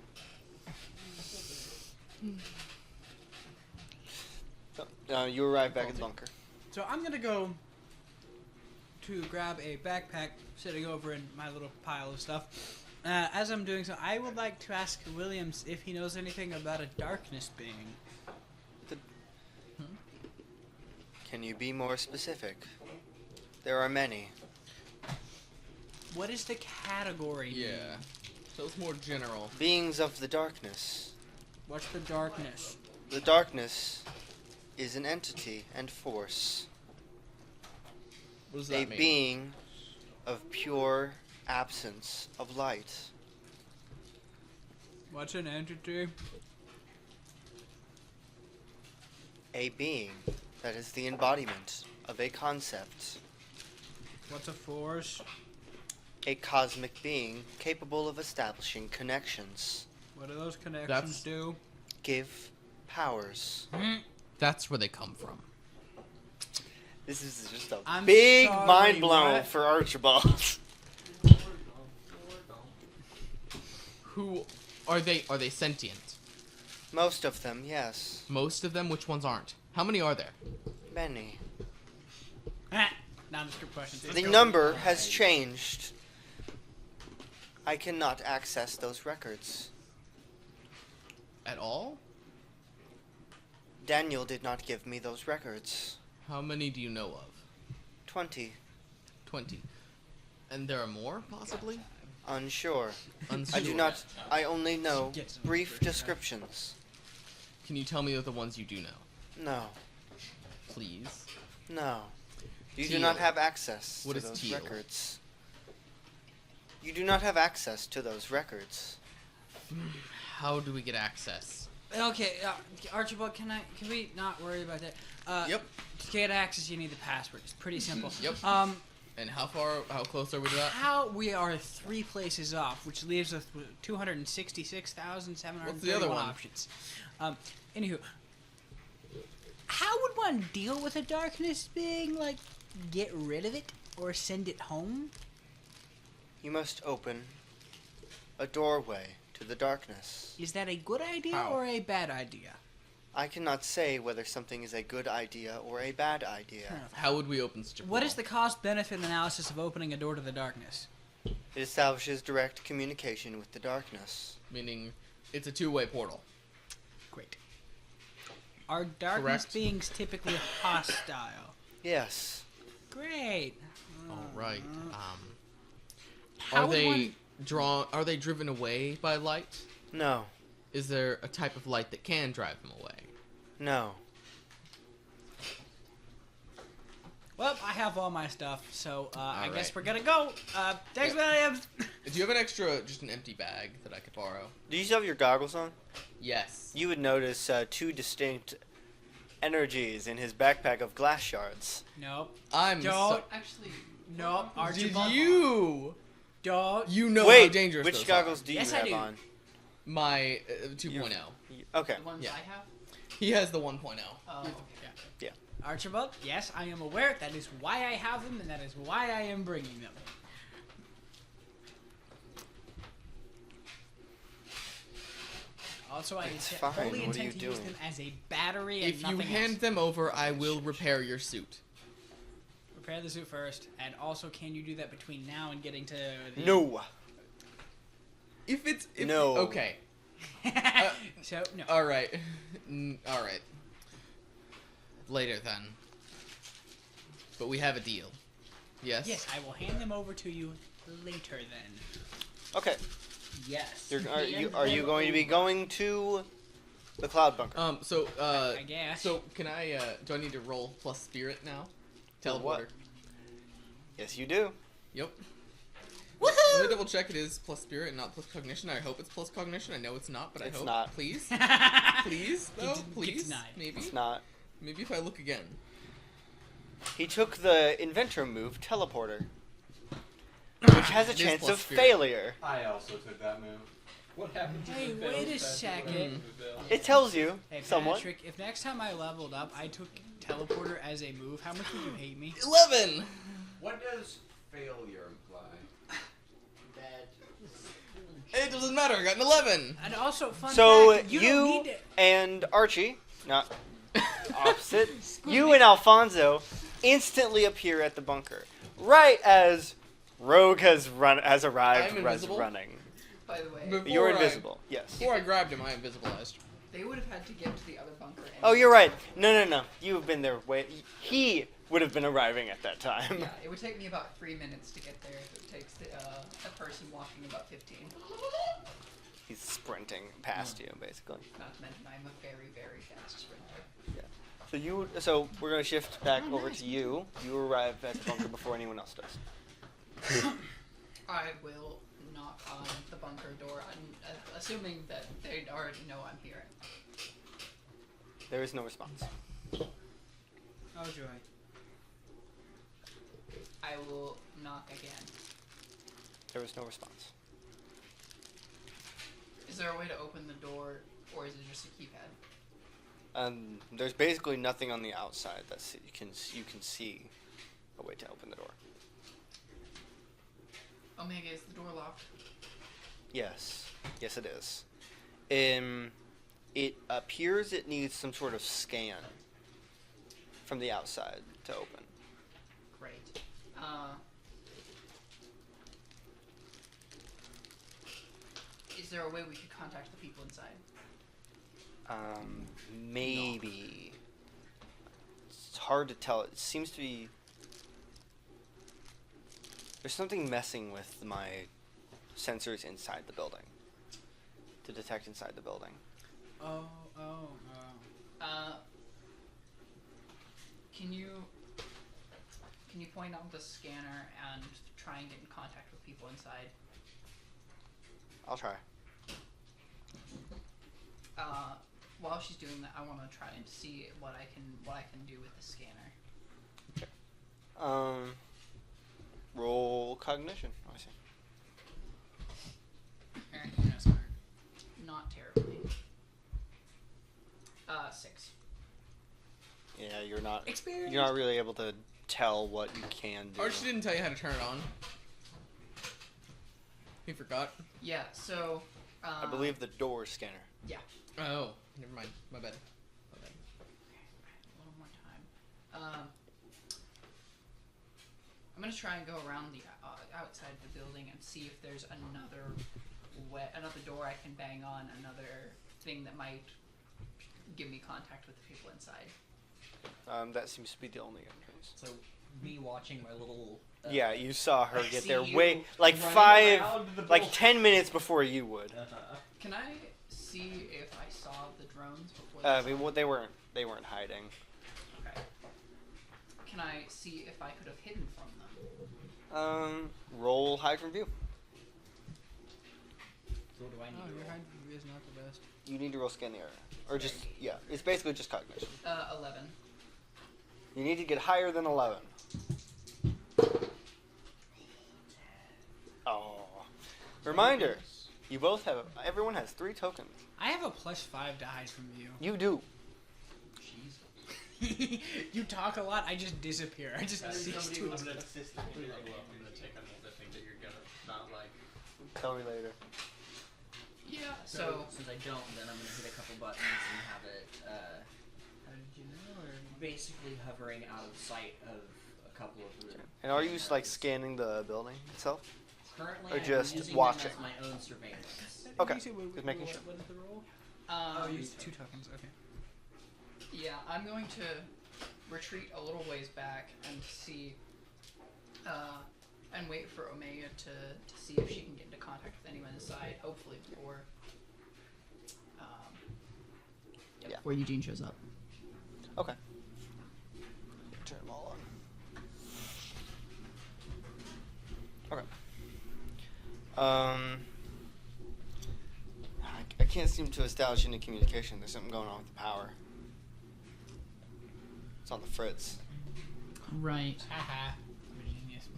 You arrive back at the bunker. So I'm gonna go to grab a backpack sitting over in my little pile of stuff. As I'm doing so, I would like to ask Williams if he knows anything about a darkness being. Can you be more specific? There are many. What is the category? Yeah. So it's more general. Beings of the darkness. What's the darkness? The darkness is an entity and force. What does A that mean? being of pure absence of light. What's an entity? A being that is the embodiment of a concept. What's a force? A cosmic being capable of establishing connections. What do those connections That's- do? Give powers. That's where they come from. This is just a I'm big sorry, mind blown what? for Archibald. Who are they? Are they sentient? Most of them, yes. Most of them. Which ones aren't? How many are there? Many. Nondescript questions. The number has changed. I cannot access those records. At all? Daniel did not give me those records. How many do you know of? 20. 20. And there are more, possibly? Unsure. Unsure. I do not. I only know Get some brief information. descriptions. Can you tell me the ones you do know? No. Please. No. You do Teal. not have access What to is those teal? records. You do not have access to those records. How do we get access? Okay, Archibald, can we not worry about that? Yep. To get access, you need the password. It's pretty simple. Yep. And how close are we to that? How we are 3 places off, which leaves us with 266,731 What's the other one? options. Anywho, how would one deal with a darkness being? Like, get rid of it or send it home? You must open a doorway to the darkness. Is that a good idea How? or a bad idea? I cannot say whether something is a good idea or a bad idea. How would we open such a What portal? is the cost-benefit analysis of opening a door to the darkness? It establishes direct communication with the darkness. Meaning, it's a two-way portal. Great. Are darkness Correct. beings typically hostile? Yes. Great. All right. How Are would they one- Are they driven away by light? No. Is there a type of light that can drive them away? No. Well, I have all my stuff, so I guess right. we're gonna go. Thanks, Williams. Do you have an extra, just an empty bag that I could borrow? Do you still have your goggles on? Yes. You would notice 2 distinct energies in his backpack of glass shards. Nope. I'm Don't. Actually, Nope. Did Archibald. you? Don't. You know how Wait, dangerous which those goggles are. do you Yes, I have do. on? My 2.0. Okay. the ones Yeah. I have. He has the 1.0. Oh, Archibald. Yes, I am aware. That is why I have them, and that is why I am bringing them. Also, I It's intend, fine. fully What are intend you to use doing? them as a battery and If you nothing hand else. them over, I will repair your suit. Repair the suit first, and also, can you do that between now and getting to? The... No. If it's No. Okay. So no. All right. All right. Later then. But we have a deal. Yes. Yes, I will hand them over to you later then. Okay. Yes. Are you going to be going to the cloud bunker? So I guess. So can I? Do I need to roll plus spirit now? For Teleporter. what? Yes, you do. Yep. Let me double check. It is plus spirit and not plus cognition. I hope it's plus cognition. I know it's not, but It's I hope. not. Please. Please, though. Get Please. denied. Maybe. It's not. Maybe if I look again. He took the inventor move, teleporter, which has a It is chance plus of spirit. failure. I also took that move. What happened to Hey, the wait a fails fast second. enough to fail? It tells you Hey, somewhat. Patrick, if next time I leveled up, I took teleporter as a move, how much would you hate me? 11. What does failure imply? It doesn't matter. I got an 11. And also, fun So fact, you you don't need to... and Archie, not opposite, you and Alfonso instantly appear at the bunker, right as Rogue has arrived, I'm invisible? running. by the way, Before You're I- invisible. Yes. Before I grabbed him, I invisibilized. they would have had to get to the other bunker. Oh, you're right. No. You've been there. He would have been arriving at that time. Yeah, it would take me about 3 minutes to get there. It takes a person walking about 15. He's sprinting past you, basically. Not to mention I'm a very, very fast sprinter. So we're gonna shift back over to you. You arrive at the bunker before anyone else does. I will knock on the bunker door, assuming that they already know I'm here. There is no response. Oh, joy. I I will knock again. There was no response. Is there a way to open the door, or is it just a keypad? There's basically nothing on the outside that you can see a way to open the door. Omega, is the door locked? Yes, it is. It appears it needs some sort of scan from the outside to open. Great. Is there a way we could contact the people inside? Maybe. It's hard to tell. It seems to be... There's something messing with my sensors inside the building. To detect inside the building. Can you point out the scanner and try and get in contact with people inside? I'll try. While she's doing that, I want to try and see what I can do with the scanner. Okay. Roll cognition. I see. Not terribly. 6. Yeah, you're not. Experience. You're not really able to tell what you can do. Archie didn't tell you how to turn it on. He forgot. Yeah. So. I believe the door scanner. Yeah. Oh, never mind. My bad. A little more time. I'm gonna try and go around the outside of the building and see if there's another door I can bang on, another thing that might give me contact with the people inside. That seems to be the only entrance. So, me watching my little... Yeah, you saw her I get see there you way... Like running around the building. 10 minutes before you would. Can I see if I saw the drones before? They weren't hiding. Okay. Can I see if I could have hidden from them? Roll hide from view. So what do I need to your roll? hide view is not the best. You need to roll scan the area. Or just, yeah, it's basically just cognition. 11. You need to get higher than 11. Oh. Reminder, everyone has 3 tokens. I have a +5 to hide from you. You do. You talk a lot, I just disappear. I just cease to I'm gonna take another thing that you're gonna not like. Tell me later. Yeah. So. Since I don't, then I'm gonna hit a couple buttons and have it, How did you know? Or basically hovering out of sight of a couple of the... And are you scanning the building itself? Currently, or I'm just using watching? them as my own surveillance. Okay, You say just making sure. What is the roll? Use 2 tokens. Okay. Yeah, I'm going to retreat a little ways back and see, and wait for Omega to see if she can get into contact with anyone inside. Hopefully before. Yeah. Before Eugene shows up. Okay. Turn them all on. Okay. I can't seem to establish any communication. There's something going on with the power. It's on the fritz. Right. Haha. I'm a genius.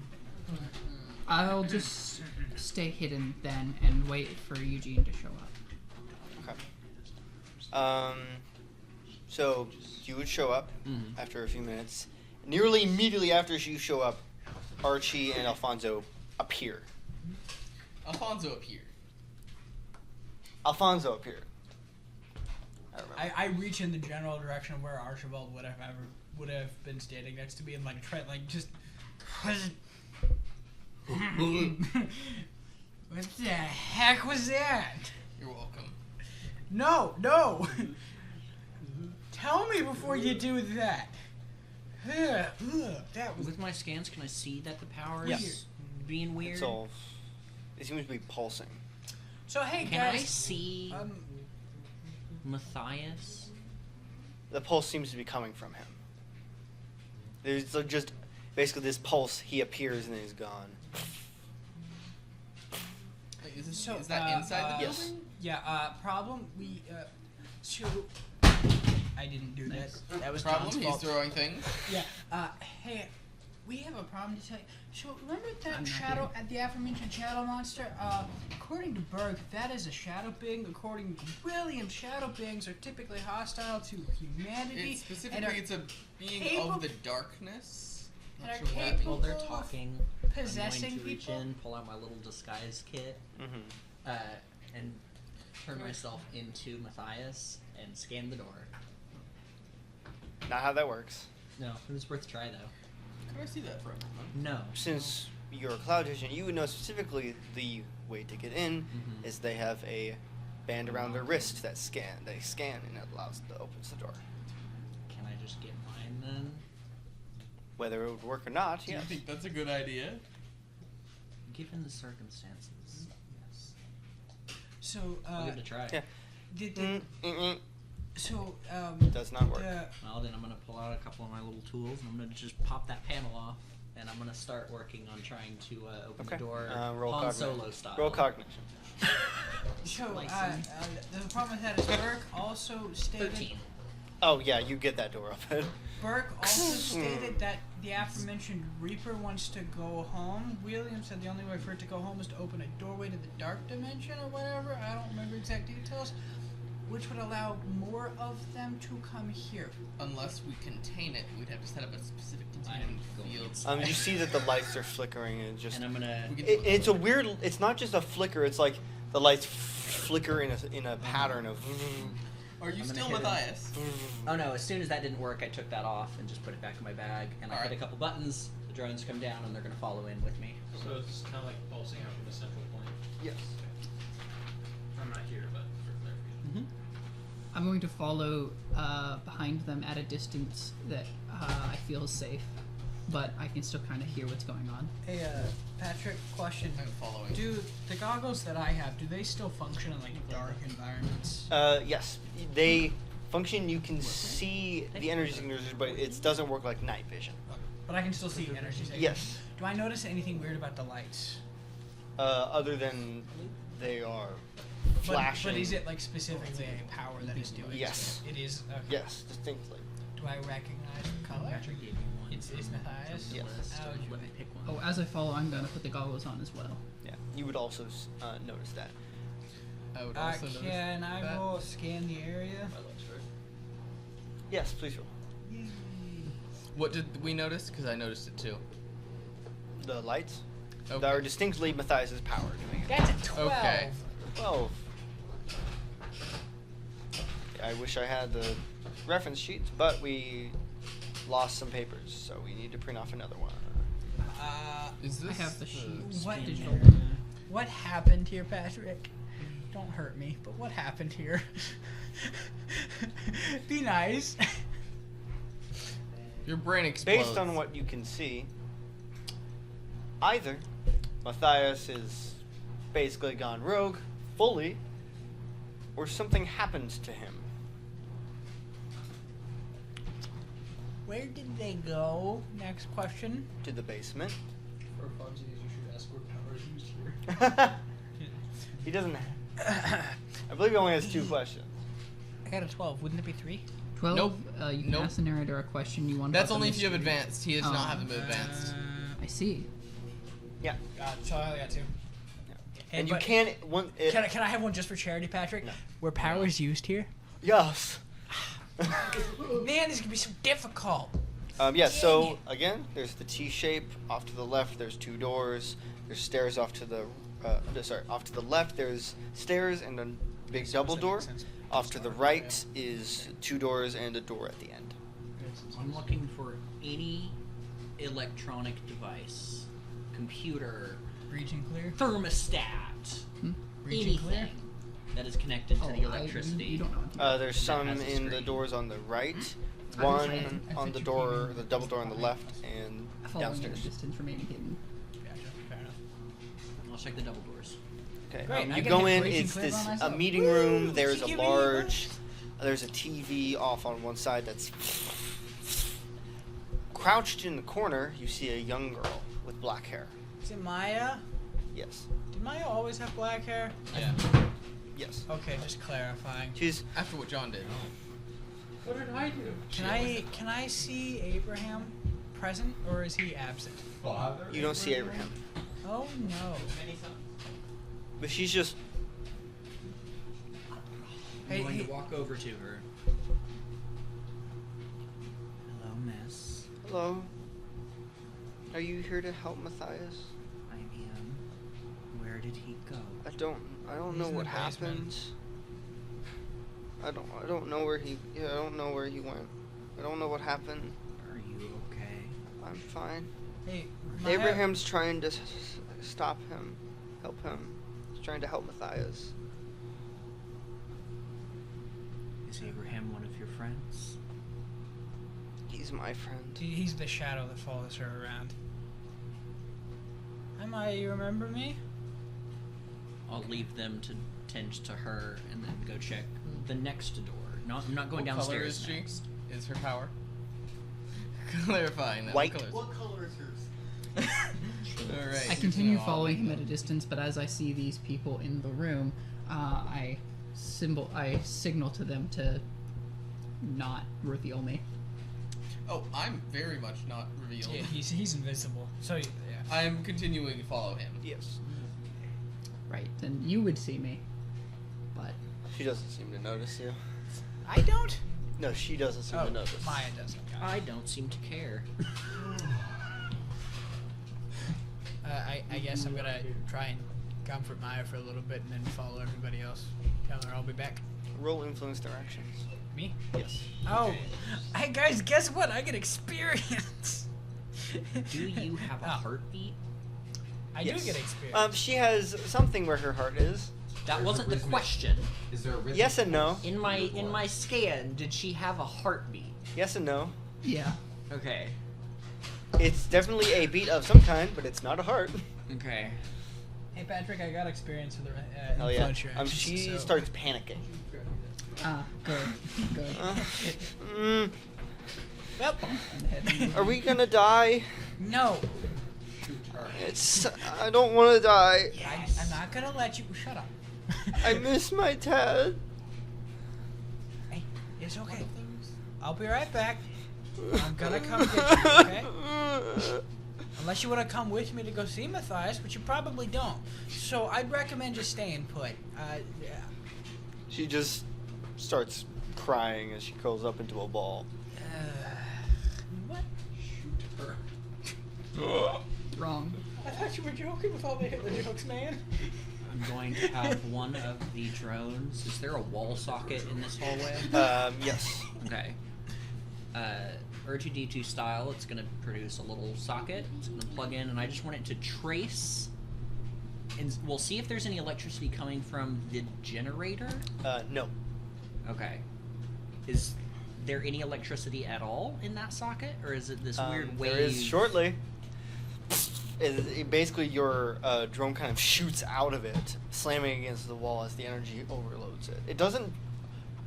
I'll just stay hidden then and wait for Eugene to show up. Okay. So you would show up after a few minutes. Nearly immediately after you show up, Archie and Alfonso appear. Alfonso appeared. Alfonso appeared. I remember. I reach in the general direction of where Archibald would have been standing next to me and try just what the heck was that? You're welcome. No. Tell me before you do that. That was With my scans, can I see that the power Yes. is being weird? It seems to be pulsing. so. Hey Can I guys, see Matthias? The pulse seems to be coming from him. There's just basically this pulse. He appears and then he's gone. Wait, is So, that inside the yes. building? yeah. Problem so. I didn't do Nice. that. That was Problem? John's He's fault. throwing things. Yeah. Hey, We have a problem to tell you. So remember that I'm not shadow, the aforementioned shadow monster? According to Berg, that is a shadow being. According to William, shadow beings are typically hostile to humanity. It's specifically, it's a being capable- of the darkness. and Not are sure what that capable While they're of talking, possessing I'm going to reach people. in, pull out my little disguise kit, Mm-hmm. and turn myself into Matthias and scan the door. Not how that works. No, it was worth a try though. Could I see that for a moment? No. Since you're a cloud vision, you would know specifically the way to get in Mhm. is they have a band around their wrist that they scan and it opens the door. Can I just get mine then? Whether it would work or not, Do you yes. think that's a good idea? Given the circumstances, yes. So, I'll give it a try. Yeah. So, Does not work. Well, then I'm gonna pull out a couple of my little tools and I'm gonna just pop that panel off, and I'm gonna start working on trying to open Okay. the door Roll Han cognition. Solo style. Roll cognition. So, License. the problem with that is Burke also stated 13. Oh yeah, you get that door open. Burke also stated that the aforementioned Reaper wants to go home. William said the only way for it to go home is to open a doorway to the dark dimension or whatever. I don't remember exact details. Which would allow more of them to come here. Unless we contain it, we'd have to set up a specific containment field. You see that the lights are flickering and just. And I'm gonna. We could It, it's a weird. It's not just a flicker. It's like the lights flicker in a pattern of. Are you I'm gonna still hit it. Matthias? Oh no! As soon as that didn't work, I took that off and just put it back in my bag, and I hit a Alright. couple buttons. The drones come down, and they're gonna follow in with me. So it's kind of like pulsing out from a central point. Yes. I'm not here, but for clarification. I'm going to follow behind them at a distance that I feel is safe, but I can still kind of hear what's going on. Hey, Patrick, question. I'm following. Do the goggles that I have, do they still function in like dark environments? Yes, they function. You can see the energy signatures, but it doesn't work like night vision. But I can still see energy signatures. Yes. Do I notice anything weird about the lights? Other than they are flashing. But is it like specifically a power that is doing Yes. it? It is. Okay. Yes, distinctly. Do I recognize the color? Patrick gave me one. It's Matthias. Yes. Oh, Let me pick one. Oh, as I follow, I'm going to put the goggles on as well. Yeah, you would also notice that. I would also notice can I that. roll scan the area? My legs hurt. Yes, please roll. What did we notice? Because I noticed it too. The lights. Okay. They are distinctly Matthias's power doing it. That's a 12. Okay. 12. I wish I had the reference sheets, but we lost some papers, so we need to print off another one. Is this I have the sheets. What- digital. What happened here, Patrick? Don't hurt me, but what happened here? Be nice. Your brain explodes. Based on what you can see, either Matthias is basically gone rogue fully, or something happened to him. Where did they go? Next question. To the basement. For funsies, you should ask what power is used here. He doesn't. I believe he only has 2 questions. I got a 12. Wouldn't it be 3? 12, Nope. you can Nope. ask the narrator a question you want. That's about the only if you have mystery. advanced. He does not have the advanced. I see. Yeah. So I only got 2. And you can't. One. Can I have one just for charity, Patrick? No. Were powers used here? Yes. Man, this is gonna be so difficult. Yeah, so again, there's the T shape. Off to the left, there's 2 doors. There's stairs off to the off to the left. There's stairs and a big double door. Off to the right is 2 doors and a door at the end. I'm looking for any electronic device, computer, Reaching clear. thermostat, Reaching clear. anything that is connected to the you electricity. don't know. There's That some has a in the screen. doors on the right, I one think I on think the you door, can- the double door on the left, and Following at a downstairs. distance remaining hidden. Gotcha. Fair enough. I'll check the double doors. Okay. Great, I You can go hit in. Reaching It's Clear this by a myself. meeting Woo! room. There's a Give me large. There's a TV off on one side that's crouched in the corner. You see a young girl with black hair. Is it Maya? Yes. Did Maya always have black hair? Yeah. Yes. Okay, just clarifying. She's. After what John did. What did I do? Can I see Abraham present or is he absent? Father. You don't see Abraham. Oh no. But she's just. I'm Hey, going hey. to walk over to her. Hello, miss. Hello. Are you here to help Matthias? I am. Where did he go? I don't He's know in what the basement. happened. I don't know where he. Yeah, I don't know where he went. I don't know what happened. Are you okay? I'm fine. Hey, Maya, Abraham's trying to stop him, help him. He's trying to help Matthias. Is Abraham one of your friends? He's my friend. He's the shadow that follows her around. Hi, Maya, you remember me? I'll leave them to tend to her and then go check the next door. I'm not going What color downstairs is she? next. Is her power? Clarifying that. White. What color is hers? All right. I continue following him at a distance, but as I see these people in the room, I signal to them to not reveal me. Oh, I'm very much not revealed. Yeah, he's invisible. So yeah. I'm continuing to follow him. Yes. Right, then you would see me, but She doesn't seem to notice you. I don't. No, she doesn't seem to notice. Maya doesn't. I don't seem to care. I guess I'm gonna try and comfort Maya for a little bit and then follow everybody else. Tell her I'll be back. Roll influence directions. Me? Yes. Oh, hey guys, guess what? I get experience. Do you have a Oh, heartbeat? I Yes. do get experience. She has something where her heart is. That There's wasn't a the rhythmic- question. Is there a rhythm? Yes and no. In my scan, did she have a heartbeat? Yes and no. yeah. Okay. It's definitely a beat of some kind, but it's not a heart. Okay. Hey Patrick, I got experience with the Hell yeah. influence your actions, She so- starts panicking. Good. Mm, Well, On the head. are we gonna die? no, It's. I don't want to die. I'm not gonna let you. Shut up. I miss my dad. Hey, it's okay. I'll be right back. I'm gonna come get you, okay? Unless you want to come with me to go see Matthias, which you probably don't. So I'd recommend just staying put. Yeah. She just starts crying as she curls up into a ball. What? Shoot her. Wrong. I thought you were joking with all the Hitler jokes, man. I'm going to have one of the drones. Is there a wall socket in this hallway? Yes. Okay. R2D2 style, it's going to produce a little socket. It's going to plug in, and I just want it to trace. And we'll see if there's any electricity coming from the generator. No. Okay. Is there any electricity at all in that socket, or is it this weird wave? There is shortly. Basically, your drone kind of shoots out of it, slamming against the wall as the energy overloads it. It doesn't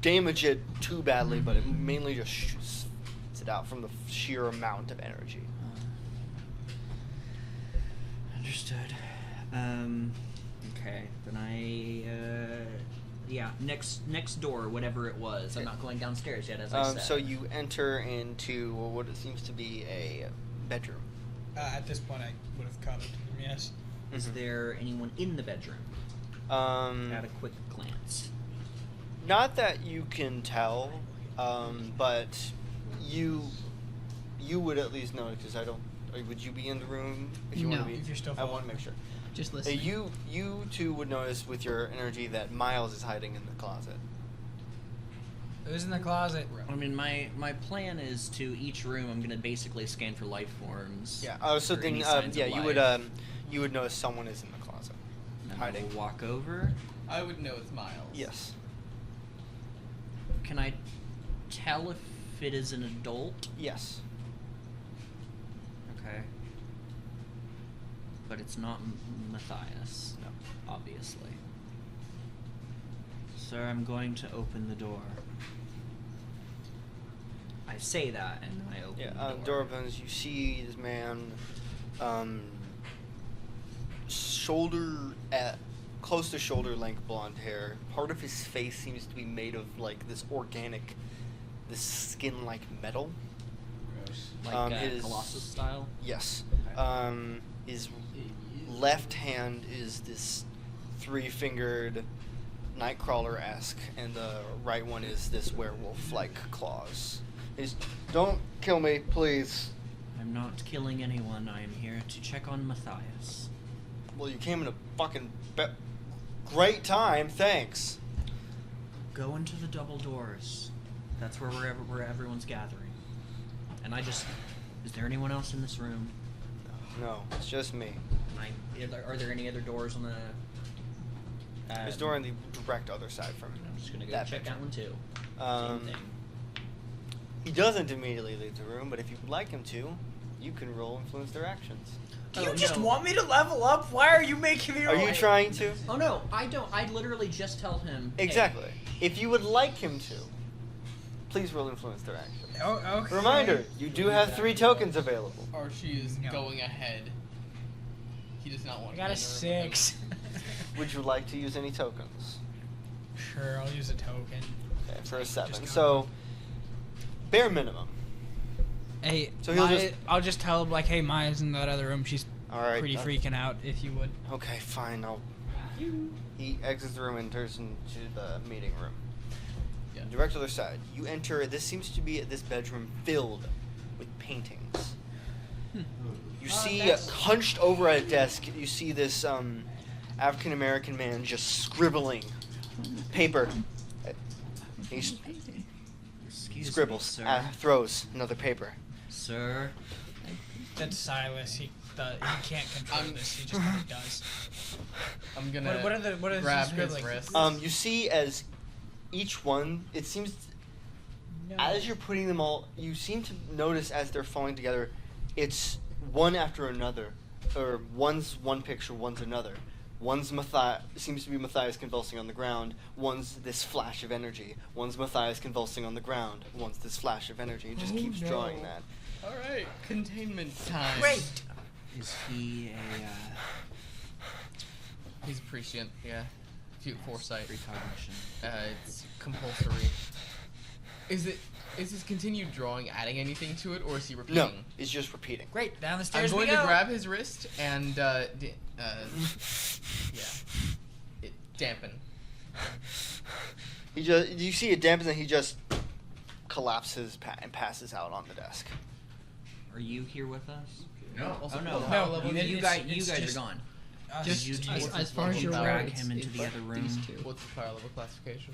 damage it too badly, but it mainly just shoots it out from the sheer amount of energy. Understood. Okay. Then yeah, next door, whatever it was. I'm not going downstairs yet, as I said. So you enter into what it seems to be a bedroom. At this point, I would have caught up to them, yes. Is there anyone in the bedroom? At a quick glance. Not that you can tell, but you would at least know because I don't. Would you be in the room if you want No. to be? If you're still I want following to make me. sure. Just listening. You two would notice with your energy that Miles is hiding in the closet. Who's in the closet? I mean, my plan is to each room. I'm gonna basically scan for life forms. Yeah. Oh, so or then any signs yeah, of you would notice someone is in the closet. And I hiding. will walk over. I would know it's Miles. Yes. Can I tell if it is an adult? Yes. Okay. But it's not Matthias. No. Obviously. So I'm going to open the door. I say that and I open Yeah. the Door opens. You see this man, close to shoulder length blonde hair. Part of his face seems to be made of like this organic, this skin-like metal. Like It is- Colossus style. Yes. His left hand is this three-fingered Nightcrawler-esque, and the right one is this werewolf-like claws. Don't kill me, please. I'm not killing anyone. I am here to check on Matthias. Well, you came in a fucking great time, thanks. Go into the double doors. That's where everyone's gathering. And is there anyone else in this room? No, it's just me. Are there any other doors on the... There's a door on the direct other side from I'm just gonna go that check picture. that one too. Um, Same thing. He doesn't immediately leave the room, but if you would like him to, you can roll influence their actions. Do you Oh, just no. want me to level up? Why are you making me Are roll? you trying to? Oh no, I don't. I literally just tell him. hey, Exactly. If you would like him to, please roll influence their actions. Oh, okay. Reminder, you do have 3 tokens available. Archie is No. going ahead. He does not want I to got be a in the room with him. 6. Would you like to use any tokens? Sure, I'll use a token. Okay, for a Just 7. go. So, bare minimum. Hey, So he'll just- I'll just tell him, like, hey, Maya's in that other room. She's Alright. pretty freaking out, if you would. Okay, fine. He exits the room and turns into the meeting room. Yeah. Direct other side. You enter. This seems to be this bedroom filled with paintings. You see, that's- hunched over at a desk, you see this African American man just scribbling paper. He Excuse scribbles, me, sir. throws another paper. Sir. That's Silas. He can't control I'm- this. He just what he does. I'm gonna What is grab he his scribbling? wrist. You see as each one, it seems, No. as you're putting them all, you seem to notice as they're falling together, it's one after another, or one's one picture, one's another. One's seems to be Matthias convulsing on the ground. One's this flash of energy. One's Matthias convulsing on the ground. One's this flash of energy. He just Oh, keeps no. drawing that. All right, containment time. Great. Is he a He's prescient. Yeah. Foresight. precognition? It's compulsory. Is his continued drawing adding anything to it, or is he repeating? No, it's just repeating. Great. Down the I'm stairs going we to go. grab his wrist and dampen. You see it dampens and he just collapses and passes out on the desk. Are you here with us? No. Also, Oh no, power level. you it's- guys it's are just- gone. Just Did you take as far as you're drag aware, him into the other room? These two. What's the power level classification?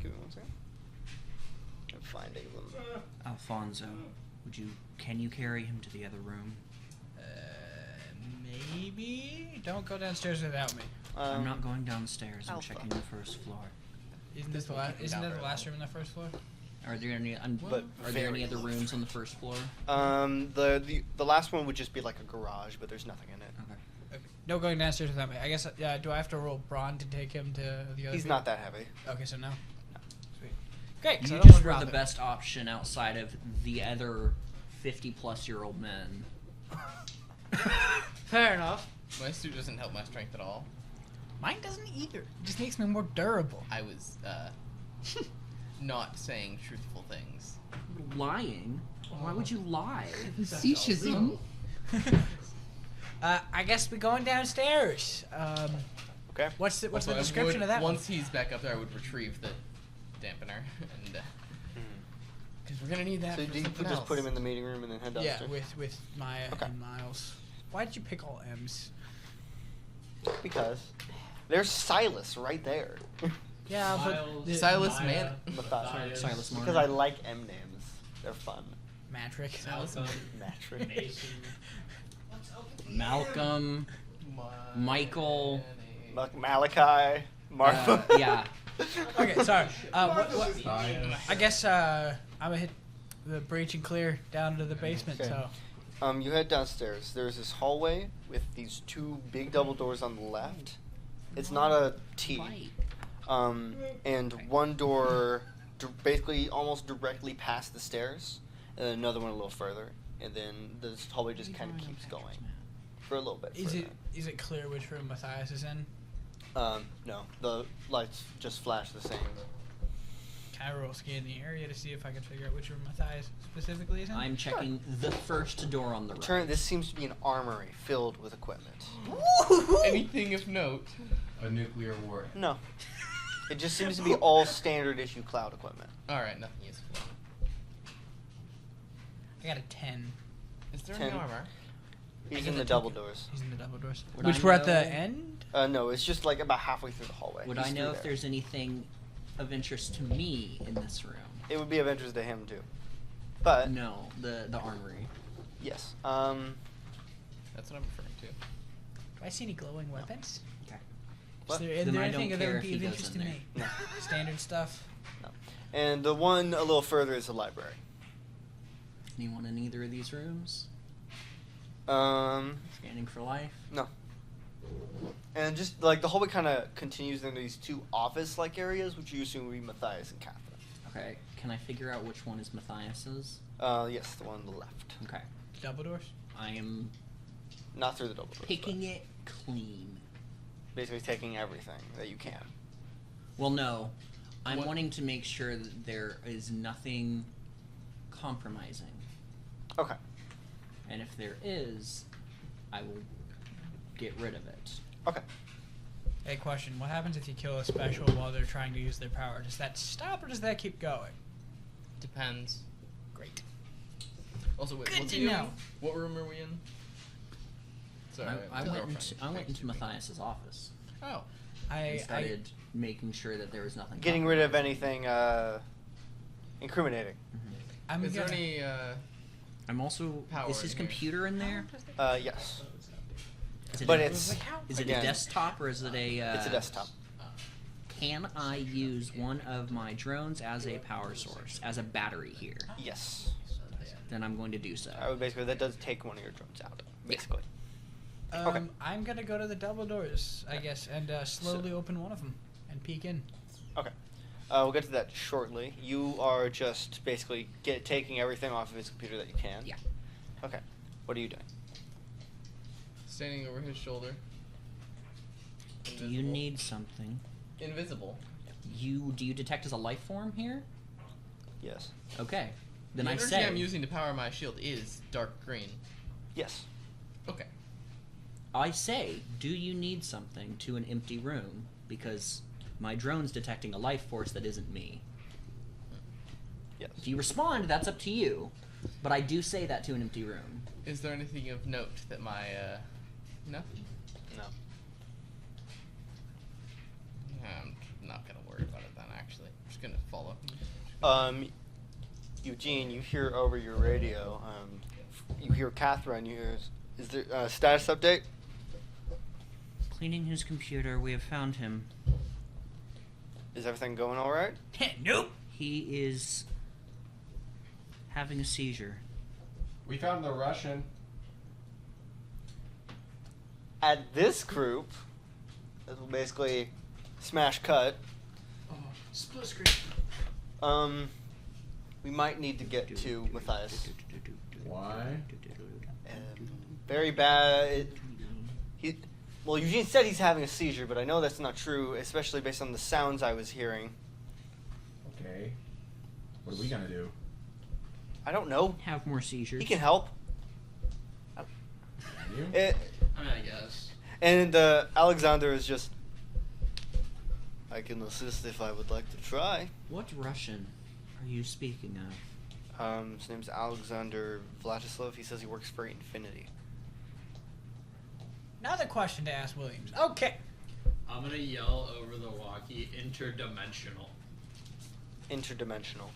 Give me one second. I'm finding them. Alfonso, can you carry him to the other room? Maybe. Don't go downstairs without me. I'm not going downstairs. I'm Alpha. checking the first floor. Isn't This this the won't keep him isn't down that the very last long. room on the first floor? Are there any? But Are there any very other low. rooms on the first floor? The last one would just be like a garage, but there's nothing in it. Okay. Okay. No going downstairs without me. I guess. Do I have to roll brawn to take him to the other? He's people? not that heavy. Okay, so no. Sweet. Great. 'cause I You don't just wanna were the rob him. best option outside of the other 50-plus-year-old men. Fair enough. My suit doesn't help my strength at all. Mine doesn't either. It just makes me more durable. I was not saying truthful things. Lying? Why would you lie? Facetious. I guess we're going downstairs. Okay. What's the Also, I description would- of that one? Once he's back up there, I would retrieve the dampener, and because we're gonna need that. So for do you something just put else. him in the meeting room and then head Yeah, downstairs? with Maya Okay. and Miles. Why did you pick all M's? Because there's Silas right there. Yeah, but the- Silas Man. Matthias. Silas Martin. Because I like M names. They're fun. Matrick. Matrick. Malcolm, Michael. Malachi. Martha. Yeah. Okay, sorry. What, I guess I'm gonna hit the breach and clear down to the basement. Okay. So You head downstairs. There's this hallway with these 2 big double doors on the left. It's not a T. Right. And one door basically almost directly past the stairs, and then another one a little further, and then this hallway just kind of keeps going for a little bit. is further. it clear which room Matthias is in? No, the lights just flash the same. Okay. I roll scan the area to see if I can figure out which room Matthias specifically is in. I'm checking the first door on the right. Turn. This seems to be an armory filled with equipment. Anything of note? A nuclear war. No. It just seems to be all standard issue cloud equipment. Alright, nothing useful. I got a 10. Is there 10. any armor? He's in the double doors. He's in the double doors. Would Which I were at the know- end? No, it's just like about halfway through the hallway. Would He's I know through if there. there's anything of interest to me in this room? It would be of interest to him too. But No, the armory. yes. That's what I'm referring to. Do I see any glowing weapons? Okay. What? Is Then there I anything don't that care would if be of he goes interest in to there. me? No. Standard stuff. And the one a little further is the library. Anyone in either of these rooms? Scanning for life? No. And just like the hallway kind of continues into these two office-like areas, which you assume would be Matthias and Kathryn. Okay. Can I figure out which one is Matthias's? Yes, the one on the left. Okay. Double doors. I am Not through the double doors. picking but it clean. basically taking everything that you can. Well, no. I'm What- wanting to make sure that there is nothing compromising. Okay. And if there is, I will get rid of it. Okay. Hey, question. What happens if you kill a special while they're trying to use their power? Does that stop or does that keep going? Depends. Great. Also, wait, Good what's to the, know. What room are we in? Sorry, I my went girlfriend into, I went makes into me think. Matthias's office Oh. and I started making sure that there was nothing. Getting rid of compromising. anything incriminating. I'm Is there gonna. any, I'm also. Power Is his in here. computer in there? Yes. Is it But a, it's Is it again, a desktop or is it a? It's a desktop. Can I use one of my drones as a power source, as a battery here? Yes. Then I'm going to do so. I would basically that does take one of your drones out. Basically. I'm gonna go to the double doors, I guess, and slowly open one of them and peek in. Okay. We'll get to that shortly. You are just basically taking everything off of his computer that you can. Yeah. Okay. What are you doing? standing over his shoulder. Do you need something? Invisible. Do you detect as a life form here? Yes. Okay. Then the I energy say. I'm using to power my shield is dark green. Yes. Okay. I say, do you need something to an empty room? Because my drone's detecting a life force that isn't me. Yes. If you respond, that's up to you. But I do say that to an empty room. Is there anything of note that my, no? No. I'm not gonna worry about it then, actually. I'm just gonna follow. Eugene, you hear over your radio, you hear Kathryn, you hear, is there a status update? Cleaning his computer, we have found him. Is everything going alright? Nope. He is having a seizure. We found the Russian. At this group, this will basically smash cut. Oh, split screen. We might need to get to Matthias. Why? Very bad. Well, Eugene said he's having a seizure, but I know that's not true, especially based on the sounds I was hearing. Okay. What are we gonna do? I don't know. Have more seizures. He can help. You? I mean, I guess. And Alexander is just. I can assist if I would like to try. What Russian are you speaking of? His name's Alexander Vladislav. He says he works for Infinity. Another question to ask Williams. Okay. I'm gonna yell over the walkie, interdimensional. Interdimensional.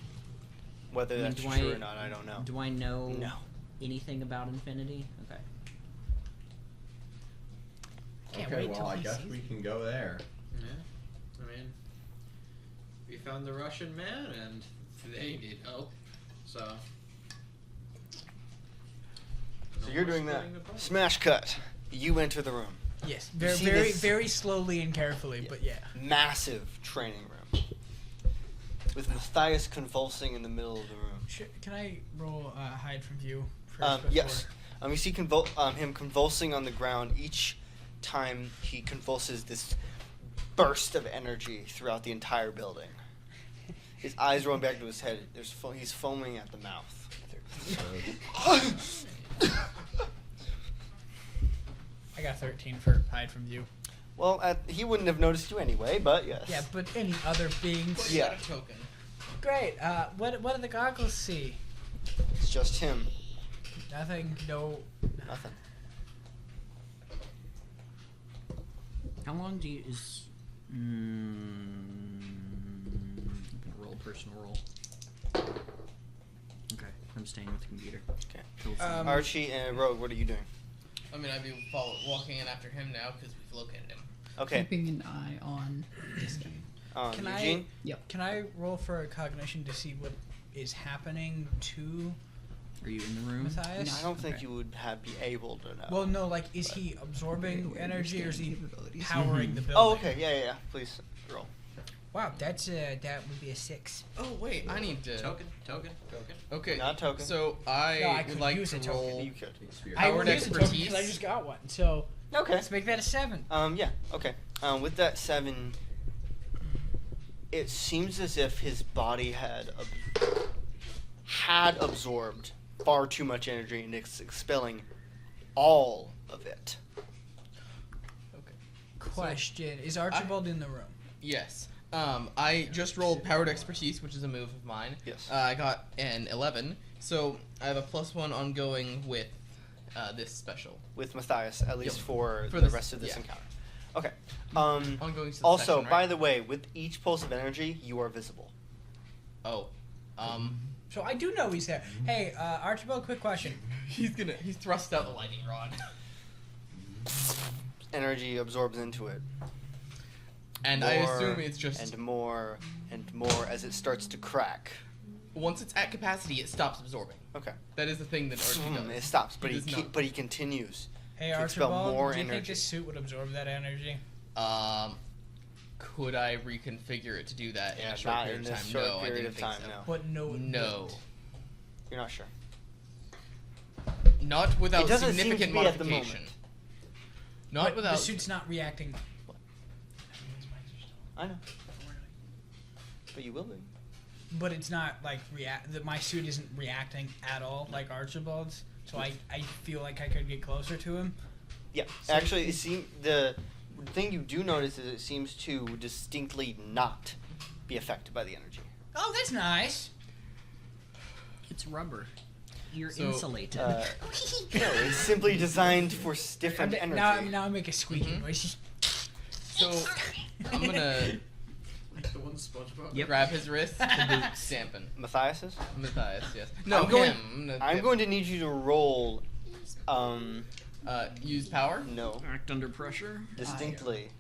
Whether I mean, that's do true I- or not, I don't know. Do I know No. anything about Infinity? Okay. Can't Okay, wait well, till I he guess sees we it. can go there. Yeah. I mean, we found the Russian man, and they need help. So. So no you're more doing that. splitting the party. Smash cut. You enter the room. Yes, You very, see very, this- very slowly and carefully, but yeah. Massive training room. With Matthias convulsing in the middle of the room. Can I roll hide from view first? Yes. You see him convulsing on the ground. Each time he convulses, this burst of energy throughout the entire building. His eyes rolling back to his head. He's foaming at the mouth. I got 13 for hide from view. Well, he wouldn't have noticed you anyway, but yes. Yeah, but any other beings. Yeah. Got a token. Great. What do the goggles see? It's just him. Nothing. No. Nothing. How long do you is? I'm gonna roll a personal roll. Okay, I'm staying with the computer. Okay. Till fine. Archie and Rogue, what are you doing? I mean, I'd be walking in after him now because we've located him. Okay. Keeping an eye on this guy. Can Eugene? Can I roll for a cognition to see what is happening to Are you in the room? Matthias? No, I don't think Okay. you would be able to know. Well, no. Like, is he absorbing Wait, energy or is he capabilities. powering the building? Oh, okay. Yeah. Please roll. Wow, that would be a 6. Oh wait, I need to. Token. Okay. Not token. So I, No, I would could like use to a token. roll. You could. I Powered would use a token expertise. because I just got one. So Okay. let's make that a 7. Yeah. Okay. With that 7, it seems as if his body had absorbed far too much energy and it's expelling all of it. Question: Is Archibald in the room? Yes. I just rolled powered expertise, which is a move of mine. Yes. I got an 11, so I have a +1 ongoing with this special. With Matthias, at least Yep. for the this- rest of this yeah. encounter. Okay. Ongoing to the Also, section, by right? the way, with each pulse of energy, you are visible. Oh. So I do know he's there. Hey, Archibald, quick question. He's thrust out the lightning rod. Energy absorbs into it. And I assume it's just and more as it starts to crack. once it's at capacity, it stops absorbing. Okay. That is the thing that Archie does. It stops, but It does not. but he continues. Hey, To expel Archibald, more do you think energy. this suit would absorb that energy? Could I reconfigure it to do that in Yeah, a short not period in of this time? short No, I period didn't of think time, so. no. But no, it No. wouldn't. You're not sure. Not without It doesn't seem to significant be at the modification. moment. Not But without. the suit's not reacting. I know. But you will be. But it's not like my suit isn't reacting at all like Archibald's. So I feel like I could get closer to him. Yeah. So- Actually, the thing you do notice is it seems to distinctly not be affected by the energy. Oh, that's nice. It's rubber. You're So, insulated. No, it's simply designed for different energy. Now I make a squeaky Mhm. noise. So I'm gonna Like the one SpongeBob. Yep. grab his wrist and stamping. Matthias's? Matthias, yes. No, I'm going- him. I'm going to need you to roll, Use power. no, Act under pressure. distinctly.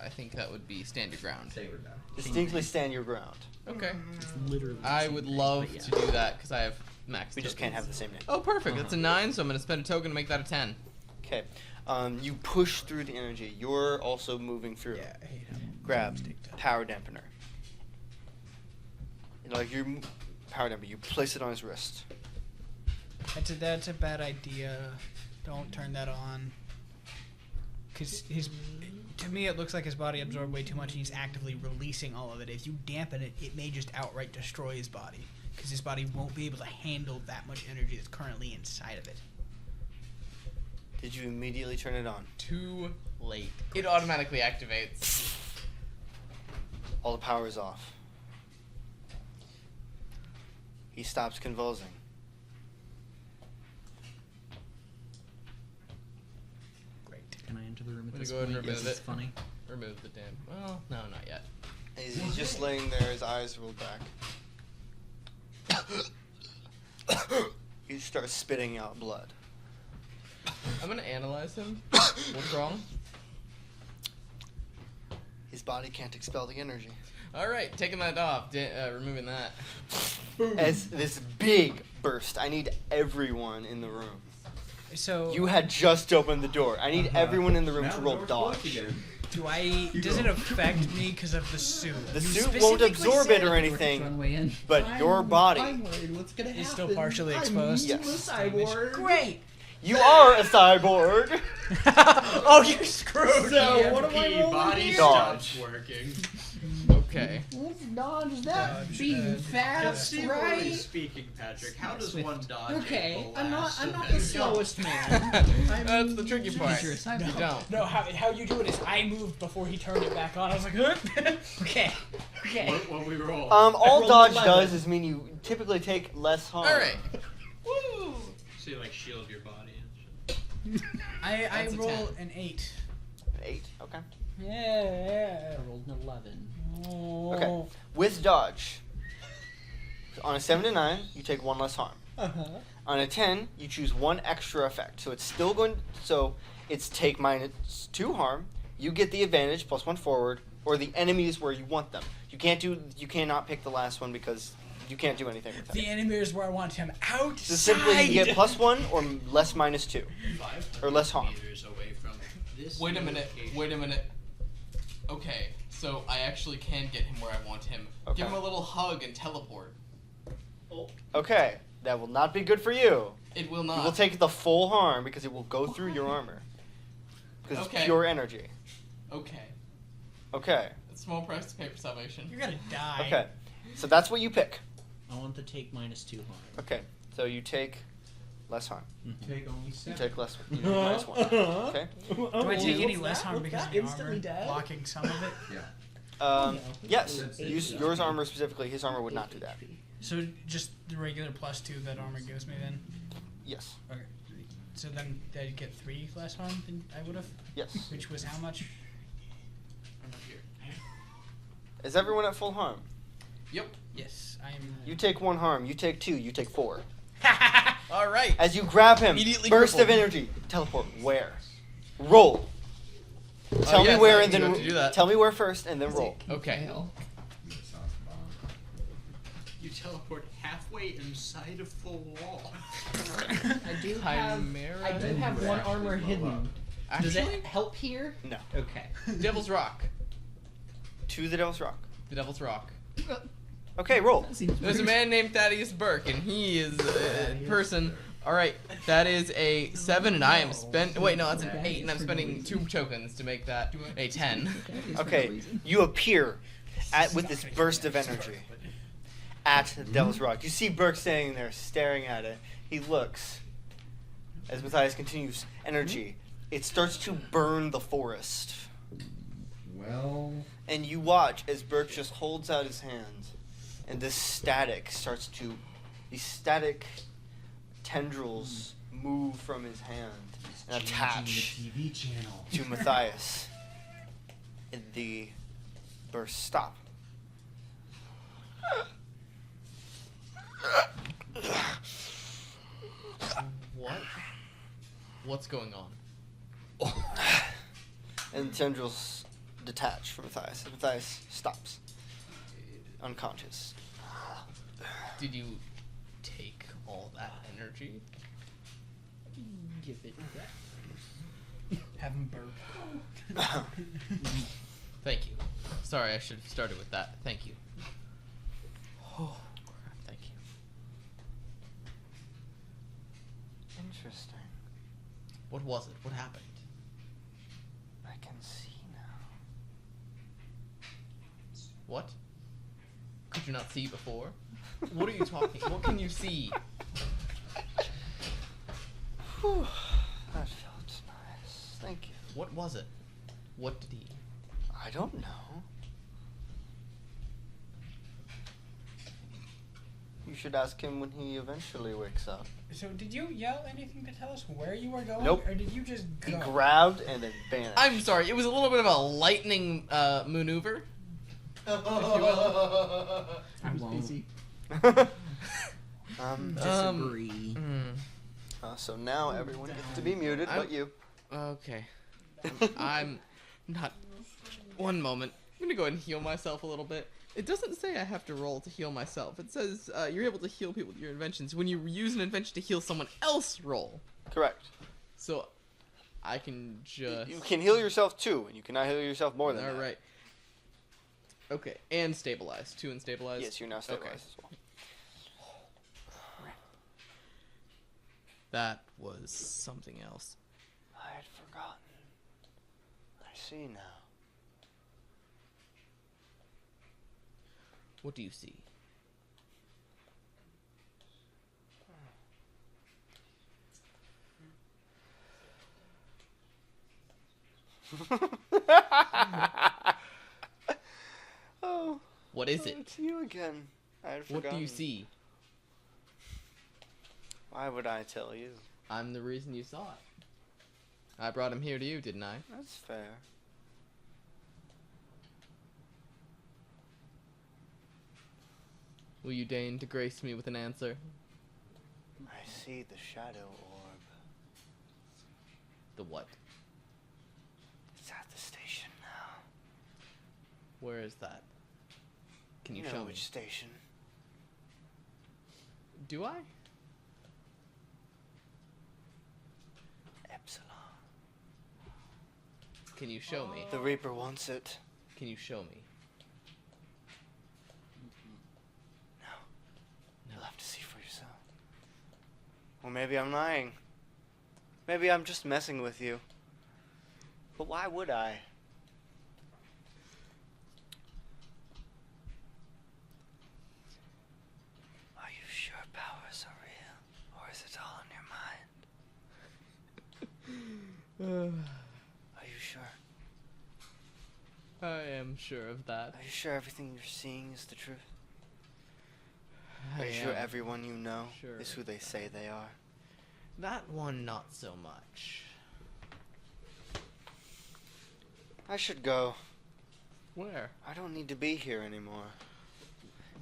I think that would be stand your ground. Distinctly stand your ground. Okay. It's literally. the I same would thing, love but yeah. to do that because I have max. We just can't have the same name. Oh, perfect. That's a 9, so I'm gonna spend a token to make that a 10. Okay. You push through the energy. You're also moving through. I hate him. Grab power dampener. Power dampener. You place it on his wrist. That's a bad idea. Don't turn that on. Cause to me it looks like his body absorbed way too much and he's actively releasing all of it. If you dampen it, it may just outright destroy his body. Because his body won't be able to handle that much energy that's currently inside of it. Did you immediately turn it on? Too late. It automatically activates. All the power is off. He stops convulsing. Great. Can I enter the room at I'm this gonna go ahead point? and Yes, remove it's it. funny. Remove the damn. Well, no, not yet. He's just laying there, his eyes rolled back. He starts spitting out blood. I'm gonna analyze him. What's wrong? His body can't expel the energy. All right, taking that off. Removing that. As this big burst, I need everyone in the room. So You had just opened the door. I need everyone in the room Now to the roll door's dodge. locked again. does it affect me because of the suit? The You suit won't specifically absorb said it or Run anything, way in. but your body. I'm worried what's gonna happen. Is still partially exposed? Yes. Great. You are a cyborg. Oh, you're screwed. So, what am I EMP rolling body here? stops working. Okay. Let's dodge that Dodge, being Just fast, conceivably right? speaking, Patrick, how does Swift. one dodge? Okay, a I'm not blast the of slowest man. That's the tricky part. Dangerous, I You know. don't. No, how you do it is I moved before he turned it back on. I was like, huh? Okay. Okay. What we roll? All rolled dodge 11. does is mean you typically take less harm. All right. Woo! So you like shield your body and shit. I That's a roll 10. an 8. 8. Okay. Yeah. I rolled an 11. Oh. Okay. With dodge, on a 7 to 9, you take 1 less harm. Uh-huh. On a 10, you choose 1 extra effect. So it's still going. So it's take -2 harm. You get the advantage plus 1 forward, or the enemies where you want them. You cannot pick the last one because you can't do anything with The him. enemy is where I want him outside. So simply you get +1 or less -2. 500 Or less harm. meters away from this Wait a minute. location. Wait a minute. Okay, so I actually can get him where I want him. Okay. Give him a little hug and teleport. Okay, that will not be good for you. It will not. You will take the full harm because it will go through your armor. Because Okay. it's pure energy. Okay. Okay. Small price to pay for salvation. You're gonna die. Okay. So that's what you pick. I want to take -2 harm. Okay. So you take less harm. Take only You 7. take less. You take -1. Okay. Do I take any less harm What's because that? of the Instantly armor dead? blocking some of it? Yes. That's Use it. yours armor specifically. His armor would not do that. So just the regular +2 that armor gives me then? Yes. Okay. So then I'd get 3 less harm than I would have? Yes. Which was how much? I'm not here. Is everyone at full harm? Yep. Yes, I am. You take 1 harm. You take 2. You take 4. All right. As you grab him, Immediately burst of crippled. energy. Teleport. Where? Roll. Tell me yes, where I and do then have to do that. tell me where first and then roll. Okay. You teleport halfway inside a full wall. I do Chimera. I do have one armor hidden. Does Actually, it help here? No. Okay. Devil's Rock. To the Devil's Rock. The Devil's Rock. Okay, roll. That seems There's a rude. man named Thaddeus Burke, and he is a person. All right, that is a 7, and I am Wait, no, that's an 8, and I'm spending 2 tokens to make that a 10. Okay, you appear with this burst of energy at the Devil's Rock. You see Burke standing there staring at it. He looks as Matthias continues energy. It starts to burn the forest. Well, And you watch as Burke just holds out his hand and this static starts to, these static tendrils move from his hand and attach TV channel. to Matthias. And the bursts stop. What? What's going on? And the tendrils detach from Matthias. And Matthias stops. Unconscious. Did you take all that energy? Give it that. Have him burp. Thank you. Sorry, I should have started with that. Thank you. Oh, thank you. Interesting. What was it? What happened? I can see now. What? Could you not see before? What are you talking? What can you see? Whew. That felt nice. Thank you. What was it? What did he? I don't know. You should ask him when he eventually wakes up. So did you yell anything to tell us where you were going? Nope. Or did you just go? He grabbed and then vanished. I'm sorry. It was a little bit of a lightning maneuver. I won't Busy. disagree. So now everyone gets to be muted, but you. Okay. I'm not. One moment. I'm gonna go ahead and heal myself a little bit. It doesn't say I have to roll to heal myself. It says you're able to heal people with your inventions. When you use an invention to heal someone else, roll. Correct. So I can just. You can heal yourself too, and you cannot heal yourself more than that. All right. Okay, and stabilize. 2 and stabilize. Yes, you're now stabilized as well. That was something else. I had forgotten. I see now. What do you see? Oh. What is it? It's you again. I had forgotten. What do you see? Why would I tell you? I'm the reason you saw it. I brought him here to you, didn't I? That's fair. Will you deign to grace me with an answer? I see the shadow orb. The what? It's at the station now. Where is that? Can you know show me? which station? Do I? Epsilon. Can you show me? The Reaper wants it. Can you show me? You'll have to see for yourself. Or maybe I'm lying. Maybe I'm just messing with you. But why would I? Are you sure powers are real? Or is it all in your mind? Are you sure? I am sure of that. Are you sure everything you're seeing is the truth? Are I you sure am everyone you know sure is who they say they are? That one, not so much. I should go. Where? I don't need to be here anymore.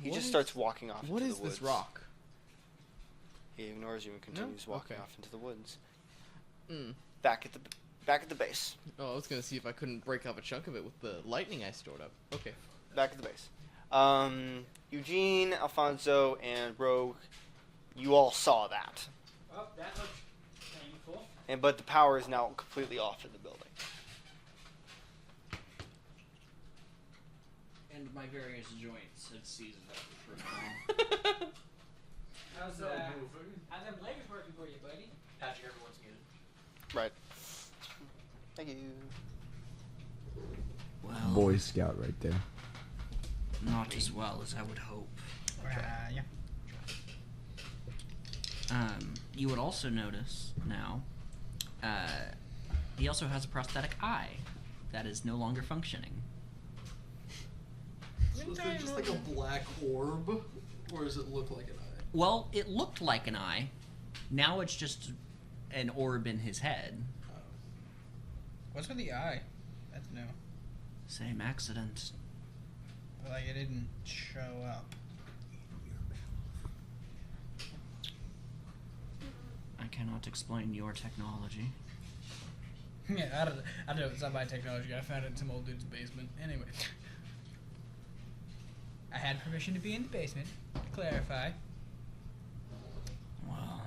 He What just is- starts walking off What into is the woods. this rock? He ignores you and continues walking Okay. off into the woods. Mm. Back at the base. Oh, I was gonna see if I couldn't break off a chunk of it with the lightning I stored up. Okay. Back at the base. Eugene, Alfonso, and Rogue, you all saw that. Oh, that looks painful. But the power is now completely off in the building. And my various joints have seasoned up for now. How's them legs working for you, buddy? Patrick, everyone's muted. Right. Thank you. Well, Boy Scout right there. not as well as I would hope. Yeah. You would also notice now, he also has a prosthetic eye that is no longer functioning. So is there just like a black orb? Or does it look like an eye? Well, it looked like an eye. Now it's just an orb in his head. What's with the eye? That's new. Same accident. Like it didn't show up. I cannot explain your technology. Yeah, I don't know. It's not my technology. I found it in some old dude's basement. Anyway. I had permission to be in the basement. To clarify. Well,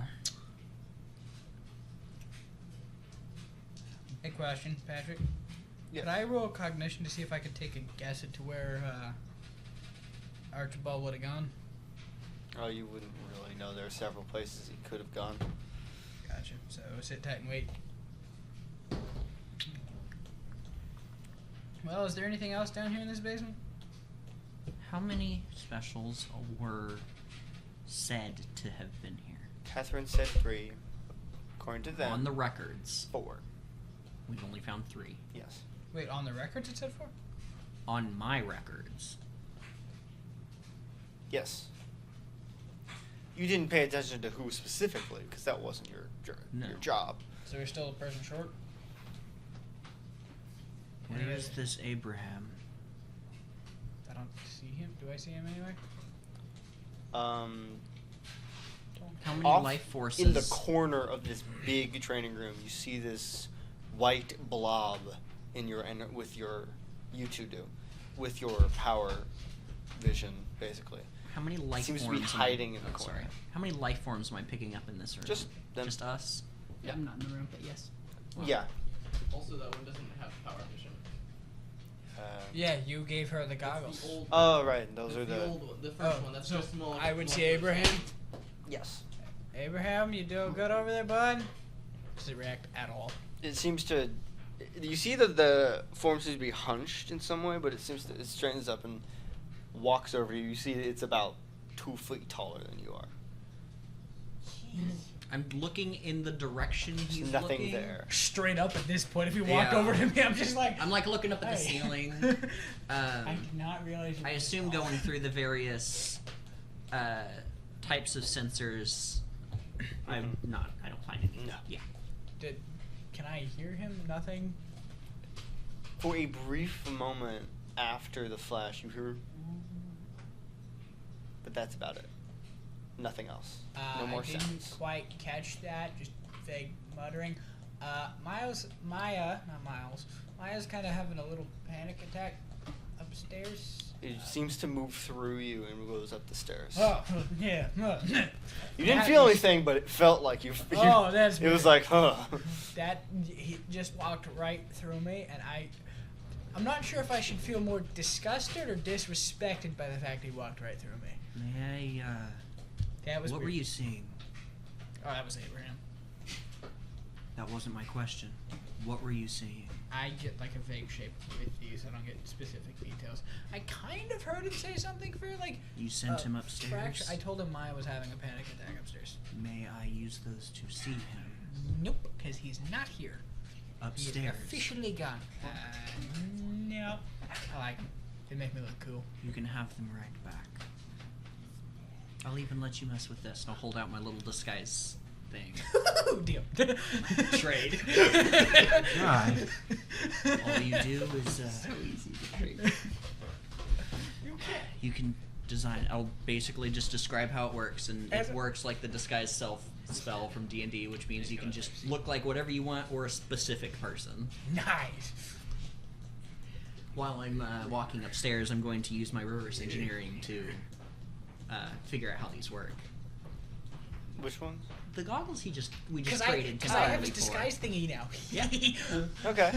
A question, Patrick. Yes. Could I roll cognition to see if I could take a guess at to where Archibald would have gone? Oh, you wouldn't really know. There are several places he could have gone. Gotcha. So sit tight and wait. Well, is there anything else down here in this basement? how many specials were said to have been here? Kathryn said 3. According to them, On the records, 4. we've only found 3. Yes. Wait, on the records it said 4? On my records. Yes. You didn't pay attention to who specifically, because that wasn't No. your job. So we're still a person short? Where is this Abraham? I don't see him. Do I see him anyway? How How many life forces? in the corner of this big training room, you see this white blob in your with your with your power vision, basically. How many life Seems to forms? be am hiding I, in the oh, corner. Sorry. How many life forms am I picking up in this room? Just them. Just us. Yeah, I'm not in the room, but yes. Yeah. Also, that one doesn't have power vision. Yeah, you gave her the That's goggles. the old Oh, right. Those That's are the the. old one, the first Oh, one. That's so just small. I would small see vision. Abraham. Yes. Abraham, you doing good over there, bud? Does it react at all? It seems to. You see that the form seems to be hunched in some way, but it straightens up and walks over you. You see it's about 2 feet taller than you are. I'm looking in the direction he's There's nothing looking. there. Straight up at this point, if he walked Yeah. over to me, I'm just like. I'm like looking up at the Hey. ceiling. I did not realize. I assume going through the various types of sensors. I don't find any. No. Yeah. Can I hear him? Nothing. For a brief moment after the flash, you hear. But that's about it. Nothing else. No more I didn't sounds. quite catch that. Just vague muttering. Maya's kind of having a little panic attack upstairs. It seems to move through you and goes up the stairs. Oh, yeah. You didn't feel anything, but it felt like you. Oh, that's It was weird. like, huh. That he just walked right through me, and I'm not sure if I should feel more disgusted or disrespected by the fact he walked right through me. May I? That was What were weird. you seeing? Oh, that was Abraham. That wasn't my question. What were you seeing? I get like a vague shape with these. I don't get specific details. I kind of heard him say something very like. You sent him upstairs. I told him Maya was having a panic attack upstairs. May I use those to see him? Nope, because he's not here. He is Upstairs. officially gone. No. I like him. They make me look cool. You can have them right back. I'll even let you mess with this, and I'll hold out my little disguise thing. Oh, deal. Trade. God. All you do is So easy to trade. you can design. I'll basically just describe how it works, and As it a- works like the disguise self spell from D&D, which means you can just look like whatever you want or a specific person. Nice. While I'm walking upstairs, I'm going to use my reverse engineering to figure out how these work. Which one? The goggles we just Because traded I have temporarily his disguise thingy now. Yeah. Okay.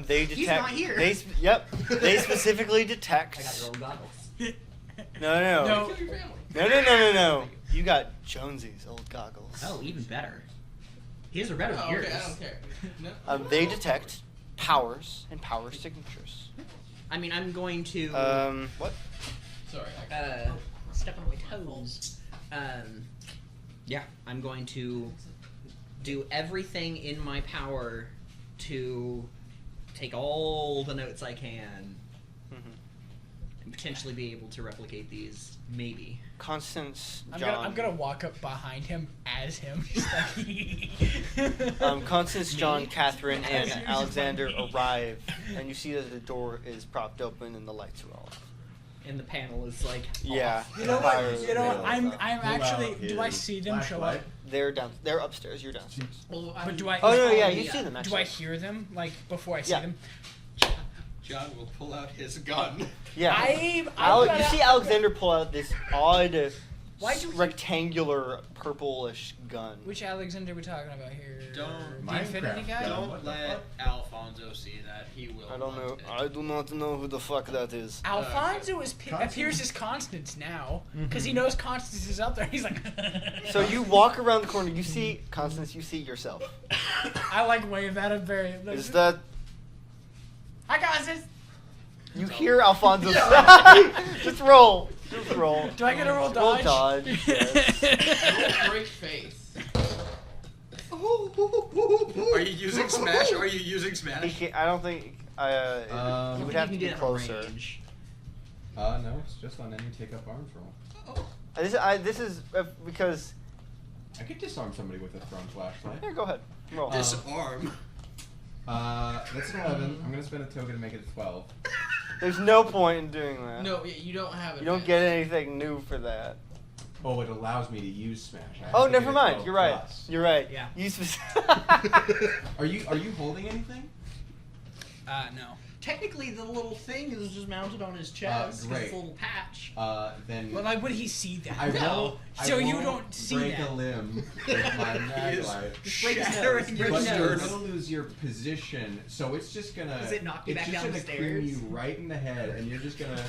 They detect. He's not here. Yep. They specifically detect. I got your old goggles. No. No. Kill your family. No. You got Jonesy's old goggles. Oh, even better. His are better than Oh, yours. okay, I don't care. No. They detect powers and power signatures. I mean, I'm going to What? Sorry. I step on my toes. Yeah, I'm going to do everything in my power to take all the notes I can and potentially be able to replicate these. Maybe. Constance, John. I'm gonna walk up behind him as him. Just like Constance, John, Me? Kathryn, and That's Alexander funny. arrive, and you see that the door is propped open and the lights are all off. And the panel is like. Yeah. off. You know Fire what? You know what? sale. I'm Pull actually. out Do I his see them show up? flashlight. They're upstairs. You're downstairs. Well, But do I? Oh no, yeah, you see them actually. Do I hear them like before I see Yeah. them? John will pull out his gun. Yeah. I'm You gonna- see Alexander pull out this odd, Why'd you- rectangular, purplish gun. Which Alexander we talking about here? Don't- The Infinity Minecraft guy. gun. Don't What the let fuck? Alfonso see that. He will. I don't know. want it. I do not know who the fuck that is. Alfonso Constance? appears as Constance now because he knows Constance is up there. He's like. So you walk around the corner. You see Constance. You see yourself. I like wave at him very. Is that Hi, Constance. you hear Alfonso? Just roll. Just roll. Do I get a roll Roll dodge? dodge. Yes. Don't break faith. Are you using Smash? Are you using He Smash? can't, I don't think. He You would You have can to be get it closer. range. No, it's just on any take up arms roll. This is because. I could disarm somebody with a thrown flashlight. Here, go ahead. Roll. Disarm. That's an 11. I'm gonna spend a token to make it a 12. There's no point in doing that. No, you don't have it. You don't get anything new for that. Oh, it allows me to use Smash. I have Oh, to never get a mind. 12 You're right. plus. You're right. Yeah. You Are you holding anything? No. Technically, the little thing is just mounted on his chest. Great. It's a little patch. Then Well, like, would he see that? I won't. So I you won't don't see break that. a limb with my mag is light. Just break his shattering nose. your Break But his you're nose. gonna lose your position, so it's just gonna. Does it knock you it's back just down gonna the cream stairs? you right in the head, and you're just gonna.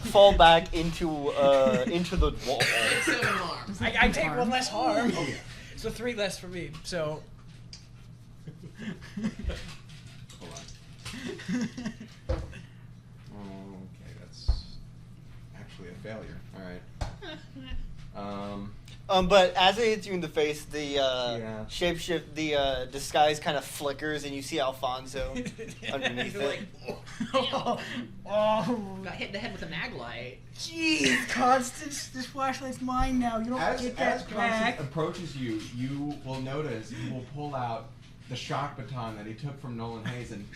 fall back into the wall. 7 arms. I take one less harm. Oh, yeah. So 3 less for me. So. Hold on. Okay, that's actually a failure. All right. But as it hits you in the face, the Yeah. shapeshift, the disguise kind of flickers, and you see Alfonso underneath You're it. like, Oh. got hit in the head with a mag light. Jeez, Constance, this flashlight's mine now. You don't As get Constance that back. approaches you, you will notice he will pull out the shock baton that he took from Nolan Hayes and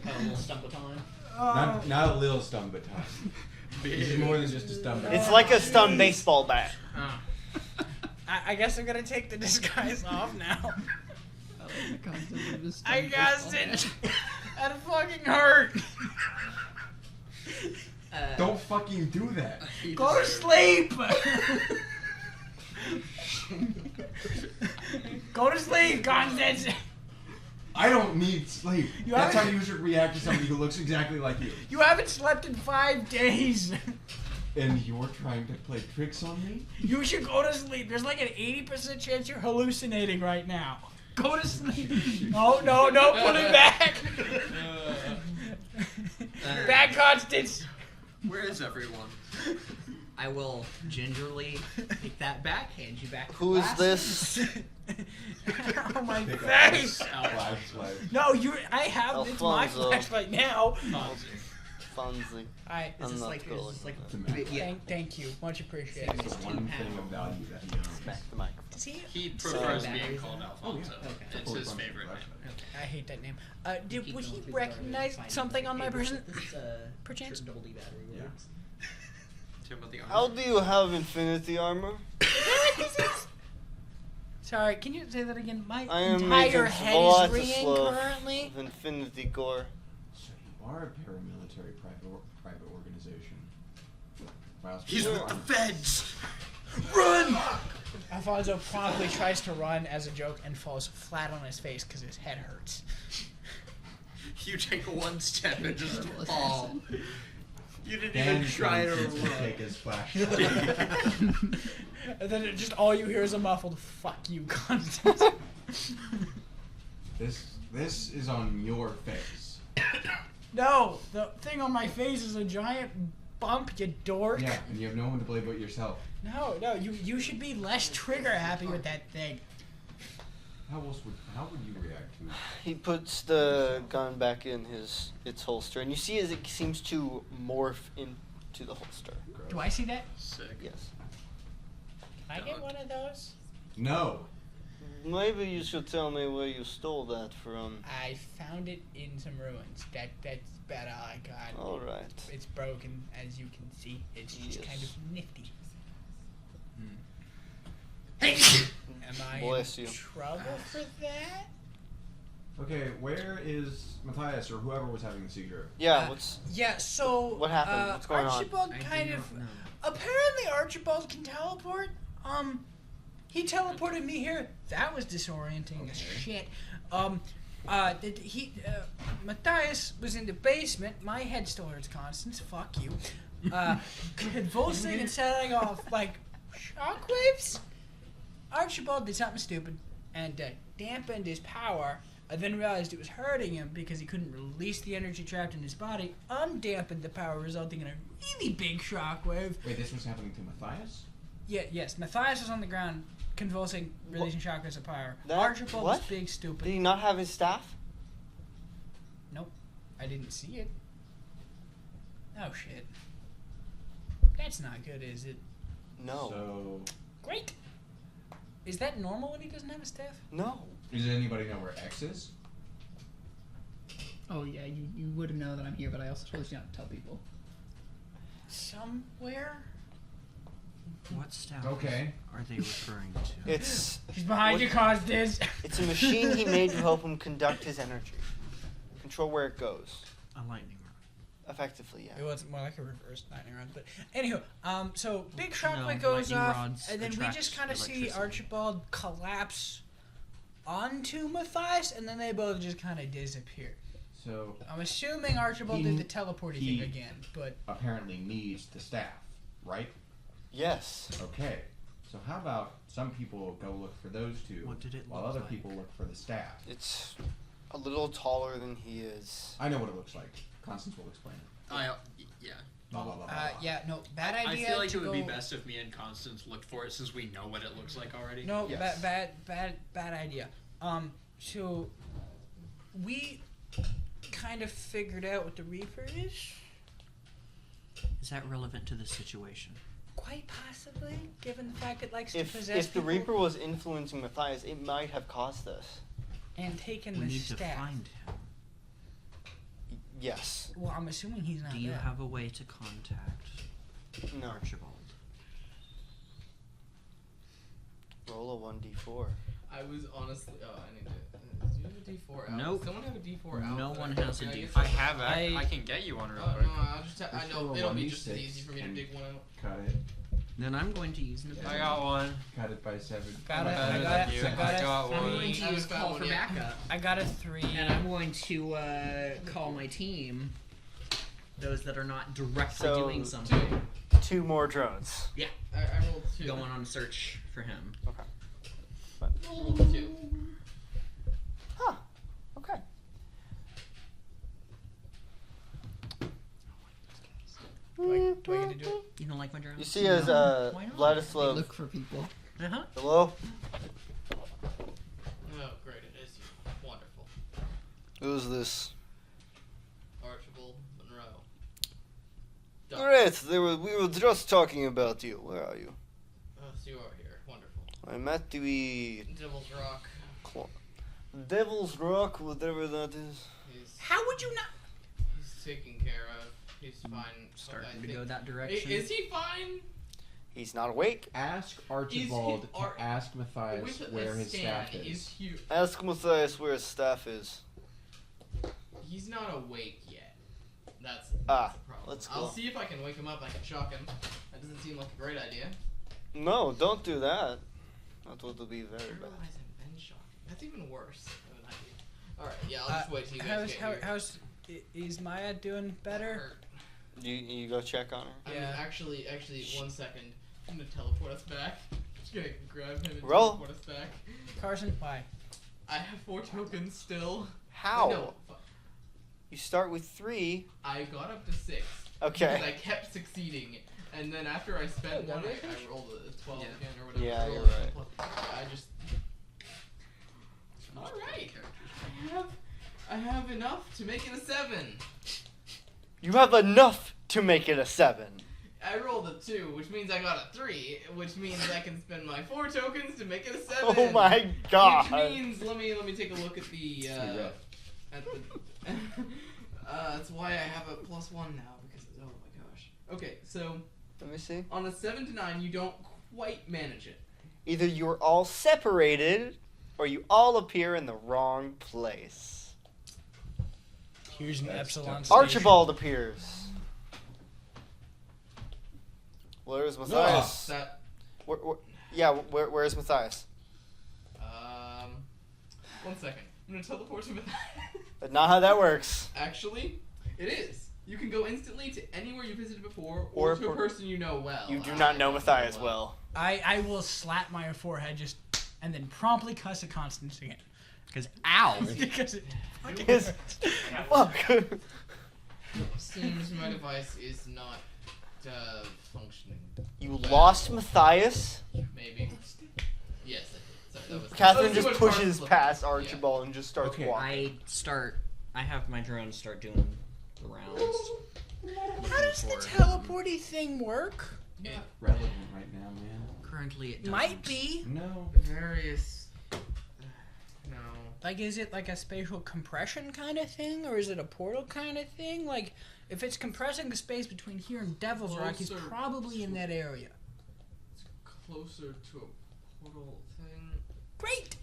A little stump baton. not a little stun baton. This is more than just a stun baton. It's like a stun baseball bat. I guess I'm gonna take the disguise off now. I like the concept of this I stuff. guessed it. That fucking hurt. Don't fucking do that. Go to sleep. Go to sleep, Constance. I don't need sleep. You That's how haven't- you should react to somebody who looks exactly like you. You haven't slept in 5 days. And you're trying to play tricks on me? You should go to sleep. There's like an 80% chance you're hallucinating right now. Go to sleep. No, put it back. Back, Constance. Where is everyone? I will gingerly take that back, hand you back. Who is this? Oh my Pick up face. this flashlight. No, I have. It's my Alfonso. flashlight now. Fonzie. I I'm not Is cool. this like It's a magic. yeah. thank you, much appreciated. That's the one thing of value that he owns. Smack the microphone. Does he? He prefers So- being called Alfonso. Oh, yeah. Okay. It's his favorite name. I hate that name. Keep Would going he through the recognize find something on my hey, person? this, perchance? certain double D battery Yeah. works. Timothy Arnold. How do you have infinity armor? Sorry, can you say that again? My I am entire Agent head is ringing Vladislav currently. of Infinity Gore. So you are a paramilitary private organization. Wow, He's with the feds. Run! Alfonso promptly tries to run as a joke and falls flat on his face because his head hurts. You take 1 step and just Terrible fall. assassin. You didn't Dan even try to Constance will take run. his flashlight. And then just all you hear is a muffled "fuck you, Constance." This is on your face. No, the thing on my face is a giant bump, you dork. Yeah, and you have no one to blame but yourself. No, you should be less trigger happy with that thing. How would you react to it? He puts the gun back in its holster, and you see as it seems to morph into the holster. Do I see that? Sick. Yes. Can I get one of those? No. Maybe you should tell me where you stole that from. I found it in some ruins. That's about all I got. All right. It's broken, as you can see. It's just Yes. kind of nifty. Hey! Am I Bless in you. trouble for that? Okay, where is Matthias or whoever was having the seizure? Yeah. What's Yeah, so What happened? What's going on? Archibald I kind do of not know. apparently Archibald can teleport. He teleported me here. That was disorienting as shit. Matthias was in the basement. My head still hurts, Constance. Fuck you. Convulsing and setting off like shockwaves. Archibald did something stupid and dampened his power. I then realized it was hurting him because he couldn't release the energy trapped in his body. Undampened the power, resulting in a really big shockwave. Wait, this was happening to Matthias? Yes. Matthias was on the ground, convulsing, releasing shockwaves of power. That- Archibald was what? big, stupid. Did he not have his staff? I didn't see it. Oh shit. That's not good, is it? No. So, Great. Is that normal when he doesn't have a staff? No. does anybody know where X is? Oh yeah, you would have known that I'm here, but I also told you not to tell people. Somewhere? What staff Okay. are they referring to? It's He's behind What- you, Constance. it's a machine he made to help him conduct his energy, control where it goes. A lightning rod. Effectively, yeah. It was more like a reverse lightning rod, but anywho, so big No, shockwave goes lightning off, rods and then we attract just kind of see electricity. Archibald collapse onto Matthias, and then they both just kind of disappear. So I'm assuming Archibald He- did the teleporting he- thing again, but apparently needs the staff, right? Yes. Okay. So how about some people go look for those two, What did it while look other like? people look for the staff? It's a little taller than he is. I know what it looks like. Constance will explain it. Yeah. Blah, blah, blah, blah, blah. yeah, no, bad I idea. feel like to it would be go- best if me and Constance looked for it since we know what it looks like already. No, Yes. bad idea. So we kind of figured out what the Reaper is. Is that relevant to the situation? Quite possibly, given the fact it likes to If possess the people Reaper was influencing Matthias, it might have caused this. and taken We the need staff. to find him. Yes. Well, I'm assuming he's not Do you there. have a way to contact No. Archibald? Roll a 1d4. I was honestly. Oh, I need to. Do you have a D4 out? Nope. Someone have a D4 out. No that one I can- has a I guess D4. I that's- have it. I- I can get you one real Oh, quick. no, I'll just. I Just know roll a it'll be just as 1d6 easy for me to and- dig one out. Cut it. Then I'm going to use an ability. I got one. Cut it by 7. Got it, Cut I by got it, you. seven. I got it. got I'm one. going to I use haven't found call one for yet. backup, I got a 3. and I'm going to call my team. Those that are not directly So, doing something. 2 more drones. I rolled 2. Going on a search for him. Rolled 2. Huh. Okay. Do I get to do it? You don't like my drone? You see as Why not? Vladislav. Look for people. Uh-huh. Hello? Oh, great, it is you. Wonderful. Who's this? Archibald Monroe. Great. We were just talking about you. Where are you? Oh, so you are here. Wonderful. I'm at the Devil's Rock. Devil's Rock, whatever that is. He's How would you not? he's taken care of. He's fine. Starting I to think- go that direction. Is he fine? He's not awake. Ask Archibald to Ar- ask Matthias With where a his stand, staff is is. he? Ask Matthias where his staff is. He's not awake yet. That's the problem. let's I'll go. see if I can wake him up. I can shock him. That doesn't seem like a great idea. No, don't do that. That would be very bad. Paralyze him, then shock him. That's even worse of an idea. All right, yeah, I'll just wait till you guys How's get here. is Maya doing better? Hurt. You go check on her. Yeah. Actually, 1 second. I'm gonna teleport us back. Just gonna grab him and Roll. teleport us back. Carson, why? I have 4 tokens still. How? No, You start with 3. I got up to 6. Okay. Because I kept succeeding. And then after I spent Oh, one, did I rolled a 12 again or whatever. Yeah, I rolled you're a right. I just. Alright. I have enough to make it a 7. You have enough to make it a 7. I rolled a 2, which means I got a 3, which means I can spend my 4 tokens to make it a 7. Oh my god. Which means let me take a look at the that's why I have a +1 now because oh my gosh. Okay, so Let me see. on a 7 to 9, you don't quite manage it. Either you're all separated or you all appear in the wrong place. Here's an That's epsilon. definitely- Archibald appears. Where's Matthias? That Where's Matthias? 1 second. I'm gonna teleport to Matthias. That's not how that works. Actually, it is. You can go instantly to anywhere you visited before, Or or to a per- person you know well. You do I not know don't Matthias well. I will slap my forehead just and then promptly cuss at Constance again. Because ow! Because it fucking Yes. hurts. Fuck. Seems my device is not functioning. You well. lost Matthias? Maybe. Yes, I did. Sorry, that was. Catherine that's just what pushes Carlos looked past at. Archibald and just starts Okay, walking. I have my drone start doing the rounds. How does the For- teleporty thing work? Yeah. Relevant right now, man. Currently it doesn't. Might be. No. Various. No. Like, is it like a spatial compression kind of thing, or is it a portal kind of thing? Like, if it's compressing the space between here and Devil's Rock, he's Closer probably in that area. It's closer to a portal thing. Great.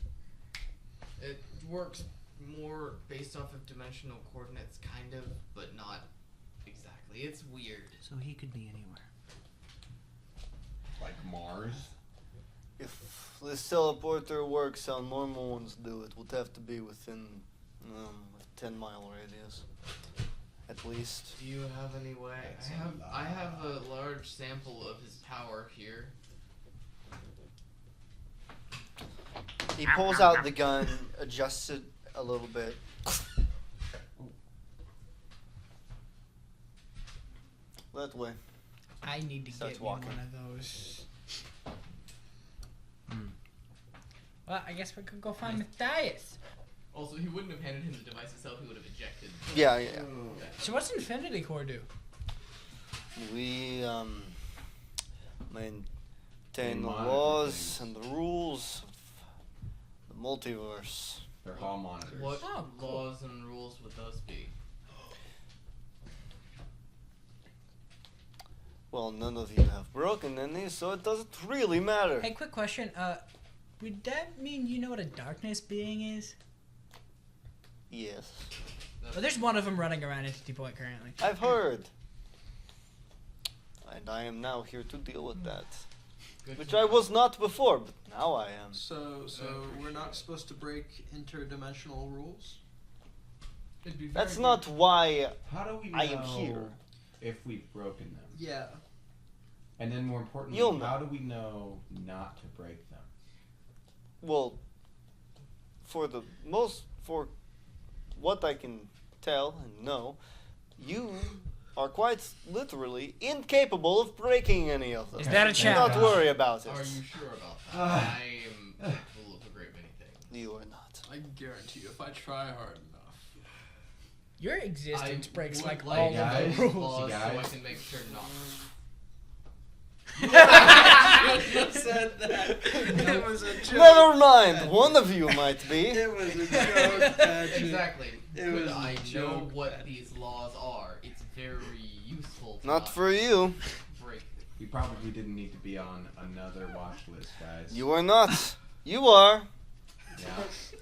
It works more based off of dimensional coordinates, kind of, but not exactly. It's weird. So he could be anywhere. Like Mars. If this teleporter works how normal ones do, it would have to be within 10-mile radius, at least. Do you have any way? I have a large sample of his power here. He pulls out the gun, adjusts it a little bit. That way. I need to Starts get me walking. one of those. Well, I guess we could go find Matthias. Also, he wouldn't have handed him the device itself. He would have ejected. Yeah. So what's Infinity Core do? We maintain the monitor laws things. and the rules of the multiverse. They're hall monitors. What Oh, cool. laws and rules would those be? Well, none of you have broken any, so it doesn't really matter. Hey, quick question. Would that mean you know what a darkness being is? Yes. Well, there's one of them running around Entity Point currently. I've heard. And I am now here to deal with that. Good Which to I know. was not before, but now I am. So we're not supposed to break interdimensional rules? It'd be very That's good. not why How do we know I am here. if we've broken them? Yeah. And then more importantly, You'll know. how do we know not to break them? Well, for what I can tell and know, you are quite literally incapable of breaking any of them. Is that a Do not challenge? worry about it. Are you sure about that? I am capable of a great many things. You are not. I guarantee you, if I try hard enough. Your existence I breaks would like like all guys, of the rules. laws so I guys. can make sure not. Said that. It was a joke. Never mind. One of you might be. It was a joke, Patrick. Exactly. It Could was a I know joke, what Patrick. these laws are? It's very useful to Not for you. break them. We probably didn't need to be on another watch list, guys. You are not. You are. Yeah.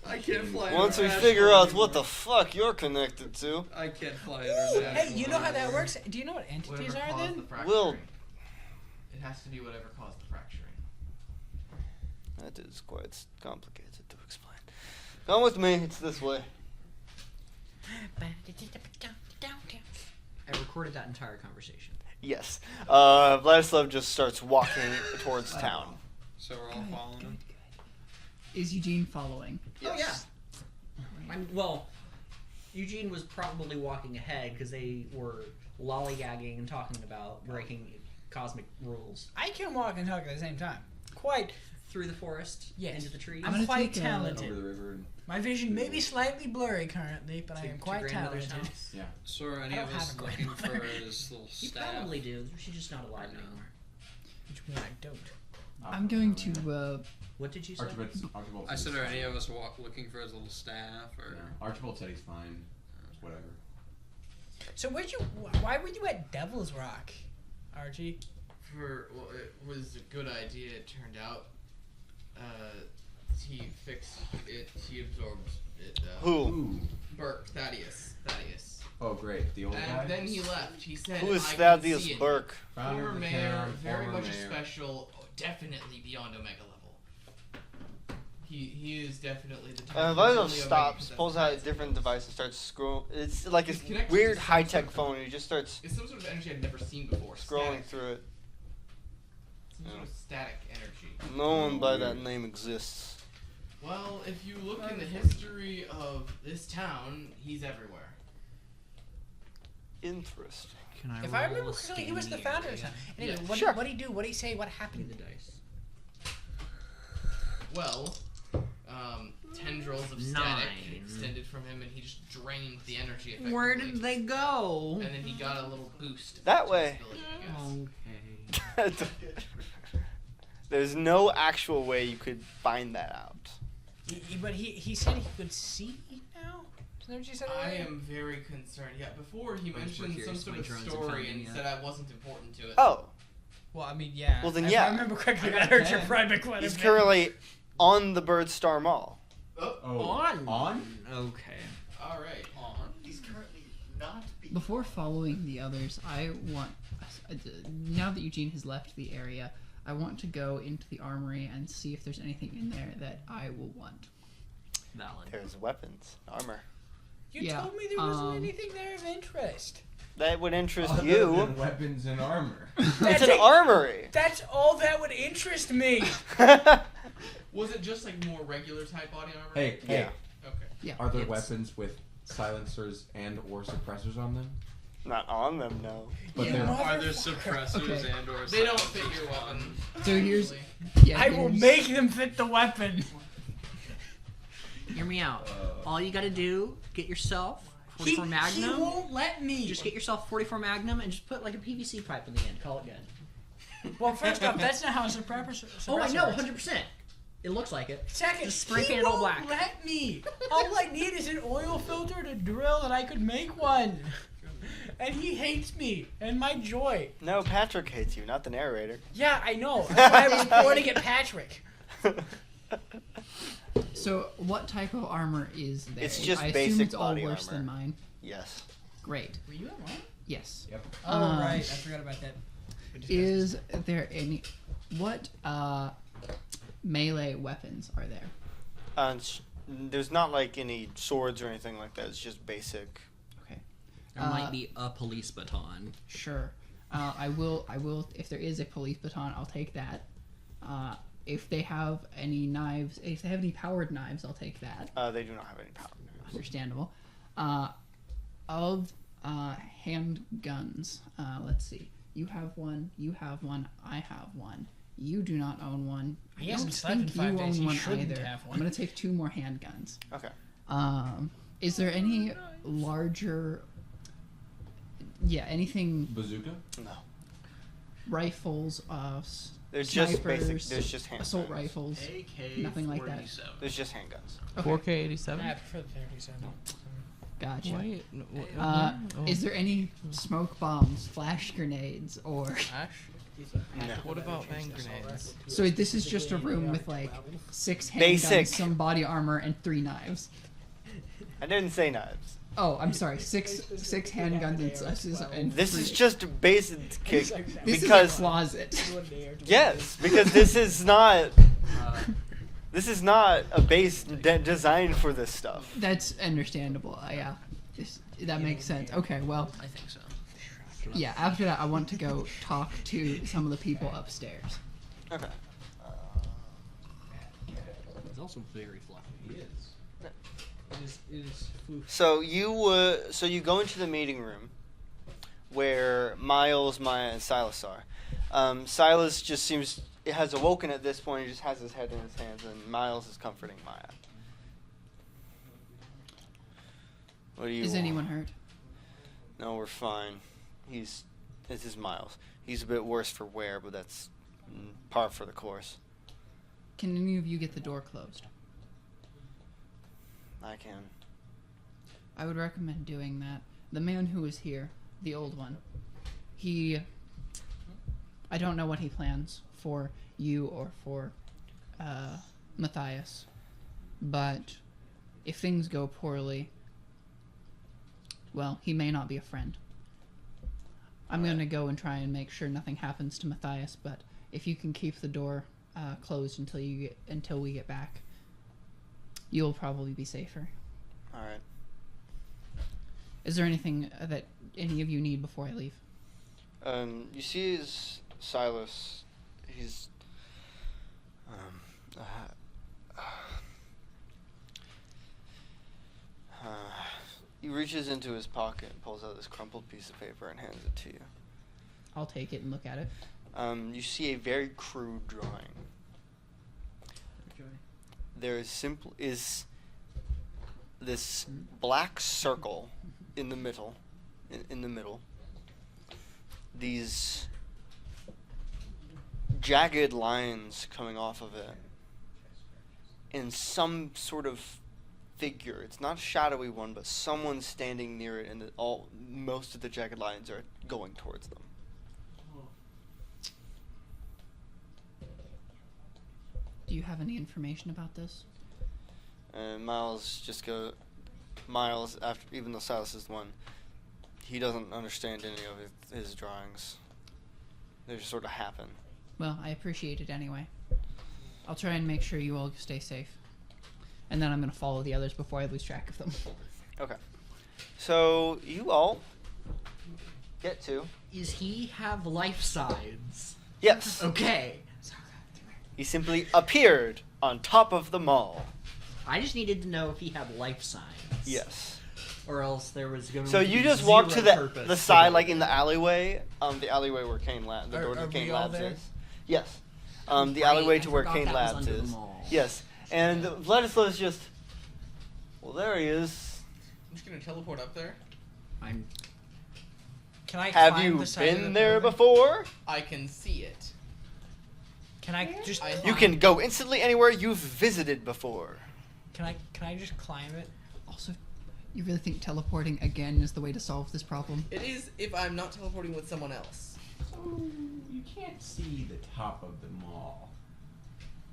I can't fly Once we international figure out anymore. what the fuck you're connected to, I can't fly international. Hey, you know how that anymore. works? Do you know what entities Whatever are caused the then? fracturing. Will- It has to be whatever caused the fracturing. that is quite complicated to explain. Come with me. It's this way. I recorded that entire conversation. Yes. Vladislav just starts walking towards town. So we're all following him? Is Eugene following? Yes. Well, Eugene was probably walking ahead because they were lollygagging and talking about breaking cosmic rules I can walk and talk at the same time. Quite. through the forest, Yes. into the trees. I'm I'm gonna quite take a- Over talented. the river. And, My vision may be slightly blurry currently, but I am to quite grandmother's talented. house. yeah. So are any I of don't us have a looking for grandmother. his little You staff? probably do. She's just not alive No. anymore. Which means I don't. I'm going to. What did you say? Archibald I said, he's are any fine. of us looking for his little staff? Or Yeah. Archibald said he's fine. Whatever. So why were you at Devil's Rock, Archie? Well, it was a good idea. It turned out. He fixed it. He absorbed it. Who? Burke, Thaddeus. Oh, great. The old guy. And then he left. He said, Who is I can Thaddeus see it. Burke? Founder Former of the mayor, town, very former much a mayor. special, definitely beyond Omega level. He is definitely the type. Vladislav only Omega stops, can pulls out a sense. different device, and starts scrolling. It's like He's his connected weird to some high-tech sort of- phone, and he just starts It's some sort of energy I've never seen before. scrolling Static. through it. Some sort of static energy. No one by that name exists. Well, if you look in the history of this town, he's everywhere. Interesting. Can I If I roll remember a correctly, he was the scan founder of area? town. Anyway, Yeah. what Sure. did he do? What did he say? What Give me happened? the dice. Well, tendrils of static 9. extended from him, and he just drained the energy effectively. Where did they go? And then he got a little boost. That to way. his ability, I guess. Okay. There's no actual way you could find that out. But he said he could see now. Is that what you said? I earlier? am very concerned. Yeah, before he We're mentioned some curious sort when of drones have story found and him said I wasn't important to it. Oh, Well, I mean, yeah. Well, then, If yeah. I remember correctly, I that got hurt your 10. private quite a he's bit. currently on the Bird Star Mall. Oh. On? Okay. All right. On. He's currently not being. Before following the others, I want. Now that Eugene has left the area, I want to go into the armory and see if there's anything in there that I will want. Valid. There's weapons, armor. You Yeah, told me there wasn't anything there of interest. That would interest Other you. than weapons and armor. It's an armory. That's all that would interest me. Was it just like more regular type body armor? Hey, Yeah. Okay. Yeah. are there It's- weapons with silencers and or suppressors on them? Not on them, no. But You they're Are there motherfucker. suppressors Okay. and or They don't silencers fit your on- weapon. So here's. Usually. Yeah, I will here's- make them fit the weapon. Hear me out. All you gotta do, get yourself He 44 Magnum. won't let me. Just get yourself 44 Magnum and just put like a PVC pipe in the end. Call it good. Well, first off, that's not how a suppressor. Oh, I know, works. 100%. It looks like it. Second, Just spray he paint it all won't black. let me. All I need is an oil filter to drill, and I could make one. And he hates me and my joy. No, Patrick hates you, not the narrator. Yeah, I know. That's why I was pointing at Patrick. So what type of armor is there? It's just I assume basic it's all body worse armor. than mine. Yes. Great. Were you at one? Yes. Yep. Oh, Um, right. I forgot about that. We discussed Is there any? What melee weapons are there? There's not like any swords or anything like that. It's just basic. Okay. There might be a police baton. Sure. I will. If there is a police baton, I'll take that. If they have any knives, if they have any powered knives, I'll take that. They do not have any power. Understandable. Of handguns, let's see. You have one. You have one. I have one. You do not own one. He I hasn't don't slept in think 5 you days. own He one shouldn't either. have one. I'm gonna take 2 more handguns. Okay. Is there any larger? Yeah, anything Bazooka? No. rifles? They're just basic. snipers, There's just handguns. assault rifles. Nothing like that. There's just handguns. Okay. 4K87. I prefer the 37. Gotcha. Wait, no, Is there any smoke bombs, flash grenades, or? Ash? No. What about bang grenades? So this is just a room with like 6 handguns, Basic. some body armor, and 3 knives. I didn't say knives. Oh, I'm sorry. Six handguns and This three. is just basic kick This because is a closet. yes, because this is not a base designed for this stuff. That's understandable. Yeah, that makes sense. Okay, well, I think so. yeah. After that, I want to go talk to some of the people upstairs. Okay. He's also very fluffy. He is. It is So you go into the meeting room where Miles, Maya, and Silas are. Silas just has awoken at this point. He just has his head in his hands, and Miles is comforting Maya. What do you? Is want? anyone hurt? No, we're fine. This is Miles. He's a bit worse for wear, but that's par for the course. Can any of you get the door closed? I can. I would recommend doing that. The man who was here, the old one, I don't know what he plans for you or for Matthias, but if things go poorly, well, he may not be a friend. I'm going to go and try and make sure nothing happens to Matthias, but if you can keep the door closed until we get back, you'll probably be safer. All right. Is there anything that any of you need before I leave? You see Silas. He's he reaches into his pocket and pulls out this crumpled piece of paper and hands it to you. I'll take it and look at it. You see a very crude drawing. There is this black circle in the middle. In the middle. These jagged lines coming off of it. And some sort of figure. It's not a shadowy one, but someone standing near it, and most of the jagged lines are going towards them. Do you have any information about this? And Miles, after even though Silas is the one, he doesn't understand any of his drawings. They just sort of happen. Well, I appreciate it anyway. I'll try and make sure you all stay safe. And then I'm going to follow the others before I lose track of them. Okay. So you all get to. Is he have life signs? Yes. Okay. He simply appeared on top of the mall. I just needed to know if he had life signs. Yes. Or else there was going So to you be just walk to zero purpose the to side, it. like in the alleyway, the alleyway where Kane Labs, the door to Are Kane we all Labs there? is. Yes. The Right, alleyway I to where forgot Kane that was Labs under the is. mall. Yes. And Vladislav's just. Well, there he is. I'm just gonna teleport up there. Can I Have climb you the side of been the there building? before? I can see it. Can I just? You can go instantly anywhere you've visited before. Can I just climb it? Also, you really think teleporting again is the way to solve this problem? It is if I'm not teleporting with someone else. You can't see the top of the mall.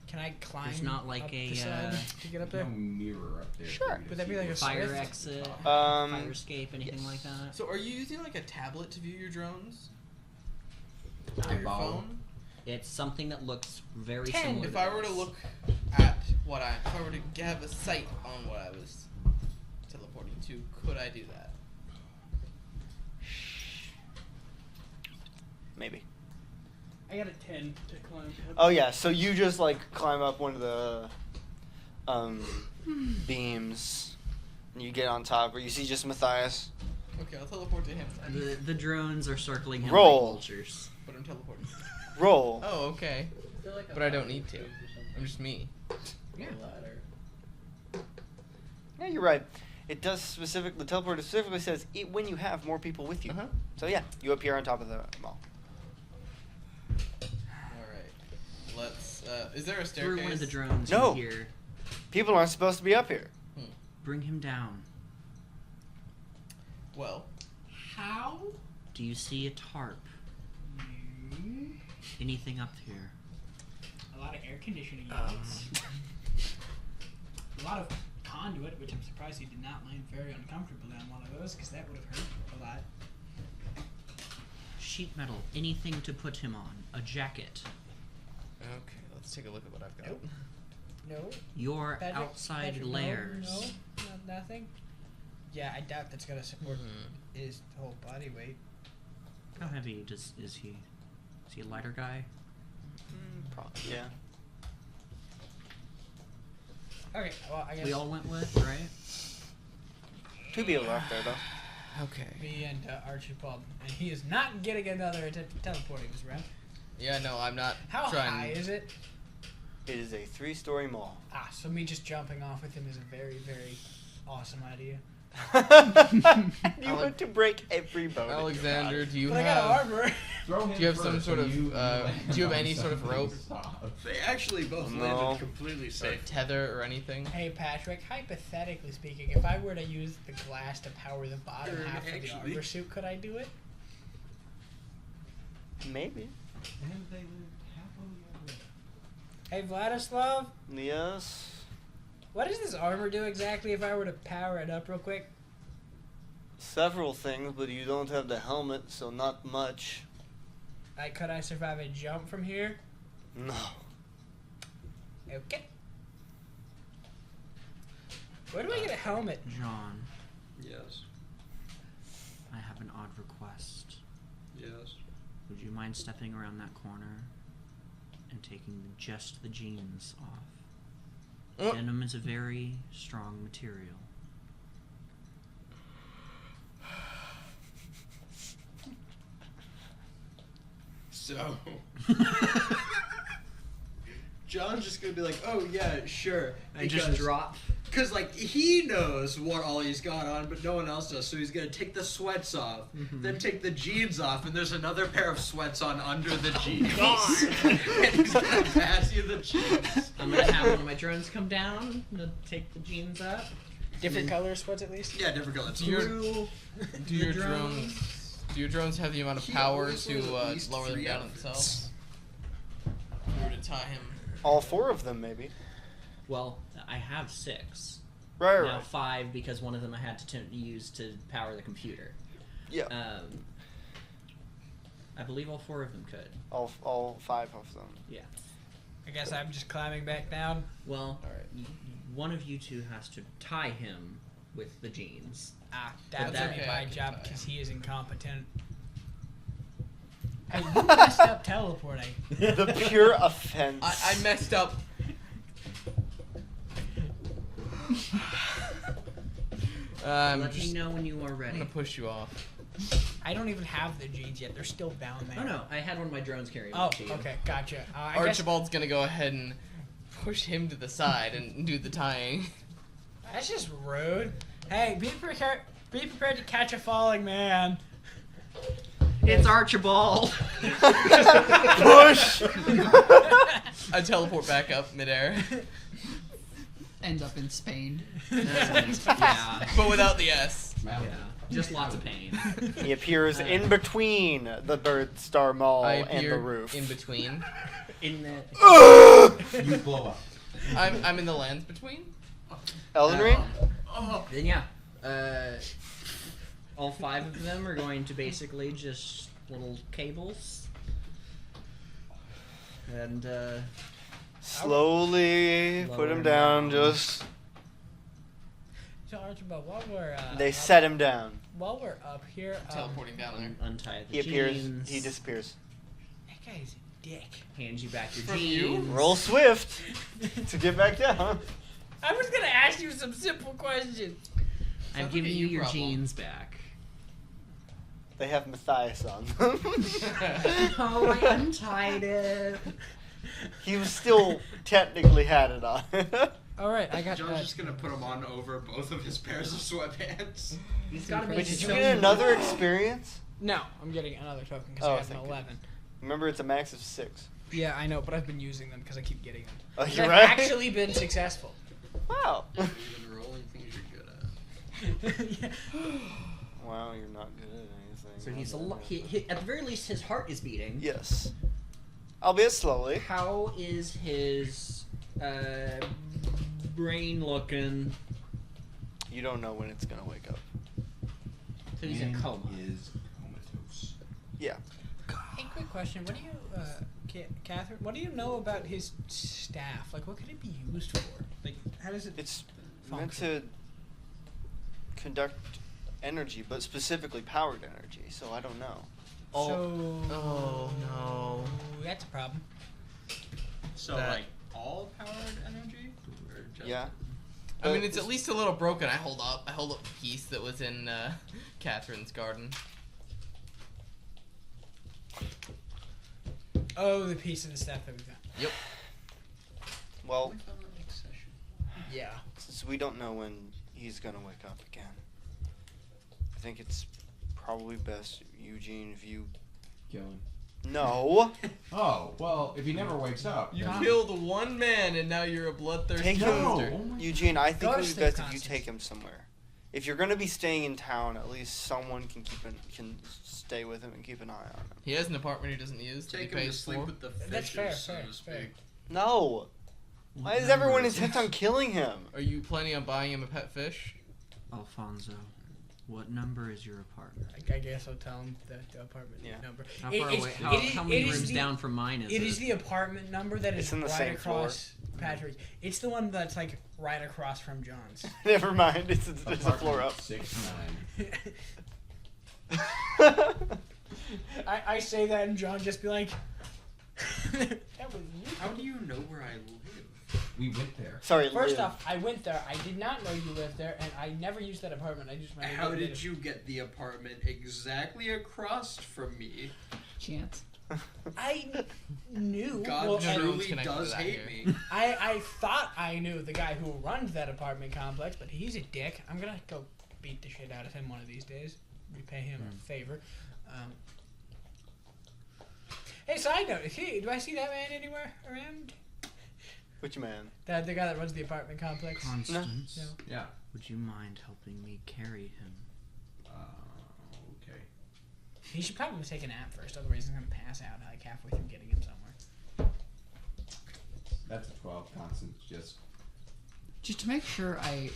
Can I climb? There's not like up a, the side to get up there. No mirror up there. Sure. for you to Would that be see like a what's fire Swift? exit, Um, fire escape, anything yes. like that? So are you using like a tablet to view your drones? Or your Eyeball. phone? It's something that looks very 10. similar. If I were to look at if I were to have a sight on what I was teleporting to, could I do that? Maybe. I got a 10 to climb. Oh yeah, so you just like climb up one of the beams and you get on top where you see just Matthias. Okay, I'll teleport to him. The drones are circling him Roll. like vultures. But I'm teleporting. Roll. Oh, okay. But I don't need to. I'm just me. Yeah. Yeah, you're right. It does the teleporter specifically says when you have more people with you. Uh-huh. So yeah, you appear on top of the mall. Alright. Let's is there a staircase? Through one of the drones No. you hear, People aren't supposed to be up here. bring him down. Well, How? Do you see a tarp? Anything up here? A lot of air conditioning units. A lot of conduit, which I'm surprised he did not land very uncomfortably on one of those, because that would have hurt a lot. Sheet metal. Anything to put him on. A jacket. okay, let's take a look at what I've got. Nope. No. Your Patrick, outside Patrick, no, layers. No, nothing. Yeah, I doubt that's gonna support Mhm. his whole body weight. How heavy is he? Is he a lighter guy? Probably. Yeah. Okay, well I guess We all went with, right? 2 people are up there though. Okay. me and Archibald, and he is not getting another attempt at teleporting this round. Yeah, no, I'm not How trying. high is it? It is a 3-story mall. Ah, so me just jumping off with him is a very, very awesome idea. You want to break every bone. in your Alexander, body. do you But I got have armor. Throw him Do you have some first sort and of, you land do you have on any sort of something rope? soft. They actually both No. landed completely or safe. tether or anything? Hey Patrick, hypothetically speaking, if I were to use the glass to power the bottom Sure, half of the actually. armor suit, could I do it? Maybe. And they lived happily ever Hey Vladislav, Yes. what does this armor do exactly if I were to power it up real quick? Several things, but you don't have the helmet, so not much. Like, could I survive a jump from here? No. Okay. Where do I get a helmet? John, Yes. I have an odd request. Yes. Would you mind stepping around that corner and taking just the jeans off? Oh. Denim is a very strong material. So, John's just gonna be like, "Oh yeah, sure," And just drop. Because like he knows what all he's got on, but no one else does. So he's gonna take the sweats off, then take the jeans off, and there's another pair of sweats on under the jeans. And he's gonna pass you the jeans. I'm gonna have one of my drones come down to take the jeans up. Different color sweats at least? Yeah, different colors. Do your- Through Do your drones? Do your drones have the amount of He power always to wears at least lower them 3 down outfits. themselves? If we were to tie him. All 4 of them, maybe. Well, I have 6. Right, Now right. 5 because one of them I had to use to power the computer. Yeah. I believe all 4 of them could. All 5 of them. Yeah. I guess I'm just climbing back down. Well, Alright. one of you two has to tie him with the jeans. That would that- be my okay, job fine. because he is incompetent. Hey, you messed up teleporting. The pure offense. I messed up. Let me know when you are I'm ready. gonna push you off. I don't even have the jeans yet. They're still down there. Oh no, I had one of my drones carry Oh, to you. okay, gotcha. I guess Archibald's gonna go ahead and push him to the side and do the tying. that's just rude. Hey, be prepared to catch a falling man. It's Archibald. Push. I teleport back up midair, End up in Spain. Yeah. but without the S. Yeah. Just lots of pain. He appears in between the Bird Star Mall I and the appear roof. in between. In the You blow up. I'm in the lands between. Elden Ring? Then yeah, all 5 of them are going to basically just little cables, and Slowly put him down. Just So Archibald, while we're they set him down. while we're up here, Teleporting down there. untie the He appears. jeans. He disappears. that guy's a dick. Hands you back your From jeans. you? Roll swift to get back down. I was gonna ask you some simple questions. I'm Sounds giving like a you you your problem. jeans back. They have Matthias on them. Oh, I untied it. He was still technically had it on. All right, I got John's just gonna put him on over both of his pairs of sweatpants. He's got to be. Wait, did you so get another experience? No, I'm getting another token because Oh, I have thank an 11. Remember, it's a max of 6. Yeah, I know, but I've been using them because I keep getting them. Oh, 'Cause you're I've right. actually been successful. Wow. You've been rolling things you're good at. Yeah. Wow, you're not good at anything. So he's at the very least, his heart is beating. Yes. Albeit slowly. How is his brain looking? You don't know when it's gonna wake up. So he's in Man coma. is comatose. Yeah. Hey, quick question. What do you, Kathryn? What do you know about his staff? Like, what could it be used for? Like, how does it? It's meant function? to conduct energy, but specifically powered energy, so I don't know. So. Oh, no. That's a problem. So That- like all powered energy? Or just Yeah. I mean, it's at least a little broken. I hold up the piece that was in Kathryn's garden. Oh, the piece of the staff that we got. Yep. Well, Yeah. since we don't know when he's gonna wake up again, I think it's probably best, Eugene, if you. Kill him. No! Oh, well, if he never wakes up. You then- killed one man, and now you're a bloodthirsty Take him. monster. Oh my Eugene, I think it would be Ghost best if you constants. take him somewhere. If you're gonna be staying in town, at least someone can stay with him and keep an eye on him. He has an apartment he doesn't use that he Take him to pays sleep for. with the That's fishes, fair, so fair, to speak. fair. No! Why is everyone intent on killing him? Are you planning on buying him a pet fish? Alfonso, what number is your apartment? I guess I'll tell him the apartment Yeah. number. How It- far it's- away? it is- How many it is rooms the- down from mine is it? It is the apartment number that is It's in the right same floor. across Patrick. It's the one that's like right across from John's. Never mind, it's a floor up. Apartment 6-9. I say that and John just be like, that was you. How do you know where I live? We went there. Sorry, First live. off, I went there. I did not know you lived there, and I never used that apartment. I just How did you get the apartment exactly across from me? Chance. I knew. God well, no, and one's truly connected to does that hate here. me. I thought I knew the guy who runs that apartment complex, but he's a dick. I'm gonna go beat the shit out of him one of these days. Repay him a favor. Hey, side note, do I see that man anywhere around? Which man? The guy that runs the apartment complex? Constance, No. Yeah. would you mind helping me carry him? Okay. He should probably take a nap first, otherwise he's gonna pass out like halfway through getting him somewhere. That's a 12. Constance just. Just to make sure I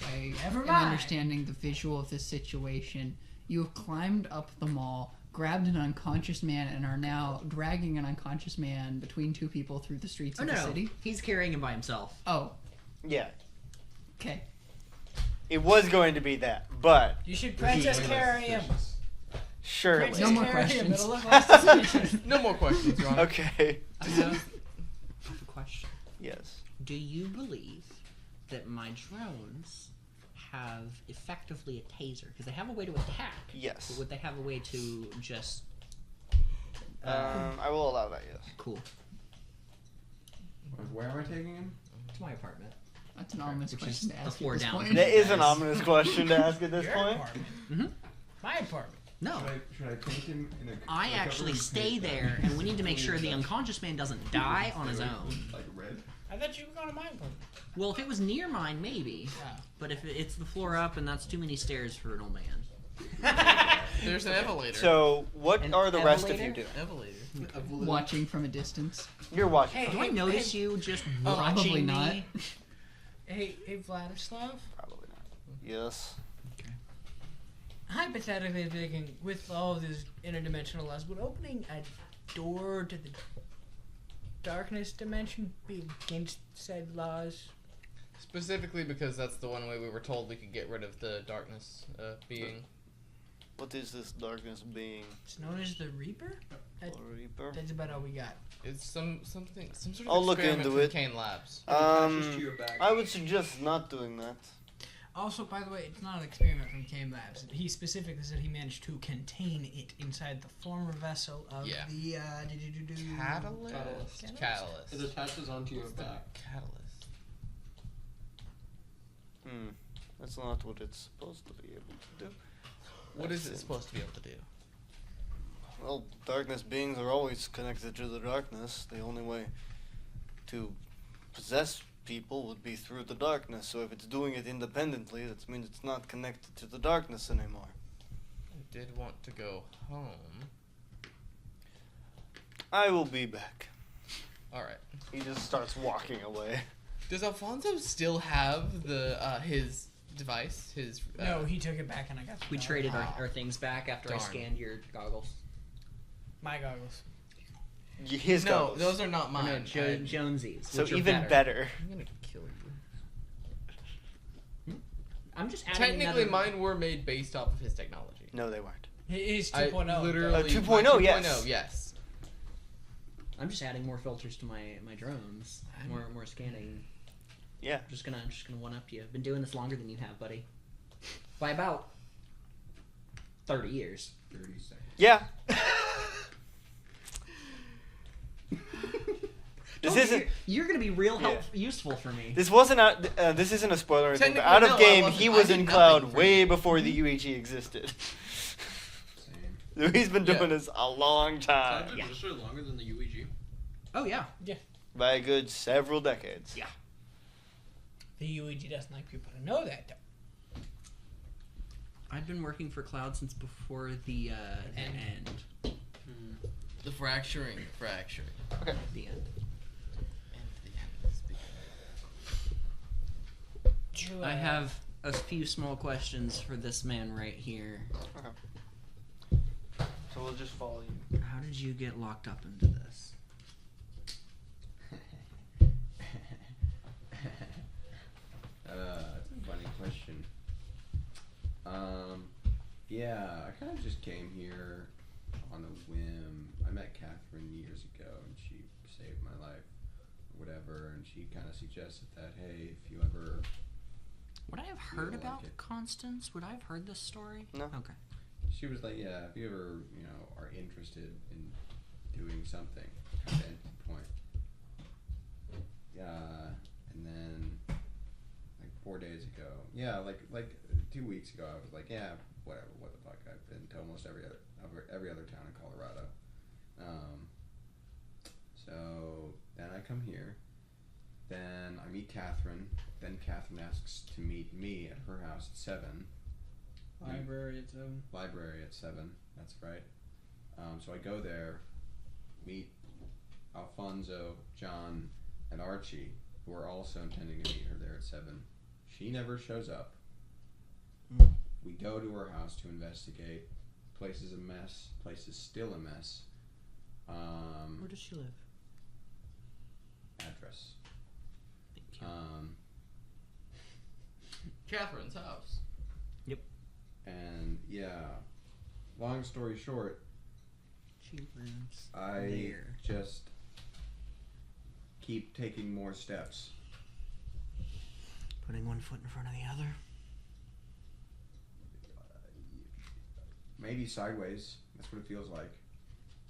Never am mind. understanding the visual of this situation, you have climbed up the mall, grabbed an unconscious man, and are now dragging an unconscious man between two people through the streets Oh of no, the city? he's carrying him by himself. Oh, Yeah. okay. It was going to be that, but You should princess carry him. surely. Princess No more carry him. questions. It'll look like suspicious. No more questions, Your Honor. Okay. I have a question. Yes. Do you believe that my drones have effectively a taser? Because they have a way to attack. Yes. But would they have a way to just... I will allow that. Yes. Cool. Where am I taking him? To my apartment. That's an ominous Which question is to a ask floor at this down. point. That is an ominous question to ask at this Your point. apartment. Mhm. My apartment. No. Should I paint him in a... I actually stay there, and we need to make sure the unconscious man doesn't die on his own. Like red? I thought you were going to my apartment. Well, if it was near mine, maybe. Yeah. But if it's the floor up, and that's too many stairs for an old man. There's an elevator. So, what An are the rest of you elevator? doing? Elevator. Watching from a distance. You're watching. Hey, Do I notice you just Probably watching not. me? Hey, Vladislav. Probably not. Yes. Hypothetically speaking, with all of this interdimensional laws, would opening a door to the darkness dimension be against said laws? Specifically because that's the one way we were told we could get rid of the darkness being. What is this darkness being? It's known as the Reaper? A reaper? That's about all we got. It's some sort of I'll look experiment into from it. Kane Labs. Attaches to your back. I would suggest not doing that. Also, by the way, it's not an experiment from Kane Labs. He specifically said he managed to contain it inside the former vessel of Yeah. the Catalyst? It Catalyst. attaches onto your back. Catalyst. That's not what it's supposed to be able to do. What is it supposed to be able to do? Well, darkness beings are always connected to the darkness. The only way to possess people would be through the darkness. So if it's doing it independently, that means it's not connected to the darkness anymore. I did want to go home. I will be back. Alright. He just starts walking away. Does Alfonso still have the his device? His No, he took it back and I got the We goggles. traded our things back after I Darn. scanned your goggles. My goggles. His No, goggles. those are not No, mine. Jonesy's. So which are even better. I'm gonna kill you. I'm just adding Technically, another... mine were made based off of his technology. No, they weren't. He's I 2.0. literally 2.0, my yes. 2.0, yes. I'm just adding more filters to my drones. More scanning. Yeah. I'm just gonna one up you. I've been doing this longer than you have, buddy. By about 30 years. 30 seconds. Yeah. This isn't. You're gonna be real useful for me. This wasn't. This isn't a spoiler or anything. But Technically, out of no, I game, wasn't. he I was did in nothing Cloud for way you. before the UEG existed. Same. He's been doing Yeah. this a long time, I've been registered longer than the UEG. Oh yeah. by a good several decades. Yeah. The UEG doesn't like people to know that, though. I've been working for Cloud since before the end. The fracturing. Okay. The end. And the end is beginning. True, I have a few small questions for this man right here. So we'll just follow you. How did you get locked up into this? That's a funny question. Yeah, I kind of just came here on a whim. I met Kathryn years ago, and she saved my life, or whatever. And she kind of suggested that, hey, if you ever, Would I have You heard don't about like it. Constance? Would I have heard this story? No. Okay. she was like, yeah, if you ever, are interested in doing something, kind of end point. Yeah, and then like 4 days ago, yeah, like 2 weeks ago, I was like, yeah, whatever, what the fuck, I've been to almost every other town in Colorado. So then I come here, then I meet Kathryn, then Kathryn asks to meet me at her house at 7. Library at 7. Library at 7, that's right. So I go there, meet Alfonso, John, and Archie, who are also intending to meet her there at 7. She never shows up. We go to her house to investigate. Place is a mess. Place is still a mess. Where does she live? Address. Thank you. Kathryn's house. And yeah, long story short, She lives I there. just keep taking more steps. Putting one foot in front of the other. Maybe sideways. That's what it feels like.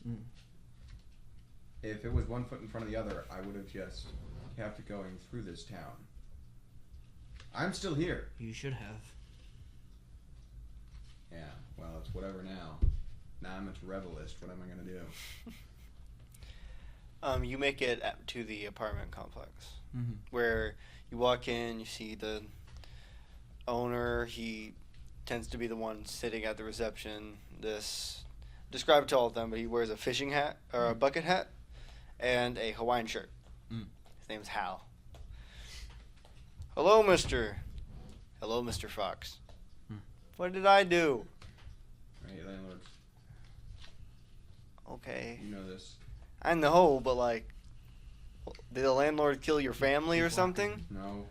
Mm. If it was one foot in front of the other, I would have just kept going through this town. I'm still here. You should have. Yeah, well, it's whatever now. Now I'm a revelist. What am I going to do? You make it to the apartment complex, Mm-hmm. where you walk in, you see the owner. He tends to be the one sitting at the reception. Describe it to all of them, but he wears a fishing hat, or a bucket hat, and a Hawaiian shirt. Mm. His name's Hal. Hello, mister. Hello, Mr. Fox. Hmm. What did I do? Right, landlords. Okay. You know this. I know, but like, did the landlord kill your family or something? No.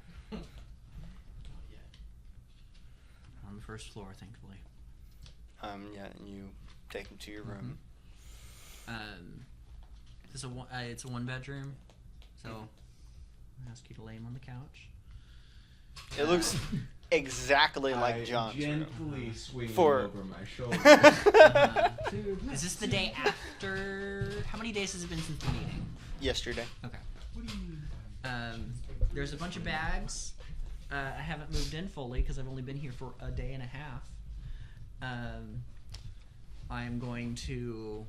On the first floor, thankfully. Yeah, and you take him to your room. It's a one bedroom, so I'll ask you to lay him on the couch. It looks exactly I like John's room. gently swing For- over my shoulder. Is this the day after? How many days has it been since the meeting? Yesterday. Okay. There's a bunch of bags. I haven't moved in fully because I've only been here for a day and a half. I'm going to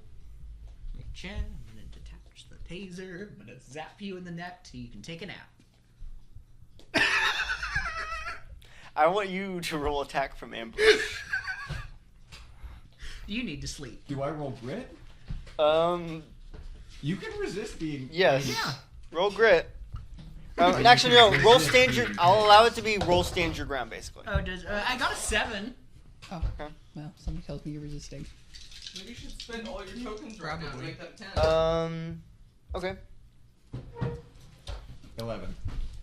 reach in. I'm going to detach the taser. I'm going to zap you in the neck till you can take a nap. I want you to roll attack from ambush. You need to sleep. Do I roll grit? You can resist being. Yes. Yeah. Roll grit. Actually, no. Roll stand your. I'll allow it to be roll stand your ground, basically. Oh, I got a 7. Oh, well, somebody tells me you're resisting. Maybe you should spend all your tokens right now to make that 10. Okay. 11.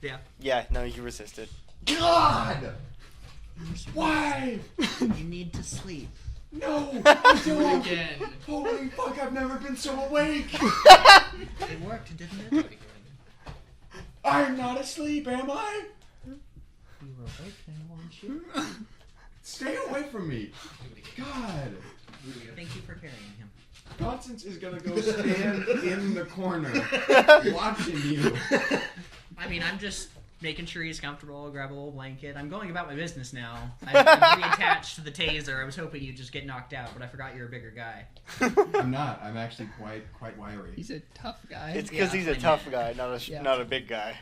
Yeah. Yeah. No, you resisted. God! Why? You need to sleep. No! Do it again. Holy fuck, I've never been so awake! It worked, didn't it? I'm not asleep, am I? You were awake then, weren't you? Stay away from me. God. Thank you for carrying him. Constance is gonna go stand in the corner watching you. I mean, I'm just making sure he's comfortable, grab a little blanket. I'm going about my business now. I've reattached the taser. I was hoping you'd just get knocked out, but I forgot you're a bigger guy. I'm not. I'm actually quite wiry. He's a tough guy. It's because he's a tough guy, not a big guy.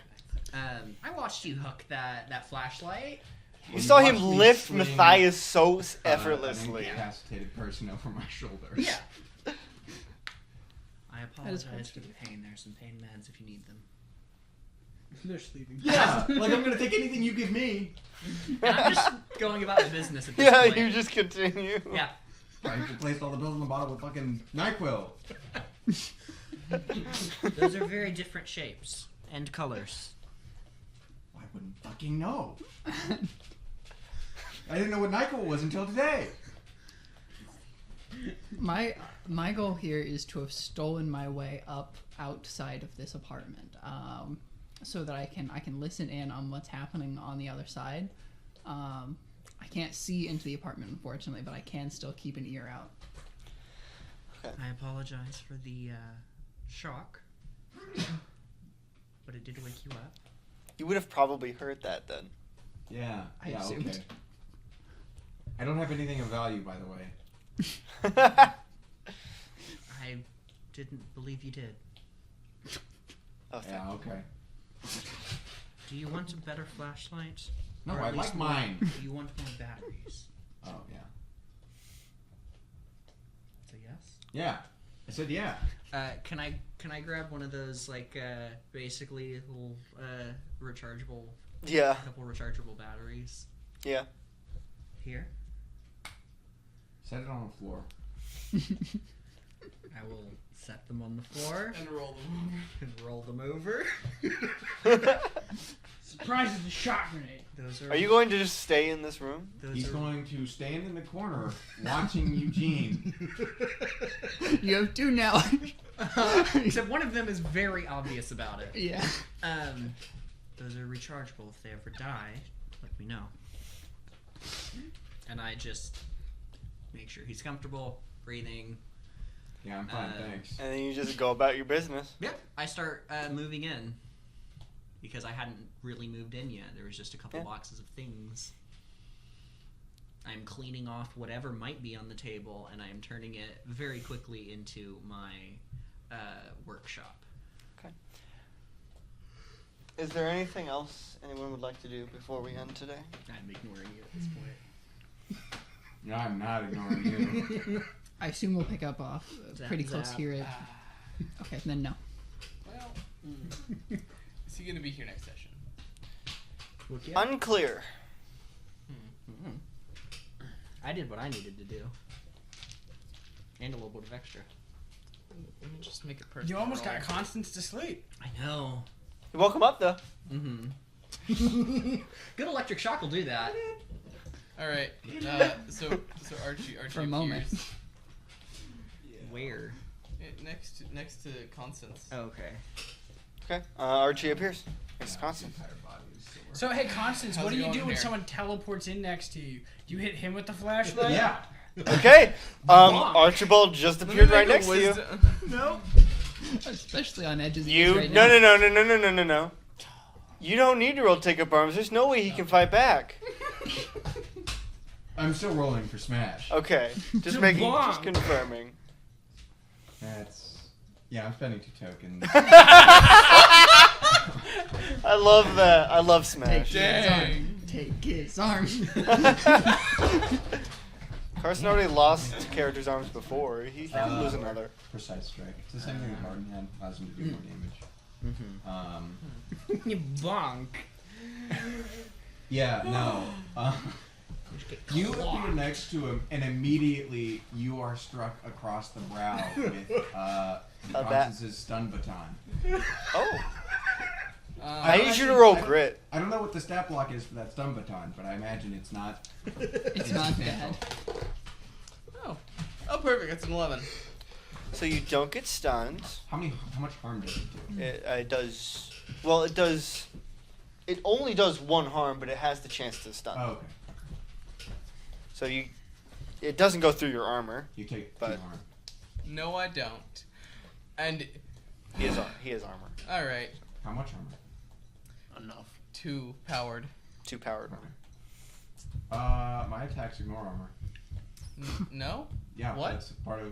I watched you hook that flashlight. You saw him watched me lift swing, Matthias so An effortlessly. incapacitated person over my shoulders. Yeah. I is apologize for the pain. There's some pain meds if you need them. They're sleeping. Yeah, like I'm gonna take anything you give me. And I'm just going about my business at this Yeah, point. you just continue. Yeah. I replaced all the pills in the bottle with fucking NyQuil. Those are very different shapes and colors. I wouldn't fucking know. I didn't know what NyQuil was until today. My goal here is to have stolen my way up outside of this apartment, so that I can listen in on what's happening on the other side. I can't see into the apartment, unfortunately, but I can still keep an ear out. I apologize for the shock, but it did wake you up. You would have probably heard that then. Yeah. I yeah. assumed. Okay. I don't have anything of value, by the way. I didn't believe you did. Oh, thank Yeah. Okay. Do you want a better flashlight? No, Or at I least like more- mine. Do you want more batteries? Oh yeah. So yes. Yeah. I said yeah. Can I grab one of those basically little rechargeable? Yeah. Couple rechargeable batteries. Yeah. Here. Set it on the floor. I will set them on the floor And roll them. and roll them over. Surprise is a shot grenade. Those Are you going to just stay in this room? He's going to stand in the corner watching Eugene. You have 2 now. Except one of them is very obvious about it. Yeah. Those are rechargeable. If they ever die, let me know. And I just make sure he's comfortable, breathing. Yeah, I'm fine, thanks. And then you just go about your business. Yep. I start moving in. Because I hadn't really moved in yet. There was just a couple boxes of things. I'm cleaning off whatever might be on the table, and I am turning it very quickly into my workshop. Okay. Is there anything else anyone would like to do before we end today? I'm ignoring you at this point. No, I'm not ignoring you. I assume we'll pick up off pretty close Zap. here. Okay, then no. Well, is he going to be here next session? Unclear. I did what I needed to do. And a little bit of extra. Let me just make it personal. You almost got Constance to sleep. I know. You woke him up, though. Mm-hmm. Good electric shock will do that. All right. So Archie For a moment. appears, Where? next to Constance. Okay. Okay. Archie appears. Next to Constance. So, hey, Constance, How's what it do you going do when here? someone teleports in next to you? Do you hit him with the flashlight? Yeah. Okay. Archibald just appeared right next to you. No. Especially on edges. You right no now. no. You don't need to roll take up arms. There's no way he can fight back. I'm still rolling for smash. Okay. Just confirming. That's... Yeah, I'm spending 2 tokens. I love that. I love Smash. Take his arm. Carson already lost character's arms before. He can lose another. Precise strike. It's the same thing with Hardened Hand. Allows him to do more damage. You bonk. Yeah, no. You appear next to him, and immediately you are struck across the brow with Constance's stun baton. Oh. I need you to roll grit. I don't know what the stat block is for that stun baton, but I imagine it's not. It's not bad. Oh, perfect. That's an 11. So you don't get stunned. How much harm does it do? It does. Well, it does. It only does 1 harm, but it has the chance to stun. Oh, okay. So it doesn't go through your armor. You take 2 But- harm. No, I don't. And He has armor. all right, How much armor? enough. 2 powered. 2 powered armor. My attacks ignore armor. No, Yeah, What?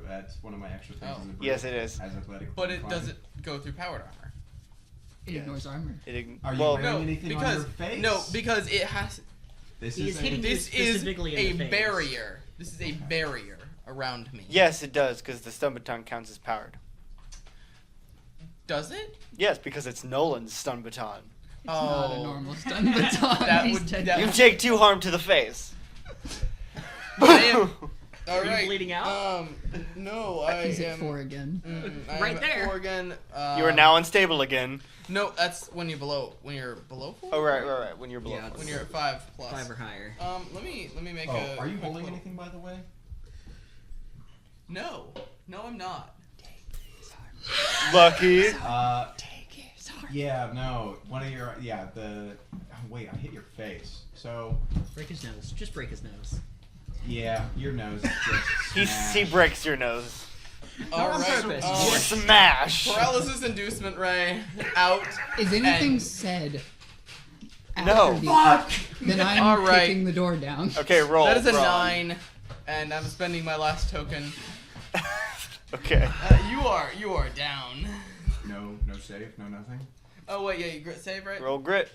that's one of my extra things Oh. in the break. Yes, it is. As athletic. but it climbing. doesn't go through powered armor. It ignores armor. Are you well, wearing No, anything on because your face? because it has. This He is hitting This you is specifically a in the face. barrier. This is a barrier around me. yes, it does, because the stun baton counts as powered. Does it? Yes, because it's Nolan's stun baton. It's not a normal stun baton. That He's would- dead. that You would- take 2 harm to the face. I am. All Are you right. bleeding out? No, I He's at am. 4 again. I am Right at there. 4 again. You are now unstable again. No, that's when you're below 4. Oh right. When you're below. Yeah, When you're at 5 plus. 5 or higher. Let me make Oh, a. are you quick holding little- anything, by the way? No, I'm not. Lucky. Take his arm. Yeah, no. One of your wait, I hit your face. So Break his nose. Just break his nose. yeah, your nose is just He smashed. breaks your nose. All on right. purpose. Smash. Paralysis inducement ray out. Is anything And- said? No. Then I'm All right. kicking the door down. Okay, roll. That is a Braun. 9, and I'm spending my last token. Okay. You are down. No save, no nothing. Oh wait, yeah, you grit save right? Roll grit.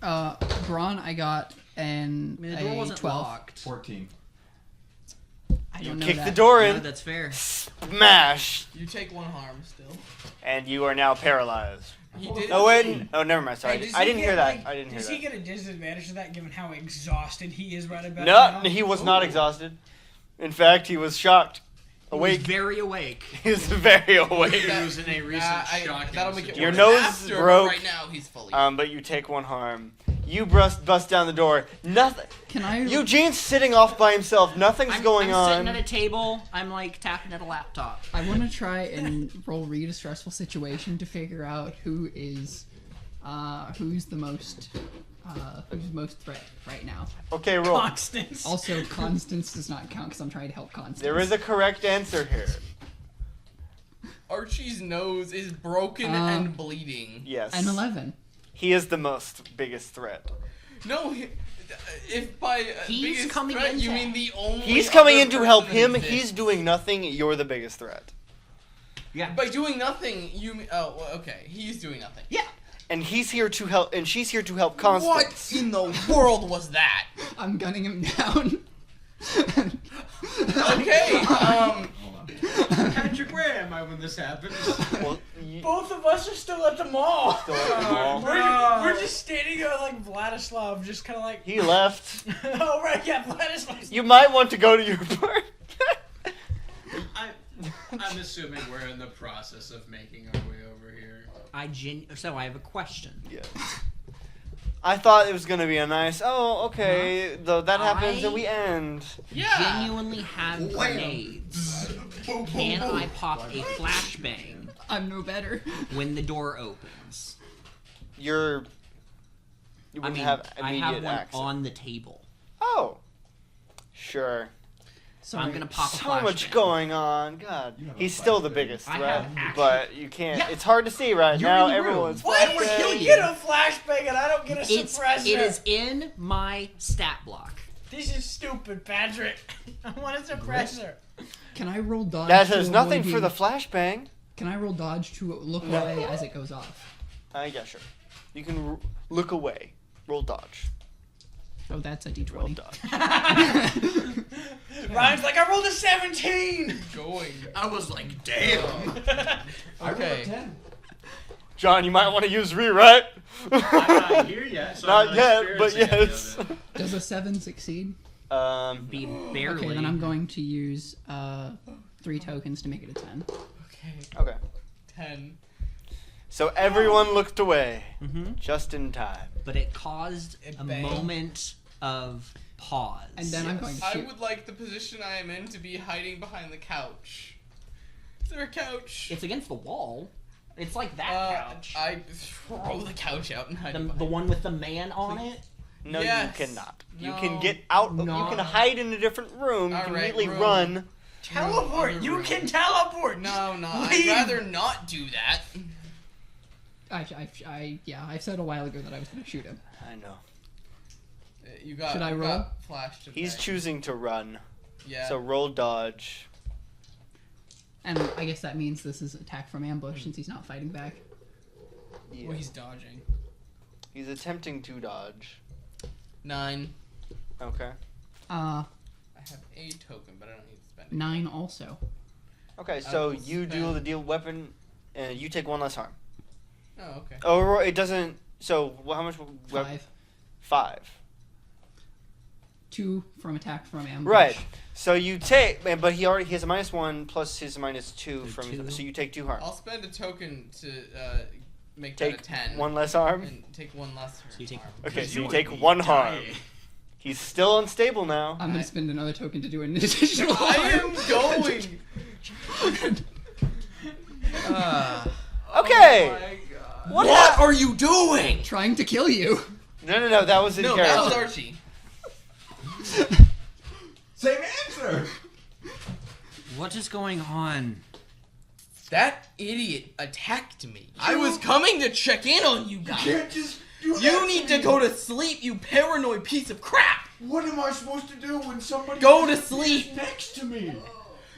Braun, I got I mean, the door a wasn't 12. locked. 14. I You don't know kick that. the door No, in. that's fair. Smash. You take 1 harm still. And you are now paralyzed. He did. Oh wait. Oh, never mind. Sorry. Hey, does I he didn't get, hear that. like- I didn't hear Does that. he get a disadvantage to that, given how exhausted he is right about No, now? he was not exhausted. In fact, he was shocked. He was Awake. very awake. He was very awake. He was in a recent shocking That'll make it Your worse. nose After, but broke. Right now, he's fully. But you take 1 harm. You bust down the door. Nothing. Can I? Eugene's sitting off by himself. Nothing's going I'm on. sitting at a table. I'm like tapping at a laptop. I want to try and roll read a stressful situation to figure out who's the most threat right now. Okay, roll. Constance. Also, Constance does not count because I'm trying to help Constance. There is a correct answer here. Archie's nose is broken and bleeding. Yes. An 11. He is the biggest threat. No, if by He's biggest coming threat in you to- mean the only He's coming other in to help person him. that exists. He's doing nothing. You're the biggest threat. Yeah. By doing nothing, you mean... Oh, well, okay. He's doing nothing. Yeah. And he's here to help. And she's here to help Constance. What in the world was that? I'm gunning him down. Okay, Hold on. Patrick, where am I when this happens? Well, Both of us are still at the mall. Still at the mall. We're just standing there like Vladislav, just kind of like. He left. Oh right, yeah, Vladislav. You might want to go to your part. I'm assuming we're in the process of making our way over here. So I have a question. Yes. I thought it was gonna be a nice. Oh, okay. Though that happens and we end. Yeah. Genuinely have grenades. Can I pop a flashbang I'm no better. when the door opens? You I wouldn't mean, have I immediate have one access. on the table. Oh. Sure. So I'm gonna pop a So flashbang. much going on. God. He's still the biggest I threat, have action. but you can't. Yeah. It's hard to see right You're now. in the room. Everyone's Why would flashbang. kill You you. get a flashbang and I don't get a suppressor. It is in my stat block. This is stupid, Patrick. I want a suppressor. Can I roll dodge? That to has nothing avoid for the being- flashbang. Can I roll dodge to look No. away as it goes off? Yeah, sure. You can look away. Roll dodge. Oh, that's a Roll d20. dodge. Ryan's like, I rolled a 17. Going. I was like, damn. Okay. 10. John, you might want to use rewrite. I'm not here yet. So Not I'm yet, but experiencing any yes. of it. Does a 7 succeed? Be barely. Okay, then I'm going to use 3 tokens to make it a 10. Okay. Okay. 10. So everyone looked away, Mhm. just in time. But it caused It a banged. moment of pause. And then I'm going to I shoot. would like the position I am in to be hiding behind the couch. Is there a couch? It's against the wall. It's like that couch. I throw the couch out and hide The behind. one with the man on it. No, Yes. you cannot. You No. can get out. You No. can hide in a different room. You can Alright, immediately room. run. Teleport. Other You room. can teleport. No, I'd Leave. rather not do that. I said a while ago that I was going to shoot him. I know. You got. Should I you roll? got Flash to He's bang. choosing to run. Yeah. So roll dodge. And I guess that means this is attack from ambush since he's not fighting back. Yeah. Well, he's dodging. He's attempting to dodge. 9. Okay. Uh, I have a token, but I don't need to spend it. 9 also. Okay, so will you do spend- the deal weapon, and you take 1 less harm. Oh, okay. Oh, it doesn't. So how much? 5. 5. 2 from attack from ambush. Right. So you take, but he has a -1 plus his -2 So from. 2. So you take 2 harm. I'll spend a token to make Take that a 10. 1 less harm. And take 1 less. So you take- harm. Okay, so you would take be 1 harm. dying. He's still unstable now. I'm going to spend another token to do an additional I harm. am going. Okay. Oh my god. What? are you doing? Trying to kill you. No. That was in No, character. that was Archie. Same answer. What is going on? That idiot attacked me. I was coming to check in on you guys. Can't just do that You need to me. go to sleep, you paranoid piece of crap. What am I supposed to do when somebody Go to is sleep. next to me?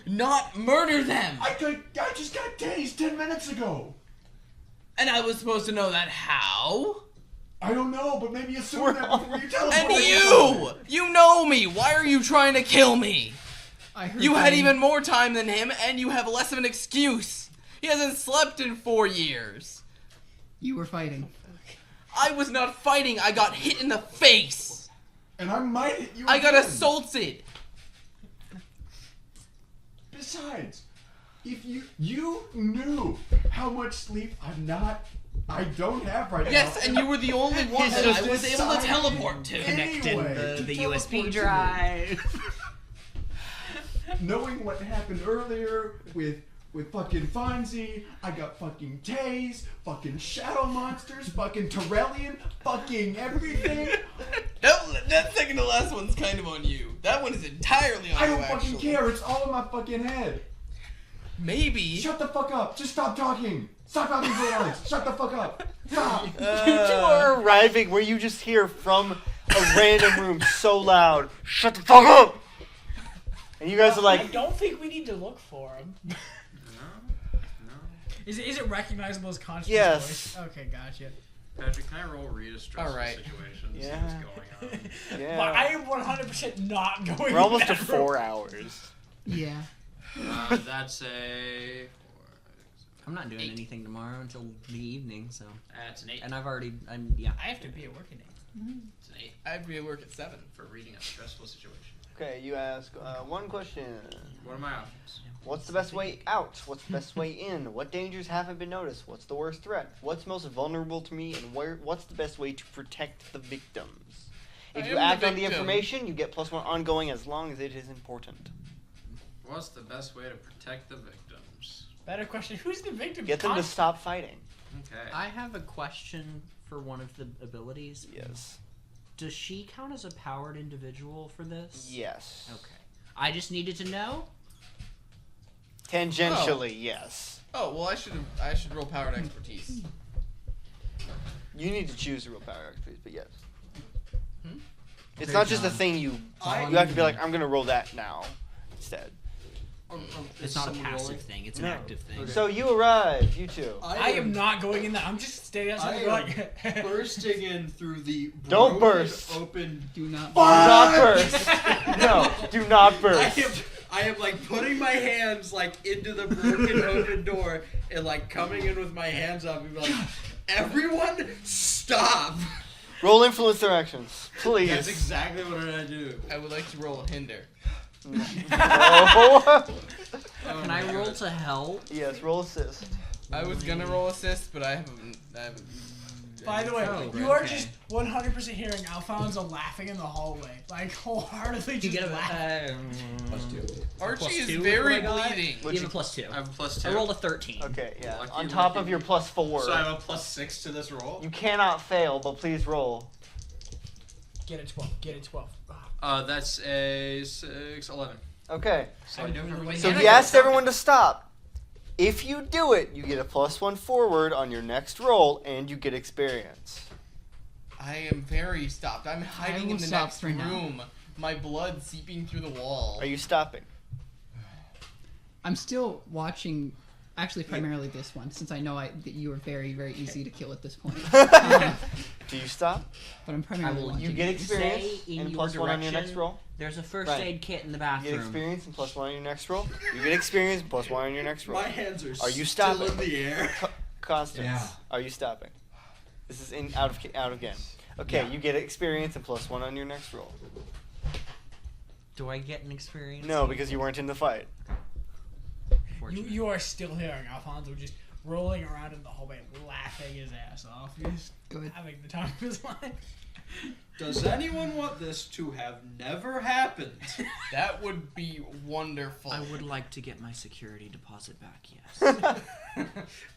Not murder them. I just got tased 10 minutes ago. And I was supposed to know that how? I don't know, but maybe assume We're that all- before you tell And us. you know me. Why are you trying to kill me? I heard You had them- even more time than him, and you have less of an excuse. He hasn't slept in 4 years. You were fighting. I was not fighting. I got hit in the face. And I might hit you I got again. assaulted. Besides, if you knew how much sleep I've not I don't have right now. Yes, and you were the only one He's that just I was able to decided teleport to. Connect in Anyway, the teleport USB to me. drive. Knowing what happened earlier with fucking Fonzie, I got fucking Taze, fucking Shadow Monsters, fucking Torellian, fucking everything. That second to last one's kind of on you. That one is entirely on I you, don't fucking actually. care. It's all in my fucking head. Maybe. Shut the fuck up. Just stop talking. Stop talking for Alex. Shut the fuck up. Stop. You two are arriving where you just hear from a random room so loud, shut the fuck up! And you guys are I like, don't think we need to look for him. No. Is it recognizable as conscious Yes. voice? Okay, gotcha. Patrick, can I roll read a stressful Alright. situation? Yeah. See what's going on. yeah. But I am 100% not going. We're almost in to that room. 4 hours. Yeah. That's a 4. I'm not doing anything tomorrow until the evening, so. That's an 8. And I I have to be at work today. It's an 8 I'd be at work at 7. for reading a stressful situation. Okay, you ask one question. What are my options? What's the best way out? What's the best way in? What dangers haven't been noticed? What's the worst threat? What's most vulnerable to me? And what's the best way to protect the victims? If I you am act the on the victim. information, you get +1 ongoing as long as it is important. What's the best way to protect the victims? Better question: who's the victim? Get them to stop fighting. Okay. I have a question for one of the abilities. Yes. Does she count as a powered individual for this? Yes. Okay. I just needed to know. Tangentially, yes. Oh, well, I should roll powered expertise. You need to choose a real power expertise, but yes. Hmm? It's Okay, not just a John. thing you have to be like, I'm gonna roll that now instead. It's not a passive thing. It's an active thing. So you arrive, you two. I am not going in there. I'm just standing outside I and am going. bursting in through the Don't broken, burst. open. Do not. Do not burst. No, do not burst. I am like putting my hands like into the broken open door and like coming in with my hands up and be like, everyone stop. Roll influence their actions, please. That's exactly what I'm gonna do. I would like to roll a hinder. No. Can I roll to help? Yes, roll assist. I was gonna roll assist, but I haven't. By the way, Oh, you are okay. just 100% hearing Alfonso laughing in the hallway, like wholeheartedly You just get laughing. Archie is +2 very what I got? bleeding. You have a +2. I have a +2. I rolled a 13. Okay, yeah. Lucky, On top lucky. of your +4. So I have a +6 to this roll. You cannot fail, but please roll. Get a 12. Get a 12. That's a 6, 11. Okay. So I do have everything. So And I he got asked everyone to stop. If you do it, you get a +1 forward on your next roll, and you get experience. I am very stopped. I'm hiding will in the stop next for now. room. My blood seeping through the wall. Are you stopping? I'm still watching, actually primarily this one, since I know that you are very, very easy to kill at this point. Do you stop? But I'm primarily will- watching. You get Say experience in and your +1 on your next direction. roll. There's a first Right. aid kit in the You bathroom. get experience and +1 on your next roll. You get experience and +1 on your next roll. My hands are, Are you still stopping? in the air. Constance, Yeah. are you stopping? This is out of game. Okay, you get experience and +1 on your next roll. Do I get an experience? No, because you weren't in the fight. You are still hearing Alfonso just rolling around in the hallway, laughing his ass off, just Good. having the time of his life. Does anyone want this to have never happened? That would be wonderful. I would like to get my security deposit back, yes.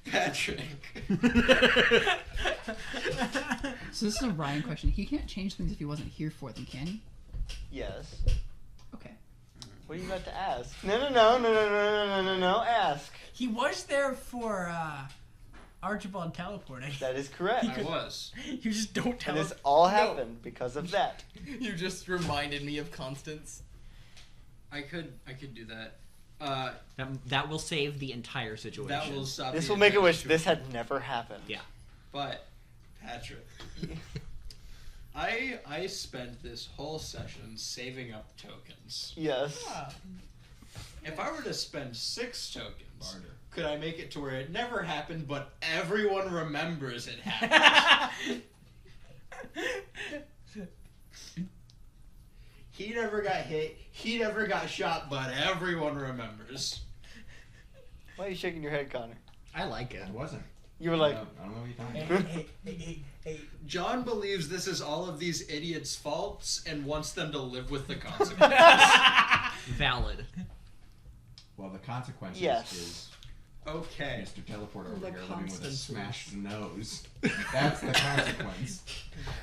Patrick. So this is a Ryan question. He can't change things if he wasn't here for them, can he? Yes. Okay. What are you about to ask? No. Ask. He was there for Archibald teleporting. That is correct. I was. You just don't And tell this him. all happened because of that. You just reminded me of Constance. I could do that. That will save the entire situation. That will stop. This the will make it wish adventure. this had never happened. Yeah. But Patrick, I spent this whole session saving up tokens. Yes. If I were to spend 6 tokens, could I make it to where it never happened, but everyone remembers it happened? He never got hit. He never got shot, but everyone remembers. Why are you shaking your head, Connor? I like it. It wasn't. You were like, I don't know what you're talking about. Hey, John believes this is all of these idiots' faults and wants them to live with the consequences. Valid. Well, the consequences Yes. is Okay. Mr. Teleporter over The here living with a consequences. smashed nose. That's the consequence.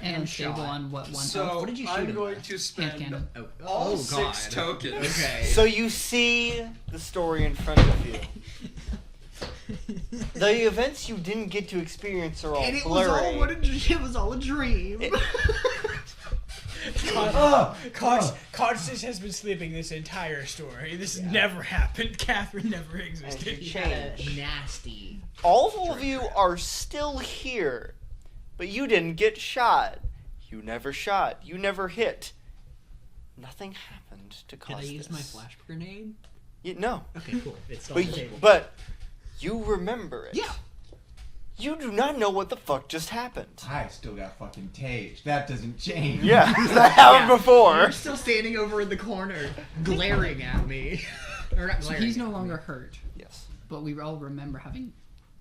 And unstable shot. on what one So health. What did you shoot I'm him going with? to spend cannon. all God. 6 tokens. Okay. so you see the story in front of you. The events you didn't get to experience are all And it blurry. was all it was all a dream. Constance has been sleeping this entire story. This never happened. Kathryn never And existed. you He had a change. nasty. All of you are still here, but you didn't get shot. You never shot. You never hit. Nothing happened to Can cause I use this. my flash grenade? No, Okay, cool. It's still but on the table. but you remember it. Yeah. You do not know what the fuck just happened. I still got fucking tased. That doesn't change. Yeah, that happened before. You're still standing over in the corner, glaring at me. Or not So glaring he's no at me. longer hurt, Yes. but we all remember having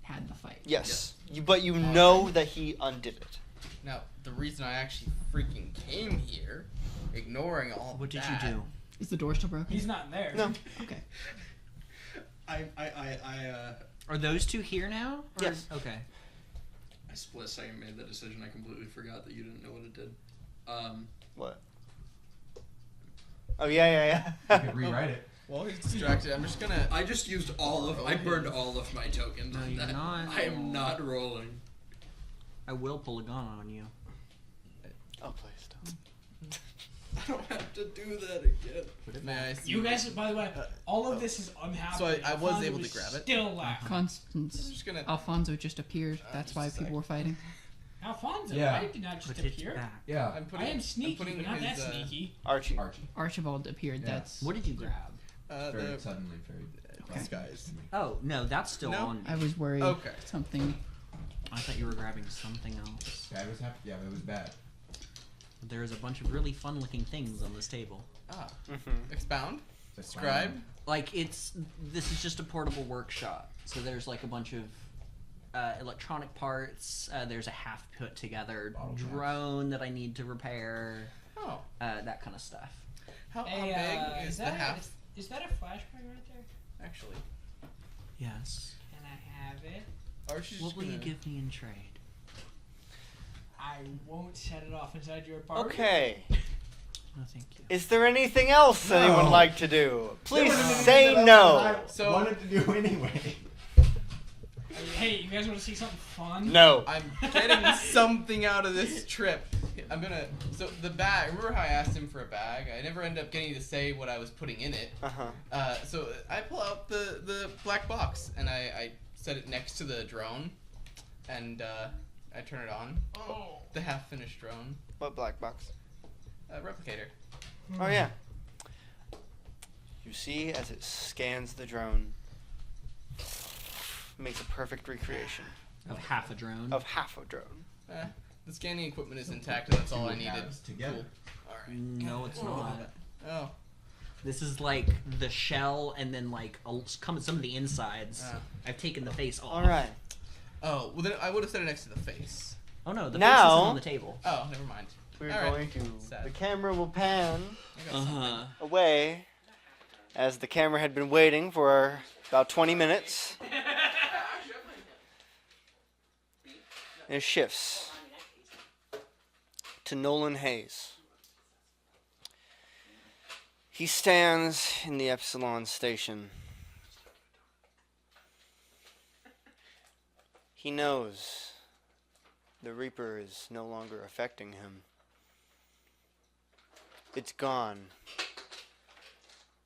had the fight. Yes. But you know that he undid it. Now, the reason I actually freaking came here, ignoring all What did that, you do? Is the door still broken? He's not there. No. Okay. Are those two here now? Or- Yes. Okay. I split second made the decision. I completely forgot that you didn't know what it did. What? Oh yeah. You could rewrite it. While he's distracted, I'm just gonna. I just used I burned all of my tokens. No, on you're that. not. I am not rolling. I will pull a gun on you. Oh please don't. I don't have to do that again. May I see? You guys, by the way, all of this is unhappening. So I was Alfonso able to was grab it. Still laughing. I'm Constance. just gonna. Alfonso just appeared. That's just why a people sec. were fighting. Alfonso, Yeah. right? Did not just Put it appear. back. Yeah. I'm putting. I am sneaky, I'm putting but not that his, sneaky. Archie. Archie. Archibald appeared. Yeah. That's. What did you grab? Very The suddenly, very disguise. to me. Oh, no, that's still No. on. I was worried. Okay. Something. I thought you were grabbing something else. Bad was happening. Yeah, that was bad. There's a bunch of really fun looking things on this table. Ah, Mm-hmm. expound. That's Scribe. fine. Like, this is just a portable workshop. So there's like a bunch of electronic parts. There's a half put together Bottle caps. drone that I need to repair. Oh, That kind of stuff. how Hey, big is the that half? is that a flashbang right there? Actually, Yes. Can I have it? Archie's What just will you gonna- give me in trade? I won't set it off inside your apartment. Okay. No, thank you. Is there anything else anyone would No. like to do? Please There was say anything no. that I So- wanted to do anyway. Hey, you guys want to see something fun? No. I'm getting something out of this trip. I'm gonna. So the bag. Remember how I asked him for a bag? I never ended up getting to say what I was putting in it. Uh-huh. So I pull out the black box and I set it next to the drone, and I turn it on. Oh. The half finished drone. What black box? Replicator. Oh yeah. You see as it scans the drone, makes a perfect recreation Of half a drone. of half a drone. The scanning equipment is intact, and that's all I Two needed. halves together. Cool. All right. No, it's not. Oh. This is like the shell and then like some of the insides. I've taken the face off. All right. Oh, well then I would have set it next to the face. Oh no, the face Now- isn't on the table. Oh, never mind. We're All right. going to. Sad. The camera will pan I got something. away, as the camera had been waiting for about 20 minutes. And it shifts to Nolan Hayes. He stands in the Epsilon station. He knows the Reaper is no longer affecting him. It's gone.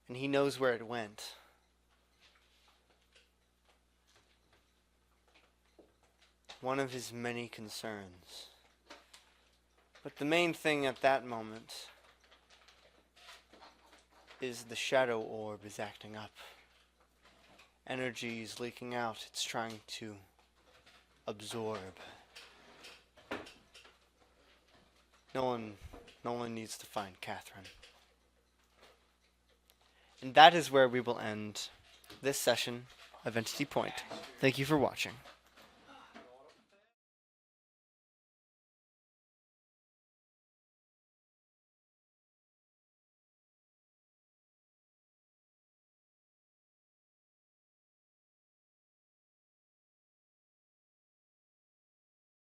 And he knows where it went. One of his many concerns. But the main thing at that moment is the shadow orb is acting up. Energy is leaking out. It's trying to absorb. Nolan needs to find Kathryn. And that is where we will end this session of Entity Point. Thank you for watching.